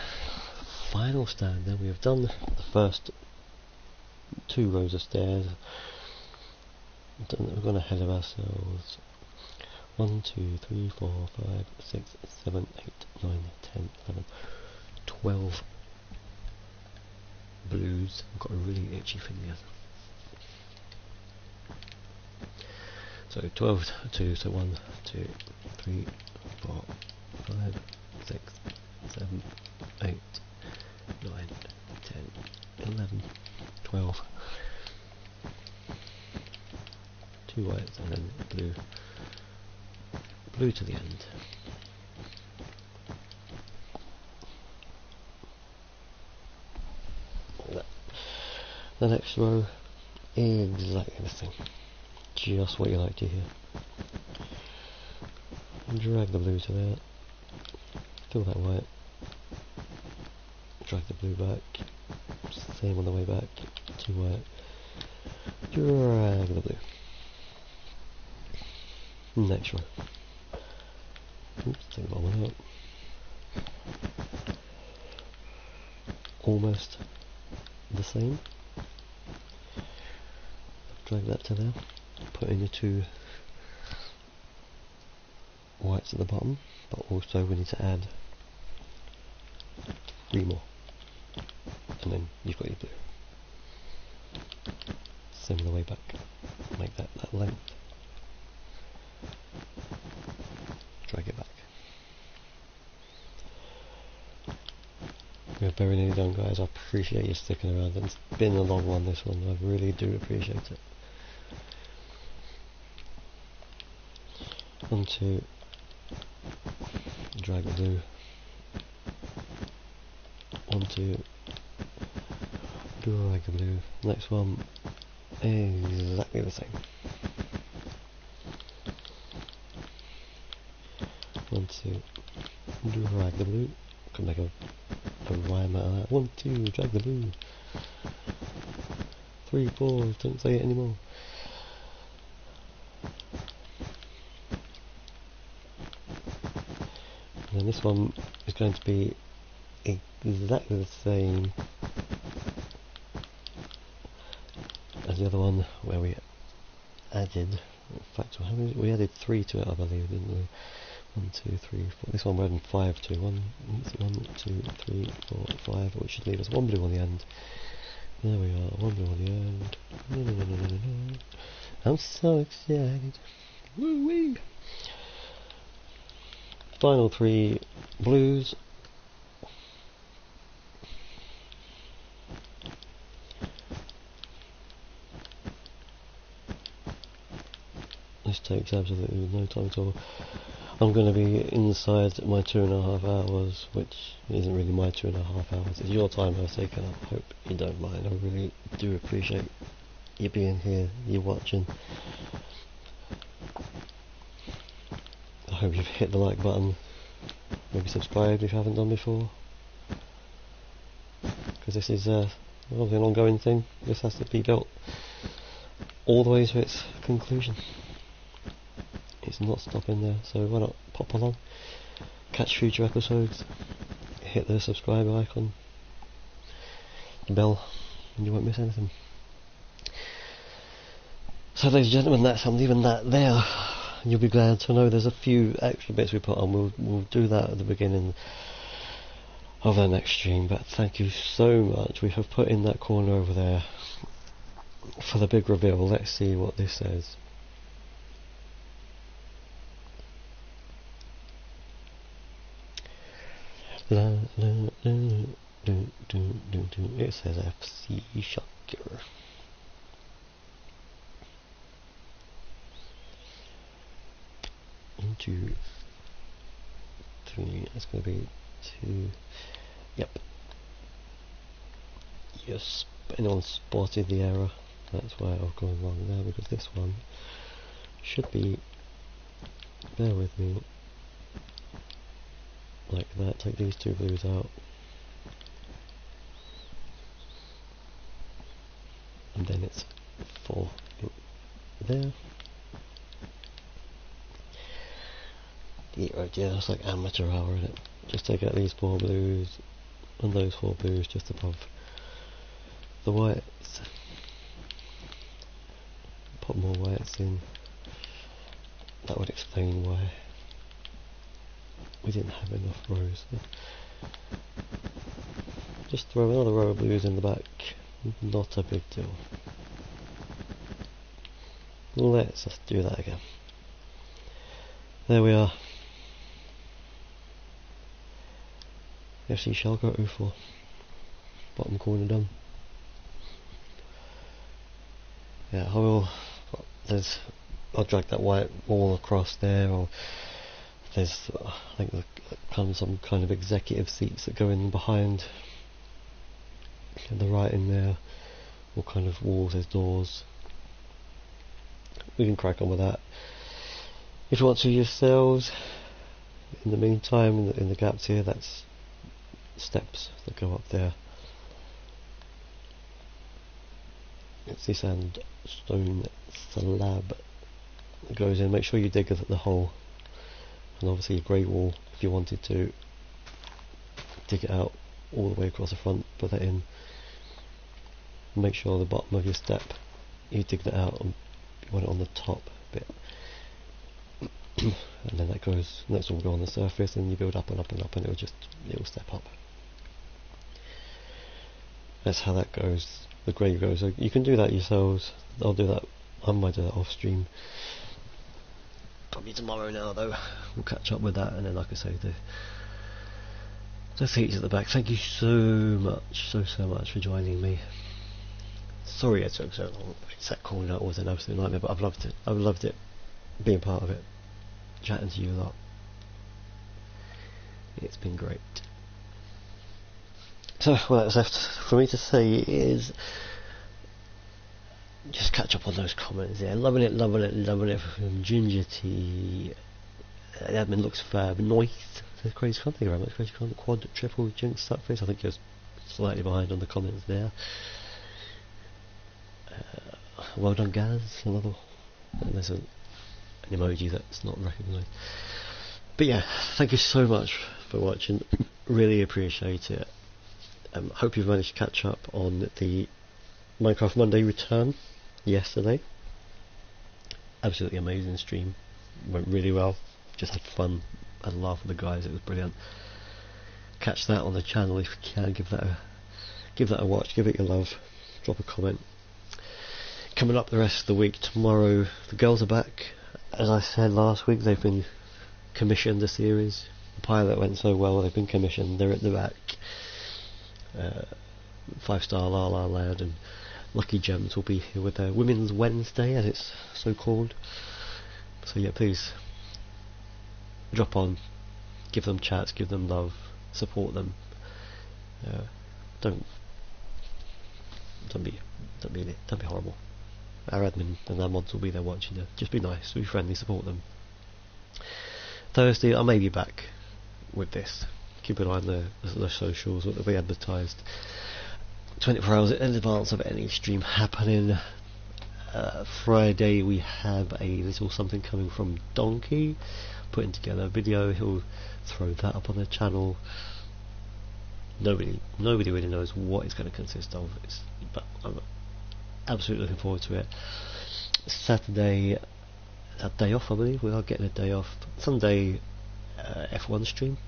final stand then, we have done the first 2 rows of stairs. We're going ahead of ourselves. 1, 2, 3, 4, 5, 6, 7, 8, 9, 10, 11, 12 blues. I've got a really itchy finger. So 12, 2, so 1, 2, 3, 4, 5, 6, 7, 8, 9, 10, 11, 12. 2 whites and then blue to the end. The next row, exactly the same. Just what you like to hear. Drag the blue to there. Fill that white. Drag the blue back. Same on the way back. 2 white. Drag the blue. Next row. Oops, take that one out. Almost the same. Drag that to there. Put in your 2 whites at the bottom, but also we need to add 3 more, and then you've got your blue. Same on the way back. Make that length. Drag it back. We're very nearly done, guys. I appreciate you sticking around. It's been a long one, this one. I really do appreciate it. 1, 2, drag the blue. 1, 2, drag the blue. Next one, exactly the same. 1, 2, drag the blue. Could make a rhyme out of that. 1, 2, drag the blue. 3, 4, don't say it anymore. And then this one is going to be exactly the same as the other one, where we added, in fact, we added 3 to it, I believe, didn't we? 1, 2, 3, 4. This one we're adding 5 to. 1, 2, 3, 4, 5, which should leave us 1 blue on the end. There we are, 1 blue on the end. No. I'm so excited. Woo wee! Final 3 blues. This takes absolutely no time at all. I'm going to be inside my 2.5 hours, which isn't really my 2.5 hours. It's your time I've taken up. I hope you don't mind. I really do appreciate you being here, you watching. I hope you've hit the like button. Maybe subscribe if you haven't done before. Because this is obviously an ongoing thing. This has to be built all the way to its conclusion. It's not stopping there, so why not pop along, catch future episodes, hit the subscribe icon, the bell, and you won't miss anything. So ladies and gentlemen, I'm leaving that there. You'll be glad to know there's a few extra bits we put on. We'll do that at the beginning of the next stream, but thank you so much. We have put in that corner over there for the big reveal. Let's see what this says. It says FC Schalke. Into 3, it's going to be 2. Yep. Yes, anyone spotted the error? That's why I've gone wrong there, because this one should be, bear with me, like that. Take these two blues out, and then it's 4 there. Yeah, it's like amateur hour, isn't it? Just take out these 4 blues and those 4 blues just above the whites. Put more whites in. That would explain why we didn't have enough rows. Just throw another row of blues in the back. Not a big deal. Let's just do that again. There we are. FC Schalke 04. Bottom corner done. Yeah, I'll drag that white wall across there, or there's I think some kind of executive seats that go in behind the right in there, or kind of walls as doors. We can crack on with that if you want to yourselves. In the meantime, in the gaps here, that's steps that go up there. It's the sandstone slab that goes in. Make sure you dig the hole, and obviously a grey wall if you wanted to dig it out all the way across the front. Put that in. Make sure the bottom of your step you dig that out and you want it on the top bit. And then that goes, next one will go on the surface, and you build up and up and up, and it'll step up. That's how that goes. The grey goes. So you can do that yourselves. I'll do that. I might do that off stream. Probably tomorrow now though. We'll catch up with that, and then like I say, the seats at the back. Thank you so much, so much for joining me. Sorry it took so long. It's that corner was an absolute nightmare, but I've loved it. I've loved it, being part of it, chatting to you a lot. It's been great. So what that's left for me to say is just catch up on those comments. Yeah, loving it from Ginger Tea. Admin looks fab. Nice. Crazy Con, thank you very much. Crazy Con, quad, triple, Jinx, Stuckface. I think you're slightly behind on the comments there. Well done, Gaz. Another. And there's an emoji that's not recognised. But yeah, thank you so much for watching. Really appreciate it. Hope you've managed to catch up on the Minecraft Monday return yesterday. Absolutely amazing stream. Went really well. Just had fun. Had a laugh with the guys. It was brilliant. Catch that on the channel if you can. Give that a watch. Give it your love. Drop a comment. Coming up the rest of the week, tomorrow the girls are back. As I said last week, they've been commissioned a series. The pilot went so well, they've been commissioned. They're at the back. 5-star La La Land and Lucky Gems will be here with their Women's Wednesday, as it's so called. So yeah, please drop on, give them chats, give them love, support them. Don't be horrible. Our admin and our mods will be there watching you. Just be nice, be friendly, support them. Thursday I may be back with this. Keep an eye on the socials, what will be advertised 24 hours in advance of any stream happening. Friday we have a little something coming from Donkey, putting together a video. He'll throw that up on the channel. Nobody really knows what it's going to consist of, but I'm absolutely looking forward to it. Saturday, a day off, I believe. We are getting a day off. Sunday, F1 stream.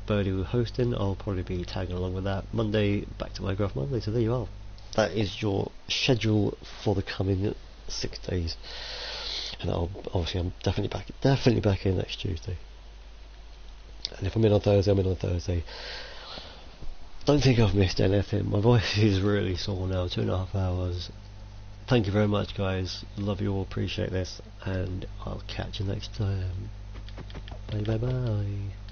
Birdie will hosting. I'll probably be tagging along with that. Monday, back to my Graph Monday. So there you are. That is your schedule for the coming 6 days. And I'm definitely back in next Tuesday. And if I'm in on Thursday, I'm in on Thursday. Don't think I've missed anything. My voice is really sore now. 2.5 hours. Thank you very much, guys. Love you all. Appreciate this, and I'll catch you next time. Bye bye bye.